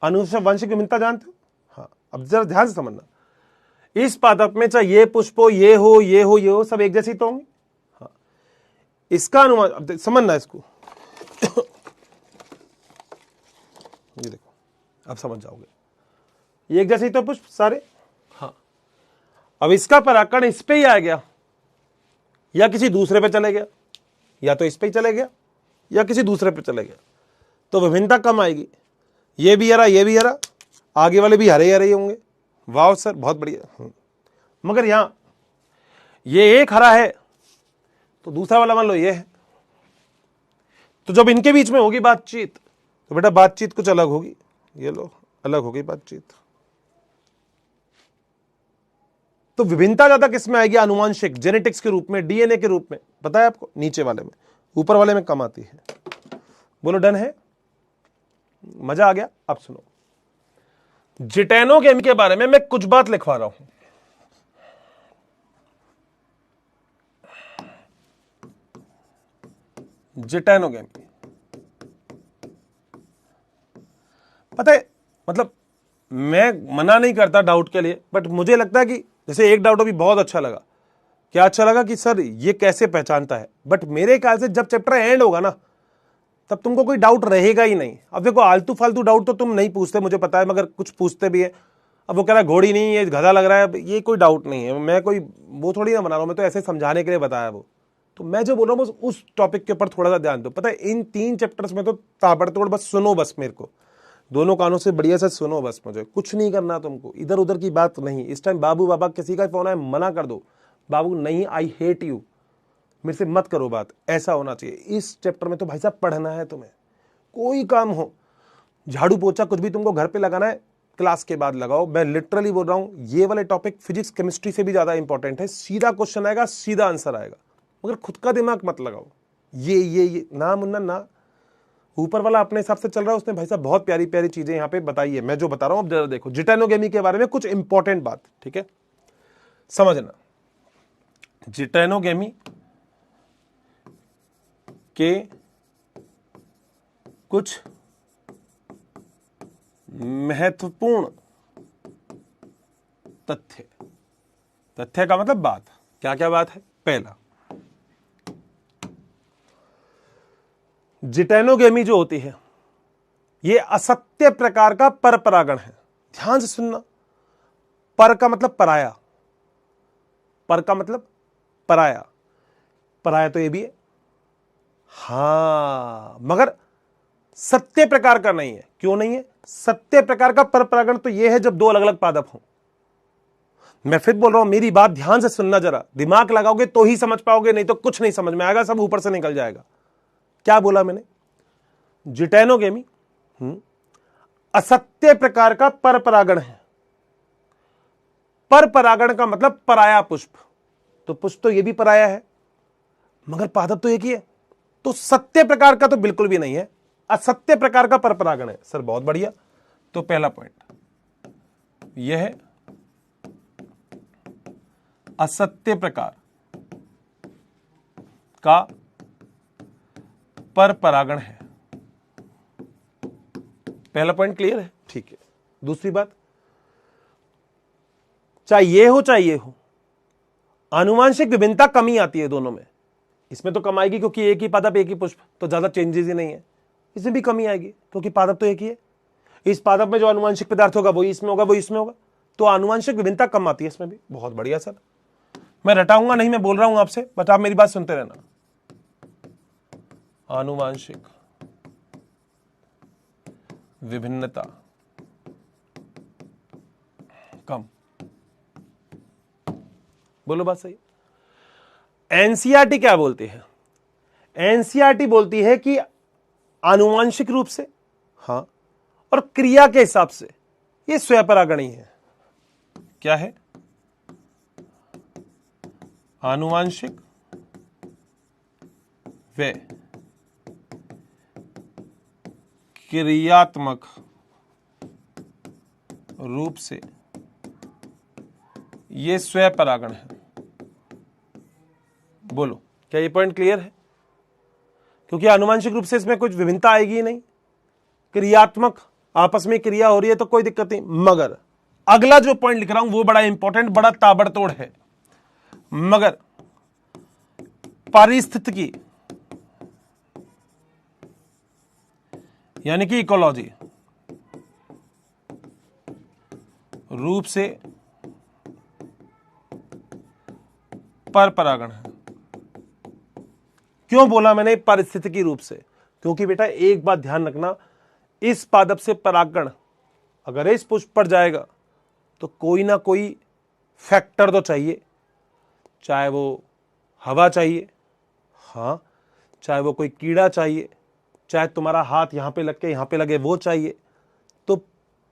[SPEAKER 1] आनुवंशिक विभिन्नता जानते हो? हाँ, अब जरा ध्यान से समझना, इस पादप में चाहे ये पुष्प हो, ये हो, ये हो, ये हो, सब एक जैसी तो होंगे। हाँ, इसका अनुमान अब समझना इसको ये देखो, अब समझ जाओगे, ये एक जैसे ही तो पुष्प सारे। हाँ, अब इसका परागण इस पे ही आ गया या किसी दूसरे पे चले गया, या तो इस पे ही चले गया या किसी दूसरे पे चले गया, तो विभिन्नता कम आएगी। ये भी हरा, ये भी हरा, आगे वाले भी हरे हरे ही होंगे। वाह सर, बहुत बढ़िया। मगर यहां ये एक हरा है तो दूसरा वाला मान लो ये है, तो जब इनके बीच में होगी बातचीत तो बेटा बातचीत कुछ अलग होगी। ये लो, अलग होगी बातचीत। तो विभिन्नता ज्यादा किस में आएगी? आनुवांशिक, जेनेटिक्स के रूप में, डीएनए के रूप में। पता है आपको, नीचे वाले में, ऊपर वाले में कम आती है। बोलो डन है? मजा आ गया? अब सुनो, जिटेनोगेमी के बारे में मैं कुछ बात लिखवा रहा हूं। जिटेनोगेमी, पता है, मतलब मैं मना नहीं करता डाउट के लिए, बट मुझे लगता है कि जैसे एक डाउट अभी बहुत अच्छा लगा। क्या अच्छा लगा? कि सर ये कैसे पहचानता है। बट मेरे ख्याल से जब चैप्टर एंड होगा ना, तब तुमको कोई डाउट रहेगा ही नहीं। अब देखो, आलतू फालतू डाउट तो तुम नहीं पूछते, मुझे पता है, मगर कुछ पूछते भी है। अब वो कह रहा है घोड़ी नहीं, ये गधा लग रहा है, ये कोई डाउट नहीं है। मैं कोई वो थोड़ी ना बना रहा हूं, मैं तो ऐसे समझाने के लिए बताया वो। तो मैं जो बोल रहा हूँ उस टॉपिक के ऊपर थोड़ा सा ध्यान दो। पता है, इन 3 चैप्टर्स में तो ताबड़तोड़ बस सुनो, बस मेरे को दोनों कानों से बढ़िया से सुनो बस। मुझे कुछ नहीं करना तुमको, इधर उधर की बात नहीं। इस टाइम बाबू बाबा किसी का फोन आए मना कर दो, बाबू नहीं, आई हेट यू, मेरे से मत करो बात, ऐसा होना चाहिए। इस चैप्टर में तो भाई साहब पढ़ना है तुम्हें, कोई काम हो, झाड़ू पोछा कुछ भी तुमको घर पे लगाना है, क्लास के बाद लगाओ। मैं लिटरली बोल रहा हूं, ये वाले टॉपिक फिजिक्स केमिस्ट्री से भी ज्यादा इंपॉर्टेंट है। सीधा क्वेश्चन आएगा, सीधा आंसर आएगा, मगर खुद का दिमाग मत लगाओ। ये ना मुन्ना ना, ऊपर वाला अपने हिसाब से चल रहा है, उसने भाई साहब बहुत प्यारी प्यारी चीजें यहाँ पे बताई है। मैं जो बता रहा हूं अब जरा देखो, जिटेनोगेमी के बारे में कुछ इंपॉर्टेंट बात, ठीक है, समझना। जिटेनोगेमी के कुछ महत्वपूर्ण तथ्य, तथ्य का मतलब बात, क्या क्या बात है? पहला, जिटेनोगेमी जो होती है ये असत्य प्रकार का परपरागण है। ध्यान से सुनना, पर का मतलब पराया, पर का मतलब पराया, पराया तो ये भी है, हां, मगर सत्य प्रकार का नहीं है। क्यों नहीं है? सत्य प्रकार का परपरागण तो यह है जब दो अलग अलग पादप हों। मैं फिर बोल रहा हूं, मेरी बात ध्यान से सुनना, जरा दिमाग लगाओगे तो ही समझ पाओगे, नहीं तो कुछ नहीं समझ में आएगा, सब ऊपर से निकल जाएगा। क्या बोला मैंने? जिटेनोगेमी असत्य प्रकार का परपरागण है। परपरागण का मतलब पराया पुष्प, तो पुष्प तो ये भी पराया है, मगर पादप तो एक ही है। तो सत्य प्रकार का तो बिल्कुल भी नहीं है, असत्य प्रकार का परपरागण है। सर बहुत बढ़िया, तो पहला पॉइंट यह है, असत्य प्रकार का परपरागण है। पहला पॉइंट क्लियर है, ठीक है। दूसरी बात, चाहे ये हो चाहे ये हो, आनुवांशिक विभिन्नता कमी आती है दोनों में। इसमें तो कम आएगी क्योंकि एक ही पादप एक ही पुष्प, तो ज्यादा चेंजेस ही नहीं है। इसमें भी कमी आएगी क्योंकि पादप तो एक ही है। इस पादप में जो आनुवांशिक पदार्थ होगा वो इसमें होगा, वो इसमें होगा, तो आनुवांशिक विभिन्नता कम आती है इसमें भी। बहुत बढ़िया सर, मैं रटाऊंगा नहीं, मैं बोल रहा हूं आपसे, बट आप मेरी बात सुनते रहना। आनुवांशिक विभिन्नता कम। बोलो बात सही। एनसीईआरटी क्या बोलती है? एनसीईआरटी बोलती है कि आनुवांशिक रूप से, हां, और क्रिया के हिसाब से ये स्वपरागणी है। क्या है? आनुवांशिक व क्रियात्मक रूप से ये स्वपरागण है। बोलो, क्या ये पॉइंट क्लियर है? क्योंकि आनुवांशिक रूप से इसमें कुछ विभिन्नता आएगी ही नहीं, क्रियात्मक आपस में क्रिया हो रही है तो कोई दिक्कत नहीं। मगर अगला जो पॉइंट लिख रहा हूं वो बड़ा इंपॉर्टेंट, बड़ा ताबड़तोड़ है। मगर पारिस्थितिकी यानी कि इकोलॉजी रूप से परपरागण है। क्यों बोला मैंने पारिस्थितिकी रूप से? क्योंकि बेटा एक बात ध्यान रखना, इस पादप से परागण अगर इस पुष्प पर जाएगा तो कोई ना कोई फैक्टर तो चाहिए, चाहे वो हवा चाहिए, हाँ, चाहे वो कोई कीड़ा चाहिए, चाहे तुम्हारा हाथ यहां पे लग के यहां पे लगे वो चाहिए। तो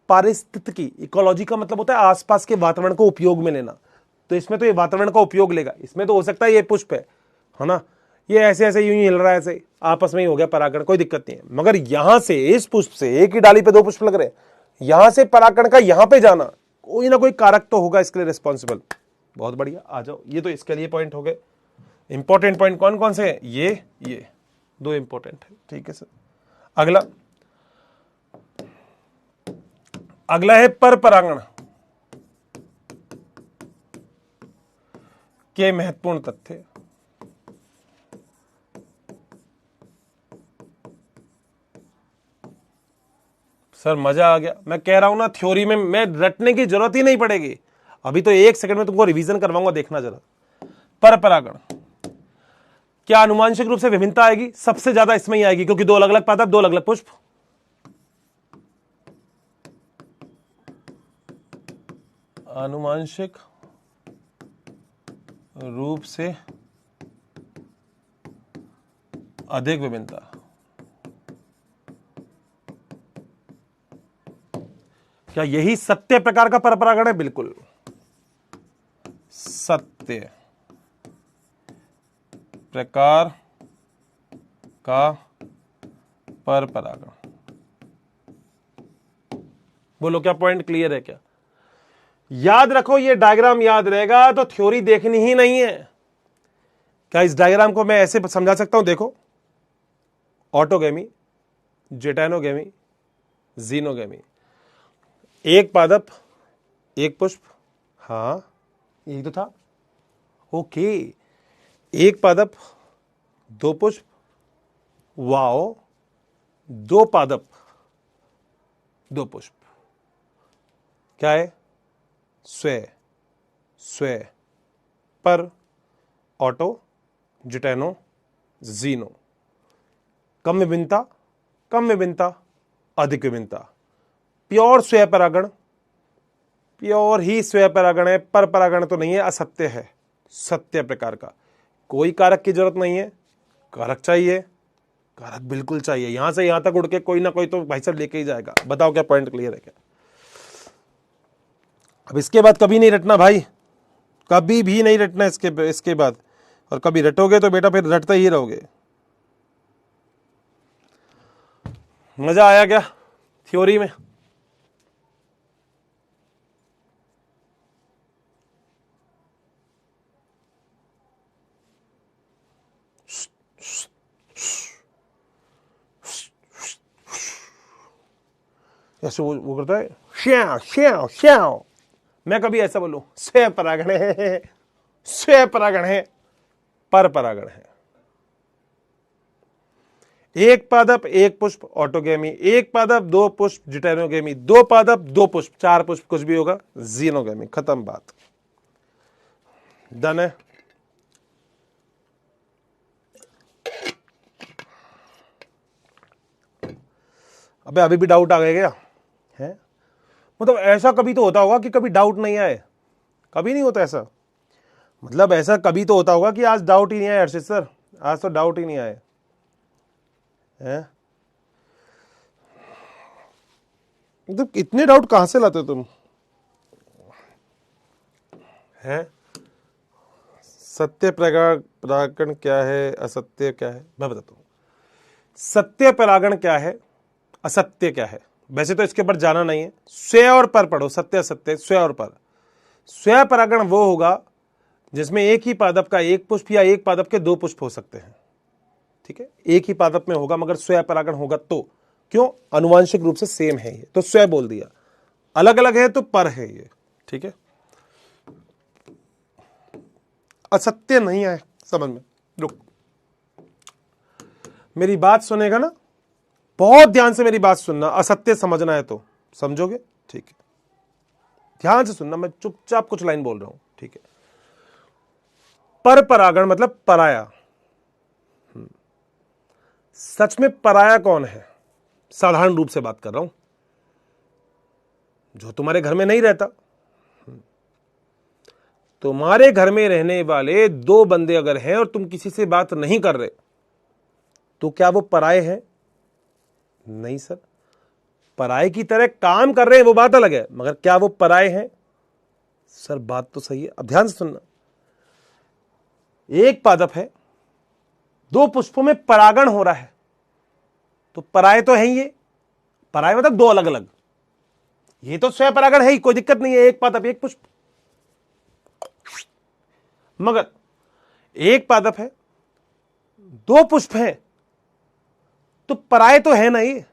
[SPEAKER 1] पारिस्थितिकी, इकोलॉजी का मतलब होता है आसपास के वातावरण को उपयोग में लेना। तो इसमें तो ये वातावरण का उपयोग लेगा। इसमें तो हो सकता है ये पुष्प है ना, ये ऐसे ऐसे यूं ही हिल रहा है, ऐसे आपस में ही हो गया परागण, कोई दिक्कत नहीं है। मगर यहां से, इस पुष्प से, एक ही डाली पे दो पुष्प लग रहे हैं, यहां से परागण का यहां पे जाना, कोई ना कोई कारक तो होगा इसके लिए रिस्पॉन्सिबल। बहुत बढ़िया, आ जाओ। ये तो इसके लिए पॉइंट हो गए। इंपॉर्टेंट पॉइंट कौन कौन से हैं? ये दो इंपॉर्टेंट है। ठीक है सर। अगला है पर परागण के महत्वपूर्ण तथ्य। सर मजा आ गया। मैं कह रहा हूं ना, थ्योरी में मैं रटने की जरूरत ही नहीं पड़ेगी। अभी तो एक सेकंड में तुमको रिवीजन करवाऊंगा, देखना जरा। पर परागण क्या आनुवांशिक रूप से विभिन्नता आएगी? सबसे ज्यादा इसमें ही आएगी, क्योंकि दो अलग अलग पादप, दो अलग अलग पुष्प। आनुवांशिक रूप से अधिक विभिन्नता। क्या यही सत्य प्रकार का परपरागण है? बिल्कुल सत्य प्रकार का परपरागण। बोलो, क्या पॉइंट क्लियर है? क्या याद रखो, ये डायग्राम याद रहेगा तो थ्योरी देखनी ही नहीं है। क्या इस डायग्राम को मैं ऐसे समझा सकता हूं? देखो, ऑटोगेमी, जेटानोगेमी, जीनोगेमी, एक पादप एक पुष्प, हाँ यही तो था। ओके, एक पादप दो पुष्प, वाओ, दो पादप दो पुष्प। क्या है? स्व पर, ऑटो, जिटेनो, जीनो। कम विभिन्नता, अधिक विभिन्नता। प्योर स्वपरागण, प्योर ही स्वपरागण है, पर परागण तो नहीं है, असत्य है, सत्य प्रकार का। कोई कारक की जरूरत नहीं है, कारक चाहिए, कारक बिल्कुल चाहिए। यहां से यहां तक उड़ के कोई ना कोई तो भाई साहब लेके ही जाएगा। बताओ, क्या पॉइंट क्लियर है? क्या अब इसके बाद कभी नहीं रटना भाई, कभी भी नहीं रटना इसके बाद। और कभी रटोगे तो बेटा फिर रटते ही रहोगे। मजा आया क्या थ्योरी में? ऐसे वो करता है श्याओ श्याओ श्याओ। मैं कभी ऐसा बोलूं, स्वपरागण है, स्वपरागण है, पर परागण है। एक पादप एक पुष्प, ऑटोगेमी, एक पादप दो पुष्प, जिटेनोगेमी, दो पादप दो पुष्प, चार पुष्प कुछ भी होगा, जीनोगेमी। खत्म बात, डन है। अब अबे अभी भी डाउट आ गया क्या है? मतलब ऐसा कभी तो होता होगा कि कभी डाउट नहीं आए? कभी नहीं होता ऐसा। मतलब ऐसा कभी तो होता होगा कि आज डाउट ही नहीं आया हर्षित सर, आज तो डाउट ही नहीं आए हैं? मतलब इतने डाउट कहां से लाते हो तुम हैं? सत्य परागण क्या है, असत्य क्या है, मैं बताता हूं। सत्य परागण क्या है, असत्य क्या है, वैसे तो इसके ऊपर जाना नहीं है। स्व और पर पढ़ो, सत्य असत्य, स्व और पर। स्व परागण वो होगा जिसमें एक ही पादप का एक पुष्प या एक पादप के दो पुष्प हो सकते हैं। ठीक है, एक ही पादप में होगा मगर स्व परागण होगा तो। क्यों? आनुवांशिक रूप से सेम है ये, तो स्व बोल दिया। अलग अलग है तो पर है ये। ठीक है, असत्य नहीं आए समझ में? रुक, मेरी बात सुनेगा ना, बहुत ध्यान से मेरी बात सुनना। असत्य समझना है तो समझोगे? ठीक है, ध्यान से सुनना, मैं चुपचाप कुछ लाइन बोल रहा हूं। ठीक है, पर परागण मतलब पराया। सच में पराया कौन है? साधारण रूप से बात कर रहा हूं, जो तुम्हारे घर में नहीं रहता। तुम्हारे घर में रहने वाले दो बंदे अगर हैं और तुम किसी से बात नहीं कर रहे, तो क्या वो पराये हैं? नहीं सर, पराये की तरह काम कर रहे हैं वो बात अलग है, मगर क्या वो पराये हैं? सर बात तो सही है। अब ध्यान से सुनना, एक पादप है, दो पुष्पों में परागण हो रहा है, तो पराये तो है ही ये। पराये मतलब दो अलग अलग, ये तो स्व परागण है ही, कोई दिक्कत नहीं है, एक पादप एक पुष्प। मगर एक पादप है, दो पुष्प हैं, तो पराये तो है ना ये।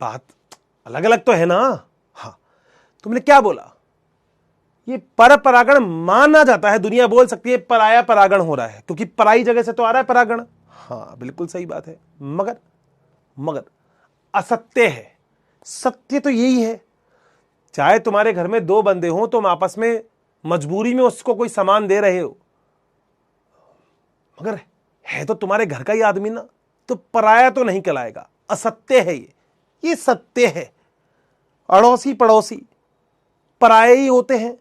[SPEAKER 1] बात अलग अलग तो है ना। हाँ, तुमने क्या बोला? ये पर परागण माना जाता है, दुनिया बोल सकती है पराया परागण हो रहा है, क्योंकि पराई जगह से तो आ रहा है परागण। हाँ बिल्कुल सही बात है, मगर मगर असत्य है। सत्य तो यही है, चाहे तुम्हारे घर में दो बंदे हों, तुम आपस में मजबूरी में उसको कोई सामान दे रहे हो, मगर है तो तुम्हारे घर का ही आदमी ना, तो पराया तो नहीं कहलाएगा। असत्य है ये सत्य है। अड़ोसी पड़ोसी पराये ही होते हैं।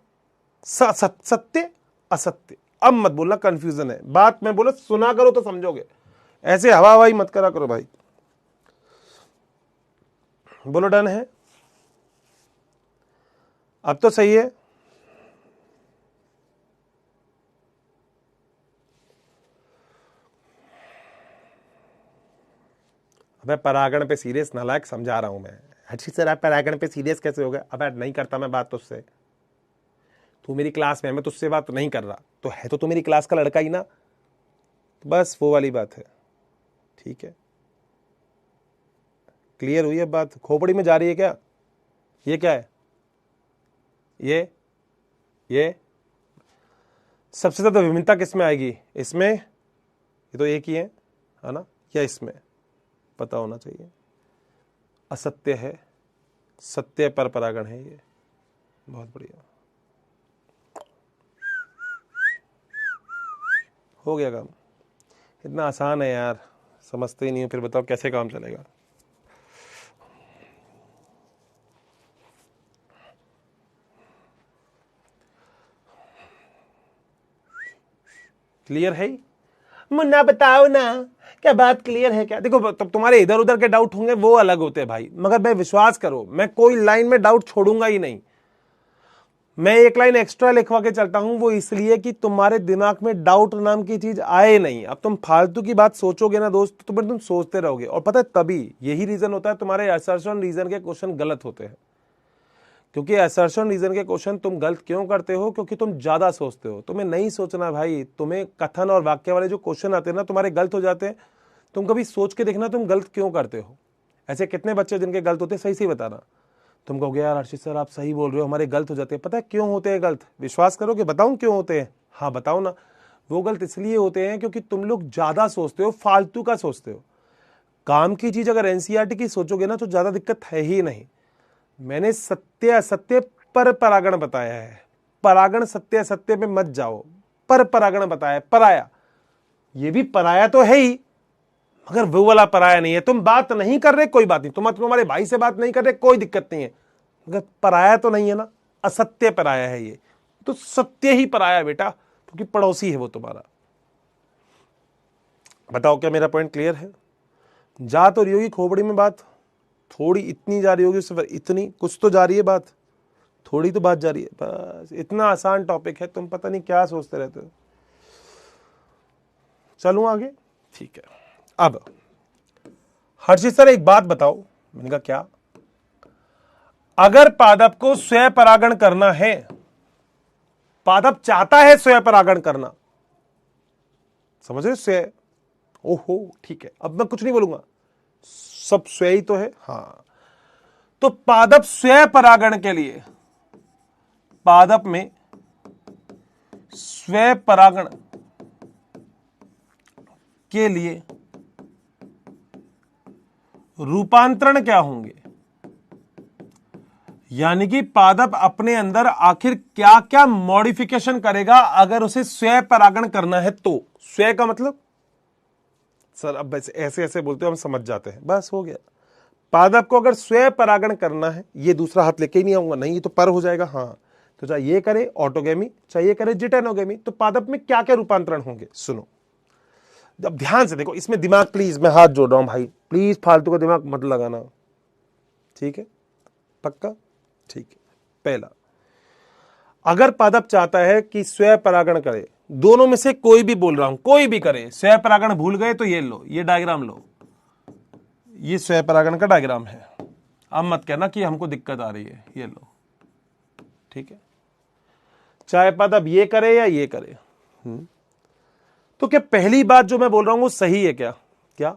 [SPEAKER 1] सत्य असत्य। अब मत बोलना कंफ्यूजन है, बात मैं बोला सुना करो तो समझोगे, ऐसे हवा हवाई मत करा करो भाई। बोलो डन है? अब तो सही है। अबे परागण पे सीरियस नालायक समझा रहा हूं मैं। हर्षित सर आप परागण पे सीरियस कैसे हो गए? अबे नहीं करता मैं बात तुझसे, तू मेरी क्लास में है, मैं तुझसे बात नहीं कर रहा, तो है तो तू मेरी क्लास का लड़का ही ना, तो बस वो वाली बात है। ठीक है, क्लियर हुई है बात? खोपड़ी में जा रही है क्या? ये क्या है? ये सबसे ज्यादा विभिन्नता किसमें आएगी? इसमें? ये तो एक ही है ना, या इसमें? पता होना चाहिए। असत्य है, सत्य पर परागण है ये। बहुत बढ़िया, हो गया काम। इतना आसान है यार, समझते ही नहीं हो, फिर बताओ कैसे काम चलेगा। क्लियर है? मुन्ना बताओ ना, क्या बात क्लियर है क्या? देखो तब तुम्हारे इधर उधर के डाउट होंगे वो अलग होते हैं भाई, मगर मैं विश्वास करो मैं कोई लाइन में डाउट छोड़ूंगा ही नहीं। मैं एक लाइन एक्स्ट्रा लिखवा के चलता हूं, वो इसलिए कि तुम्हारे दिमाग में डाउट नाम की चीज आए नहीं। अब तुम फालतू की बात सोचोगे ना दोस्त, तो तुम सोचते रहोगे, और पता है तभी यही रीजन होता है तुम्हारे असर्शन रीजन के क्वेश्चन गलत होते हैं। क्योंकि असर्शन रीजन के क्वेश्चन तुम गलत क्यों करते हो? क्योंकि तुम ज्यादा सोचते हो। तुम्हें नहीं सोचना भाई, तुम्हें कथन और वाक्य वाले जो क्वेश्चन आते हैं ना तुम्हारे गलत हो जाते हैं। तुम कभी सोच के देखना तुम गलत क्यों करते हो। ऐसे कितने बच्चे जिनके गलत होते हैं, सही सही बताना। तुम कहोगे यार हर्षित सर आप सही बोल रहे हो, हमारे गलत हो जाते हैं। पता है क्यों होते हैं गलत? विश्वास करोगे? बताऊं क्यों होते हैं? हाँ बताओ ना। वो गलत इसलिए होते हैं क्योंकि तुम लोग ज्यादा सोचते हो, फालतू का सोचते हो। काम की चीज अगर एनसीईआरटी की सोचोगे ना तो ज्यादा दिक्कत है ही नहीं। मैंने सत्य असत्य पर परागण बताया है, परागण सत्य असत्य पे मत जाओ। पर परागण बताया, पराया, ये भी पराया तो है ही, मगर वो वाला पराया नहीं है। तुम बात नहीं कर रहे, कोई बात नहीं, तुम तुम्हारे भाई से बात नहीं कर रहे, कोई दिक्कत नहीं है, मगर पराया तो नहीं है ना, असत्य पराया है ये। तो सत्य ही पराया बेटा, क्योंकि पड़ोसी है वो तुम्हारा। बताओ क्या मेरा पॉइंट क्लियर है? जा तो रही होगी खोपड़ी में बात, थोड़ी इतनी जा रही होगी, उससे इतनी कुछ तो जा रही है बात, थोड़ी तो बात जा रही है बस। इतना आसान टॉपिक है, तुम पता नहीं क्या सोचते रहते हो। चलूं आगे? ठीक है। अब हर्षित सर एक बात बताओ। मैंने कहा क्या? अगर पादप को स्वयं परागण करना है, पादप चाहता है स्वयं परागण करना, समझ रहे हो? स्वयं, ओहो ठीक है, अब मैं कुछ नहीं बोलूंगा, सब स्वयं ही तो है। हाँ, तो पादप स्वयं परागण के लिए, पादप में स्वयं परागण के लिए रूपांतरण क्या होंगे? यानी कि पादप अपने अंदर आखिर क्या क्या मॉडिफिकेशन करेगा अगर उसे स्वयं परागण करना है तो। स्वयं का मतलब सर अब ऐसे ऐसे बोलते हो हम समझ जाते हैं, बस हो गया। पादप को अगर स्वयं परागण करना है, ये दूसरा हाथ लेके ही नहीं आऊंगा, नहीं ये तो पर हो जाएगा। हाँ, तो चाहे ये करे ऑटोगेमी, चाहे ये करे जिटेनोगेमी, तो पादप में क्या क्या रूपांतरण होंगे सुनो। अब ध्यान से देखो, इसमें दिमाग प्लीज, मैं हाथ जोड़ रहा हूं भाई, प्लीज फालतू का दिमाग मत लगाना, ठीक है? पक्का? ठीक है। पहला, अगर पादप चाहता है कि स्वयं परागण करे, दोनों में से कोई भी बोल रहा हूं, कोई भी करे, स्वयं परागण भूल गए तो ये लो, ये डायग्राम लो, ये स्वयं परागण का डायग्राम है। अब मत कहना कि हमको दिक्कत आ रही है, ये लो, ठीक है? चाहे पादप ये करे या ये करे। तो क्या पहली बात जो मैं बोल रहा हूं वो सही है क्या? क्या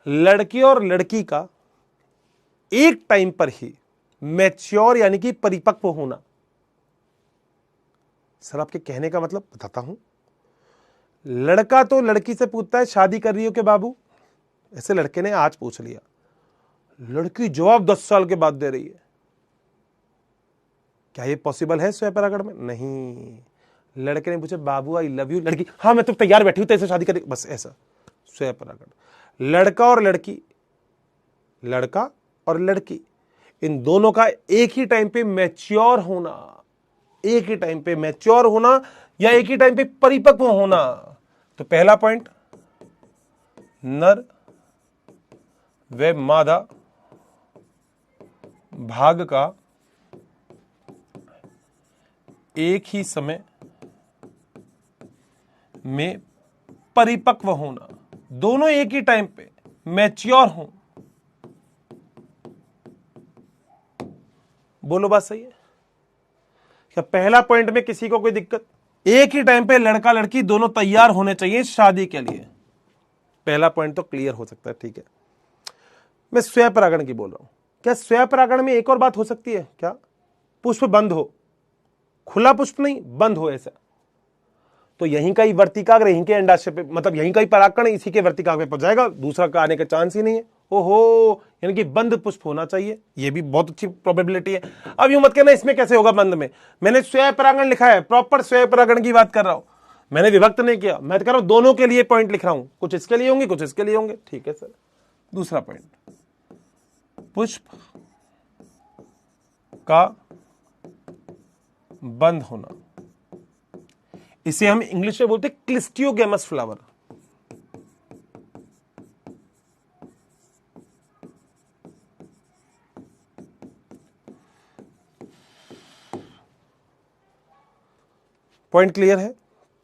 [SPEAKER 1] लड़के और लड़की का एक टाइम पर ही मैच्योर यानी कि परिपक्व होना? सर आपके कहने का मतलब बताता हूं। लड़का तो लड़की से पूछता है शादी कर रही हो क्या बाबू? ऐसे लड़के ने आज पूछ लिया, लड़की जवाब 10 साल के बाद दे रही है। क्या ये पॉसिबल है स्वयं परागण में? नहीं। लड़के ने पूछा बाबू आई लव यू, लड़की हाँ मैं तो तैयार बैठी हूं तेरे से शादी करेगी, बस ऐसा स्वयं परागण। लड़का और लड़की, लड़का और लड़की, इन दोनों का एक ही टाइम पे मैच्योर होना, एक ही टाइम पे मैच्योर होना या एक ही टाइम पे परिपक्व होना। तो पहला पॉइंट, नर व मादा भाग का एक ही समय में परिपक्व होना, दोनों एक ही टाइम पे मैच्योर हो। बोलो बात सही है क्या? पहला पॉइंट में किसी को कोई दिक्कत? एक ही टाइम पे लड़का लड़की दोनों तैयार होने चाहिए शादी के लिए। पहला पॉइंट तो क्लियर हो सकता है, ठीक है? मैं स्वयं परागण की बोल रहा हूं। क्या स्वयं परागण में एक और बात हो सकती है क्या? पुष्प बंद हो, खुला पुष्प नहीं, बंद हो ऐसा, तो यहीं का ही वर्तिकाग्र, यहीं के अंडाशय पे, मतलब यहीं का ही परागकण इसी के वर्तिकाग्र पे पहुंच जाएगा, दूसरा का आने का चांस ही नहीं है। ओहो, यानी कि बंद पुष्प होना चाहिए, ये भी बहुत अच्छी प्रोबेबिलिटी है। अब यूं मत कहना इसमें कैसे होगा बंद में, मैंने स्वयं परागण लिखा है, प्रॉपर स्वयं परागण की बात कर रहा हूं, मैंने विभक्त नहीं किया, मैं तो कह रहा हूं दोनों के लिए पॉइंट लिख रहा हूं, कुछ इसके लिए होंगे कुछ इसके लिए होंगे, ठीक है सर? दूसरा पॉइंट, पुष्प का बंद होना, इसे हम इंग्लिश में बोलते हैं क्लिस्टियोगेमस फ्लावर। पॉइंट क्लियर है?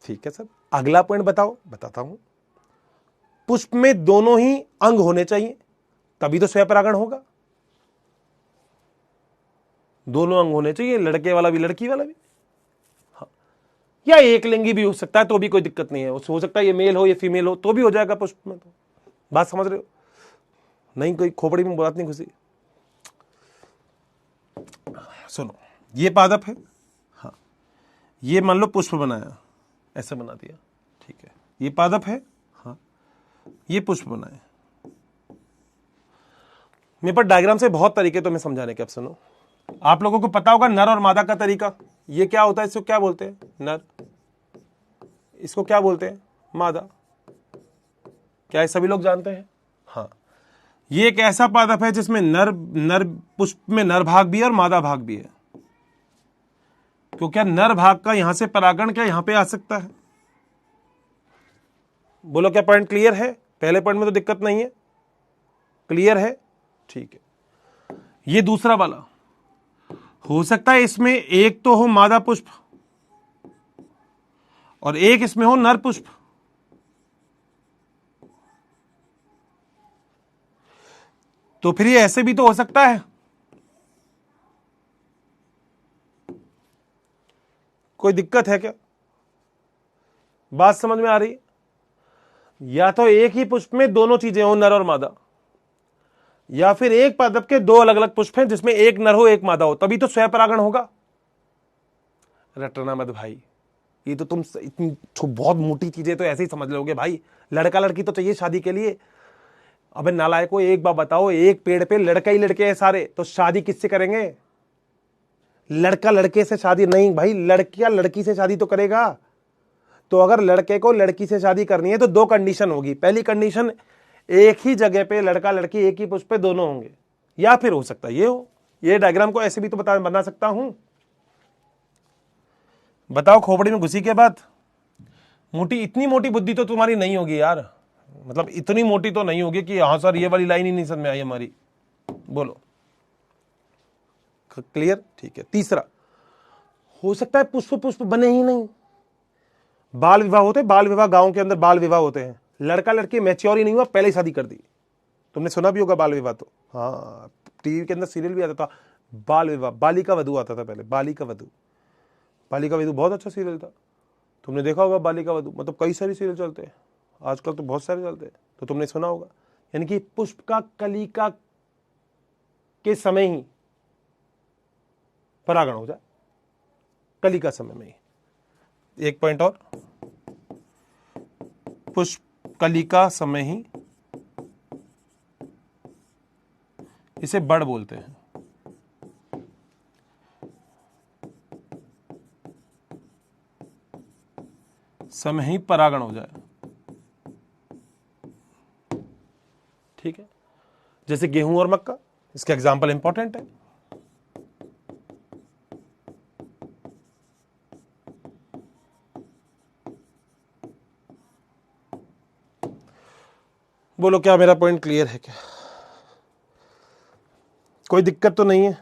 [SPEAKER 1] ठीक है सर। अगला पॉइंट बताओ। बताता हूं, पुष्प में दोनों ही अंग होने चाहिए, तभी तो स्वयं परागण होगा। दोनों अंग होने चाहिए, लड़के वाला भी लड़की वाला भी, हाँ। या एक लिंगी भी हो सकता है तो भी कोई दिक्कत नहीं है, हो सकता है ये मेल हो ये फीमेल हो तो भी हो जाएगा पुष्प में। तो बात समझ रहे हो? नहीं कोई खोपड़ी में बात नहीं घुसी। सुनो, ये पादप है, हाँ, ये मान लो पुष्प बनाया, ऐसे बना दिया, ठीक है, ये पादप है, हाँ, ये पुष्प बनाए। मेरे पास डायग्राम से बहुत तरीके तो मैं समझाने के। अब सुनो, आप लोगों को पता होगा नर और मादा का तरीका, ये क्या होता है, इसको क्या बोलते हैं? नर, इसको क्या बोलते हैं? मादा। क्या ये सभी लोग जानते हैं? हाँ, ये एक ऐसा पादप है जिसमें नर पुष्प में नर भाग भी है और मादा भाग भी है। तो क्या नर भाग का यहां से परागण क्या यहां पे आ सकता है? बोलो, क्या पॉइंट क्लियर है? पहले पॉइंट में तो दिक्कत नहीं है, क्लियर है? ठीक है। ये दूसरा वाला, हो सकता है इसमें एक तो हो मादा पुष्प और एक इसमें हो नर पुष्प। तो फिर ये ऐसे भी तो हो सकता है। कोई दिक्कत है क्या? बात समझ में आ रही है? या तो एक ही पुष्प में दोनों चीजें हो, नर और मादा, या फिर एक पादप के दो अलग अलग पुष्प हैं जिसमें एक नर हो एक मादा हो, तभी तो स्वयंपरागण होगा। रटना मत भाई, ये तो तुम इतनी बहुत मोटी चीजें तो ऐसे ही समझ लोगे भाई। लड़का लड़की तो चाहिए शादी के लिए। अबे नालायको, एक बात बताओ, एक पेड़ पे लड़का ही लड़के हैं सारे, तो शादी किससे करेंगे? लड़का लड़के से शादी नहीं भाई, लड़किया लड़की से शादी तो करेगा। तो अगर लड़के को लड़की से शादी करनी है तो दो कंडीशन होगी। पहली कंडीशन, एक ही जगह पे लड़का लड़की एक ही पुष्प पे दोनों होंगे, या फिर हो सकता है ये हो। ये डायग्राम को ऐसे भी तो बना सकता हूं। बताओ, खोपड़ी में घुसी के बाद मोटी, इतनी मोटी बुद्धि तो तुम्हारी नहीं होगी यार, मतलब इतनी मोटी तो नहीं होगी कि हाँ सर ये वाली लाइन ही नहीं समझ में आई हमारी। बोलो, क्लियर? ठीक है। तीसरा, हो सकता है पुष्प पुष्प बने ही नहीं, बाल विवाह होते, बाल विवाह गांव के अंदर बाल विवाह होते हैं, लड़का लड़की मैच्योर ही नहीं हुआ, पहले ही शादी कर दी। तुमने सुना भी होगा बाल विवाह तो, हाँ, टीवी के अंदर सीरियल भी आता था बाल विवाह, बालिका वधू आता था पहले, बालिका वधू। बालिका वधू बहुत अच्छा सीरियल था, तुमने देखा होगा बालिका वधू। मतलब कई सारे सीरियल चलते हैं आजकल तो, बहुत सारे चलते हैं, तो तुमने सुना होगा। यानी कि पुष्प का कलिका के समय ही परागण हो जाए, कलिका समय में ही। एक पॉइंट और, पुष्प कलिका समय ही, इसे बड़ बोलते हैं। समय ही परागण हो जाए, ठीक है। जैसे गेहूं और मक्का, इसका एग्जाम्पल इंपॉर्टेंट है। बोलो, क्या मेरा पॉइंट क्लियर है क्या? कोई दिक्कत तो नहीं है?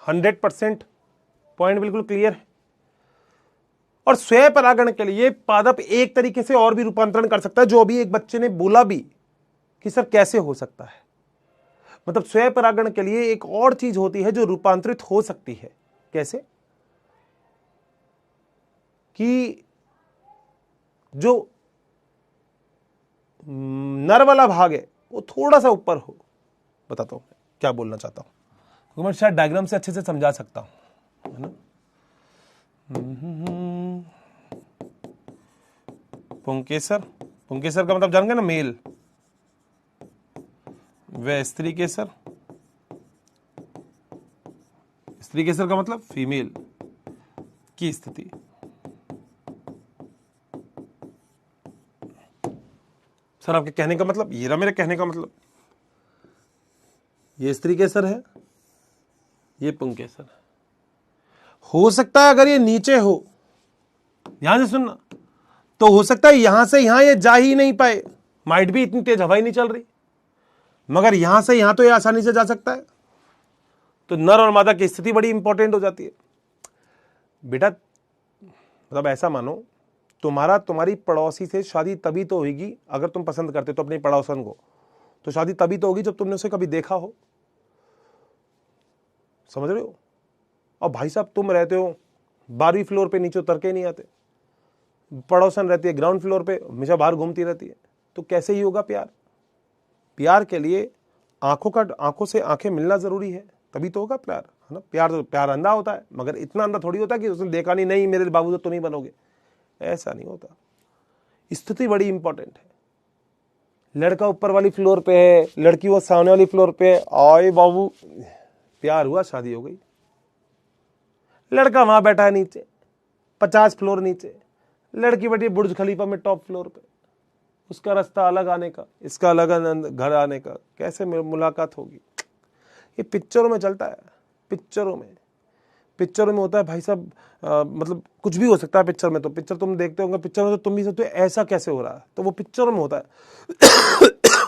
[SPEAKER 1] 100% पॉइंट बिल्कुल क्लियर है। और स्वयं परागण के लिए पादप एक तरीके से और भी रूपांतरण कर सकता है, जो अभी एक बच्चे ने बोला भी कि सर कैसे हो सकता है। मतलब स्वयं परागण के लिए एक और चीज होती है जो रूपांतरित हो सकती है। कैसे? कि जो नर वाला भाग है वो थोड़ा सा ऊपर हो। बताता हूं क्या बोलना चाहता हूं, तो मैं शायद डायग्राम से अच्छे से समझा सकता हूं, है ना। पुंकेसर, पुंकेसर का मतलब जान गए ना, मेल। व स्त्री केसर, स्त्री केसर का मतलब फीमेल की स्थिति। सर आपके कहने का मतलब, ये रहा मेरे कहने का मतलब, ये स्त्री केसर है, ये पुंकेसर है। हो सकता है अगर ये नीचे हो, यहां से सुनना, तो हो सकता है यहां से यहां ये जा ही नहीं पाए, माइट भी इतनी तेज हवा ही नहीं चल रही, मगर यहां से यहां तो ये आसानी से जा सकता है। तो नर और मादा की स्थिति बड़ी इंपॉर्टेंट हो जाती है बेटा। मतलब ऐसा मानो, तुम्हारी पड़ोसी से शादी तभी तो होगी, अगर तुम पसंद करते तो अपनी पड़ोसन को, तो शादी तभी तो होगी जब तुमने उसे कभी देखा हो। समझ रहे हो? और भाई साहब, तुम रहते हो 12वीं फ्लोर पे, नीचे उतर के नहीं आते, पड़ोसन रहती है ग्राउंड फ्लोर पे, हमेशा बाहर घूमती रहती है, तो कैसे ही होगा प्यार? प्यार के लिए आंखों से आंखें मिलना जरूरी है, तभी तो होगा प्यार, है ना। प्यार अंधा होता है, मगर इतना अंधा थोड़ी होता है कि उसने देखा नहीं मेरे बाबू तो नहीं बनोगे, ऐसा नहीं होता। स्थिति बड़ी इंपॉर्टेंट है। लड़का ऊपर वाली फ्लोर पे है, लड़की वो सामने वाली फ्लोर पे है, आए बाबू, प्यार हुआ, शादी हो गई। लड़का वहां बैठा है नीचे, 50 फ्लोर नीचे, लड़की बैठी है बुर्ज खलीफा में टॉप फ्लोर पे, उसका रास्ता अलग आने का, इसका अलग घर आने का, कैसे मुलाकात होगी? ये पिक्चरों में चलता है, पिक्चरों में होता है भाई साहब। मतलब कुछ भी हो सकता है पिक्चर में, तो पिक्चर तुम देखते होंगे, पिक्चर में तो तुम भी सोचते हो ऐसा कैसे हो रहा है, तो वो पिक्चरों में होता है।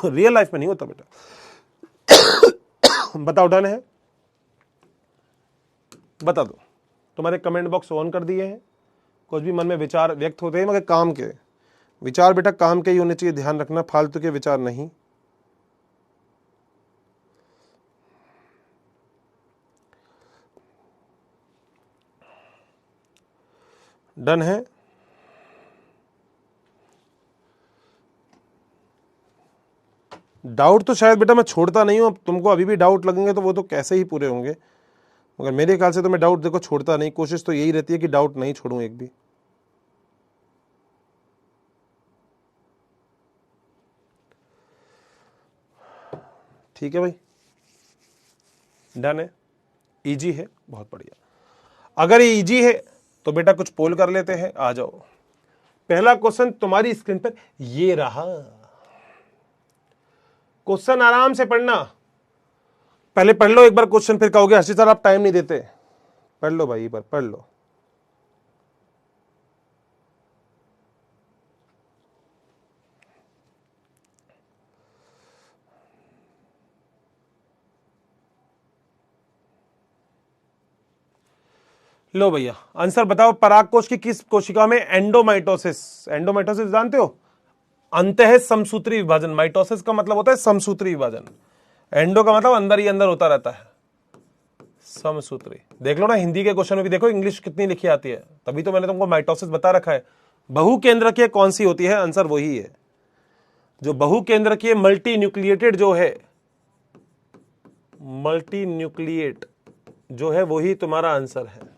[SPEAKER 1] रियल लाइफ में नहीं होता बेटा। बताओ डन है? बता दो। तुम्हारे कमेंट बॉक्स ऑन कर दिए हैं, कुछ भी मन में विचार व्यक्त होते हैं मगर काम के विचार बेटा, काम के ही होने चाहिए, ध्यान रखना, फालतू के विचार नहीं। डन है? डाउट तो शायद बेटा मैं छोड़ता नहीं हूं, अब तुमको अभी भी डाउट लगेंगे तो वो तो कैसे ही पूरे होंगे, मगर मेरे ख्याल से तो मैं डाउट देखो छोड़ता नहीं, कोशिश तो यही रहती है कि डाउट नहीं छोड़ूं एक भी। ठीक है भाई, डन है, इजी है, बहुत बढ़िया। अगर ये इजी है तो बेटा कुछ पोल कर लेते हैं, आ जाओ। पहला क्वेश्चन तुम्हारी स्क्रीन पर ये रहा, क्वेश्चन आराम से पढ़ना, पहले पढ़ लो एक बार क्वेश्चन, फिर कहोगे हर्षित सर आप टाइम नहीं देते। पढ़ लो भाई, एक बार पढ़ लो। लो भैया आंसर बताओ, परागकोश की किस कोशिका में एंडोमाइटोसिस, एंडोमाइटोसिस जानते हो, अंतः समसूत्री विभाजन, माइटोसिस का मतलब होता है समसूत्री विभाजन, एंडो का मतलब अंदर ही अंदर होता रहता है, समसूत्री। देख लो ना हिंदी के क्वेश्चन में भी देखो इंग्लिश कितनी लिखी आती है, तभी तो मैंने तुमको माइटोसिस बता रखा है। बहुकेंद्रकीय कौन सी होती है, आंसर वही है जो बहुकेंद्रकीय मल्टी न्यूक्लिएटेड जो है, मल्टी न्यूक्लिएट जो है वही तुम्हारा आंसर है।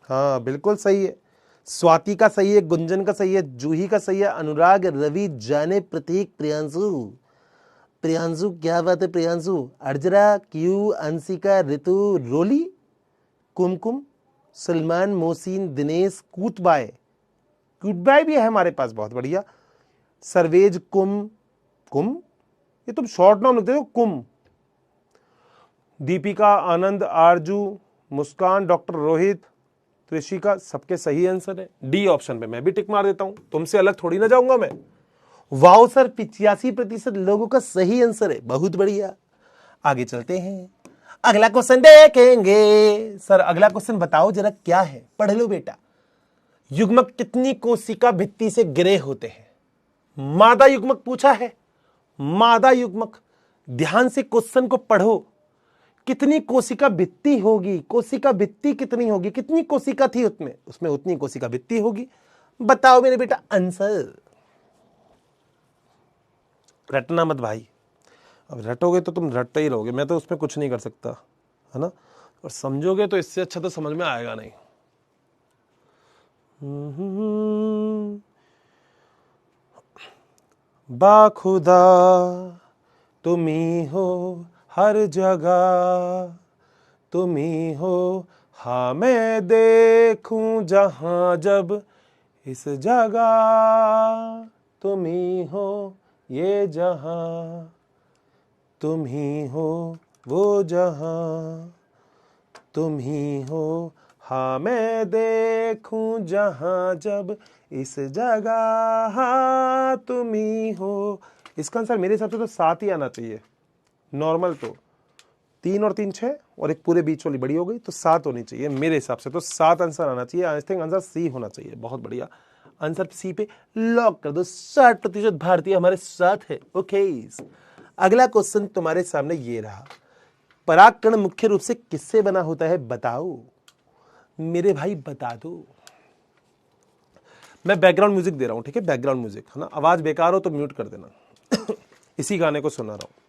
[SPEAKER 1] हाँ बिल्कुल सही है, स्वाति का सही है, गुंजन का सही है, जूही का सही है, अनुराग, रवि, जाने, प्रतीक, प्रियांशु, प्रियांशु क्या बात है प्रियांशु, अर्जरा, क्यू, अंशिका, ऋतु, रोली, कुमकुम, सलमान, मोहसिन, दिनेश, कूटबाय, कूटबाय भी है हमारे पास, बहुत बढ़िया, सर्वेज, कुम, ये तुम शॉर्ट नाम लिखते हो कुम, दीपिका, आनंद, आरजू, मुस्कान, डॉक्टर रोहित, त्रिशिका, सबके सही आंसर है। डी ऑप्शन पे मैं भी टिक मार देता हूं, तुमसे अलग थोड़ी ना जाऊंगा मैं। वाओ सर 85% लोगों का सही आंसर है, बहुत बढ़िया। आगे चलते हैं, अगला क्वेश्चन देखेंगे। सर अगला क्वेश्चन बताओ जरा क्या है, पढ़ लो बेटा। युग्मक कितनी कोशिका भित्ति से गिरे होते हैं? मादा युग्मक पूछा है, मादा युग्मक, ध्यान से क्वेश्चन को पढ़ो। कितनी कोशिका भित्ति होगी, कोशिका भित्ति कितनी होगी, कितनी कोशिका थी उसमें उतनी कोशिका भित्ति होगी। बताओ मेरे बेटा आंसर। रटना मत भाई, अब रटोगे तो तुम रटते ही रहोगे, मैं तो उसमें कुछ नहीं कर सकता, है ना, और समझोगे तो इससे अच्छा तो समझ में आएगा नहीं। बाखुदा तुम ही हो हर जगह, तुम ही हो, हाँ मैं देखूं जहां जब इस जगह, तुम ही हो ये जहां, तुम ही हो वो जहां, तुम ही हो, हाँ मैं देखूं जहां जब इस जगह, तुम ही हो। इसका आंसर मेरे हिसाब से तो 7 ही आना चाहिए, नॉर्मल तो 3 और 3 6 और एक पूरे बीच वाली बड़ी हो गई तो 7 होनी चाहिए, मेरे हिसाब से तो 7 आंसर आना चाहिए। आई थिंक आंसर सी होना चाहिए, बहुत बढ़िया, आंसर सी पे लॉक कर दो। 60% भारतीय हमारे साथ है। ओके, अगला क्वेश्चन तुम्हारे सामने ये रहा, परागकण मुख्य रूप से किससे बना होता है, बताओ मेरे भाई, बता दो। मैं बैकग्राउंड म्यूजिक दे रहा हूं, ठीक है, बैकग्राउंड म्यूजिक है ना, आवाज बेकार हो तो म्यूट कर देना। इसी गाने को सुना रहा हूं।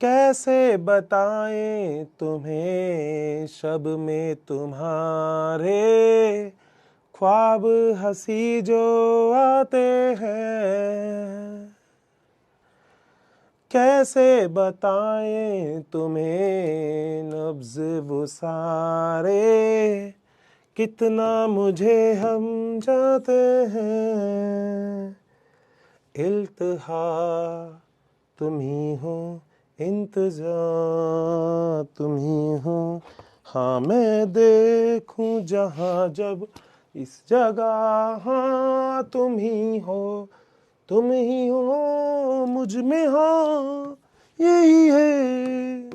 [SPEAKER 1] कैसे बताएं तुम्हें शब में तुम्हारे ख्वाब हंसी जो आते हैं, कैसे बताएं तुम्हें नब्ज़ वो सारे कितना मुझे हम जाते हैं, इल्तिहा तुम ही हो, इंतजा तुम ही हो, हाँ मैं देखूं जहां जब इस जगह, हाँ तुम ही हो मुझ में, हाँ यही है।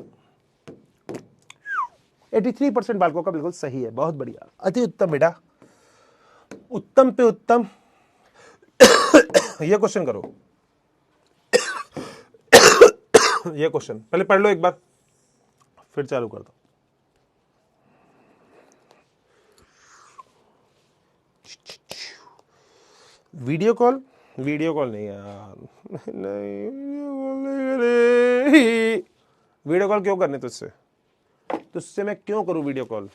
[SPEAKER 1] 83% बालकों का बिल्कुल सही है, बहुत बढ़िया, अति उत्तम बेटा, उत्तम पे उत्तम। ये क्वेश्चन करो, ये क्वेश्चन पहले पढ़ लो एक बार, फिर चालू कर दो। वीडियो कॉल नहीं यार, नहीं वीडियो कॉल क्यों करने तुझसे मैं क्यों करूं वीडियो कॉल?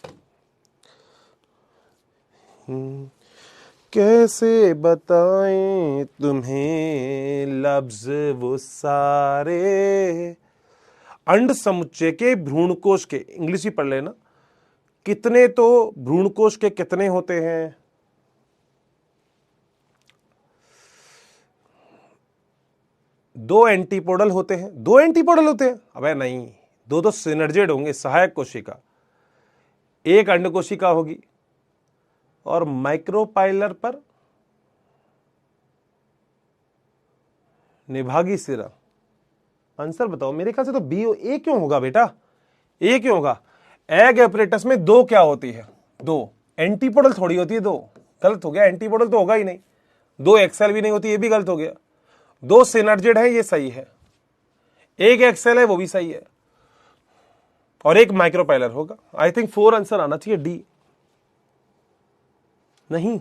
[SPEAKER 1] कैसे बताएं तुम्हें लफ्ज वो सारे, अंड समुच्चय के भ्रूणकोश के, इंग्लिश ही पढ़ लेना, कितने तो भ्रूणकोश के कितने होते हैं? 2 एंटीपोडल होते हैं। 2 एंटीपोडल होते हैं? अबे नहीं, 2 सिनर्जिड होंगे, सहायक कोशिका। एक अंड कोशिका होगी और माइक्रोपाइलर पर निभागी सिरा। आंसर बताओ, मेरे ख्याल से तो बी। ए क्यों होगा बेटा, ए क्यों होगा? एग एपरेटस में 2 क्या होती है? 2 एंटीपोडल थोड़ी होती है। 2 गलत हो गया, एंटीपोडल तो होगा ही नहीं। 2 एक्सेल भी नहीं होती, ये भी गलत हो गया। 2 सिनर्जिड है, ये सही है। एक एक्सेल है, वो भी सही है, और एक माइक्रोपाइलर होगा। आई थिंक 4 आंसर आना चाहिए, डी। नहीं,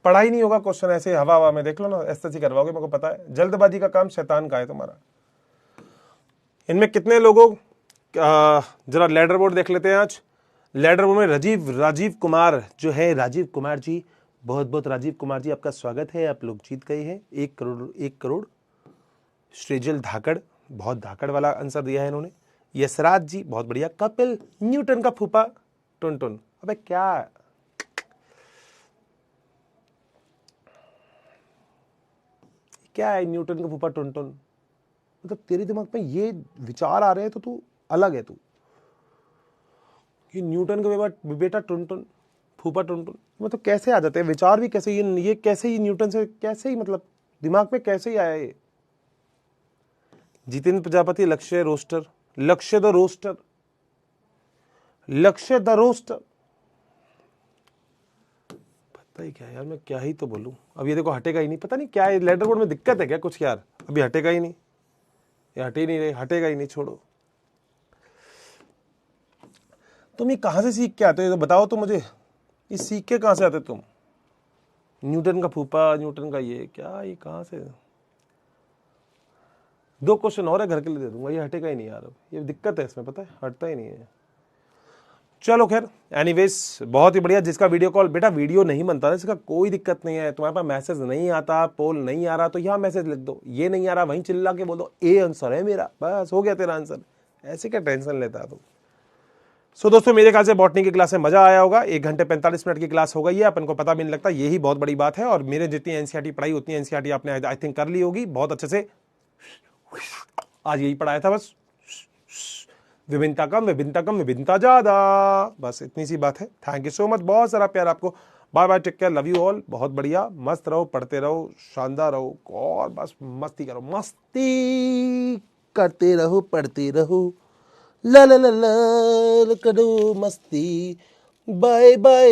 [SPEAKER 1] पढ़ा ही नहीं होगा क्वेश्चन, ऐसे हवा हवा में देख लो ना, एसएससी करवाओगे, मेरे को पता है। जल्दबाजी का काम शैतान का है तुम्हारा। इनमें कितने लोगों, जरा लेडर बोर्ड देख लेते हैं आज। लेडर बोर्ड में राजीव कुमार जो है, राजीव कुमार जी, बहुत बहुत राजीव कुमार जी आपका स्वागत है, आप लोग जीत गए हैं 1 करोड़। श्रेजल धाकड़, बहुत धाकड़ वाला आंसर दिया है इन्होंने। यशराज जी बहुत बढ़िया। कपिल न्यूटन का फूफा टुनटुन, अबे क्या है न्यूटन का फूफा टुनटुन? मतलब तेरे दिमाग में ये विचार आ रहे हैं तो तू अलग है। तू ये न्यूटन का बेटा टुनटुन, फूफा टुनटुन, मतलब कैसे आ जाते हैं विचार भी? कैसे ये कैसे ही न्यूटन से कैसे ही, मतलब दिमाग में कैसे ही आया ये? जितेंद्र प्रजापति, लक्ष्य द रोस्टर। पता ही क्या यार, मैं क्या ही तो बोलूं। अब ये देखो हटेगा ही नहीं, पता नहीं क्या है, लेटर बोर्ड में दिक्कत है क्या कुछ यार? अभी हटेगा ही नहीं, ये हटे ही नहीं रहे, हटेगा ही नहीं, छोड़ो। तुम ये कहां से सीख के आते हो, तो बताओ तो मुझे, ये सीख के कहां से आते तुम? न्यूटन का फूफा, न्यूटन का ये क्या, ये कहां से? 2 क्वेश्चन और है, घर के लिए दे दूंगा, ये हटेगा ही नहीं यार। अब ये दिक्कत है इसमें, पता है, हटता ही नहीं है। चलो खैर, एनीवेज बहुत ही बढ़िया। जिसका वीडियो कॉल, बेटा वीडियो नहीं बनता ना, इसका कोई दिक्कत नहीं है। तुम्हारे पास मैसेज नहीं आता, पोल नहीं आ रहा, तो यहाँ मैसेज लिख दो। ये नहीं आ रहा, वहीं चिल्ला के बोल दो ए आंसर है मेरा, बस हो गया तेरा आंसर। ऐसे क्या टेंशन लेता है तू? सो दोस्तों, मेरे ख्याल से बॉटनी की क्लास में मजा आया होगा। 1 घंटे 45 मिनट की क्लास हो गई है, अपन को पता भी नहीं लगता, यही बहुत बड़ी बात है। और मेरे जितनी एनसीईआरटी पढ़ाई होती है, एनसीईआरटी आपने आई थिंक कर ली होगी बहुत अच्छे से। आज यही पढ़ाया था बस, विभिन्नता कम, विभिन्नता ज्यादा, बस इतनी सी बात है। थैंक यू सो मच, बहुत सारा प्यार आपको। Bye bye, take care, love you all. बहुत बढ़िया, मस्त रहो, पढ़ते रहो, शानदार रहो, और बस मस्ती करो, मस्ती करते रहो, पढ़ते रहो, ला ला ला ला करो मस्ती। Bye bye.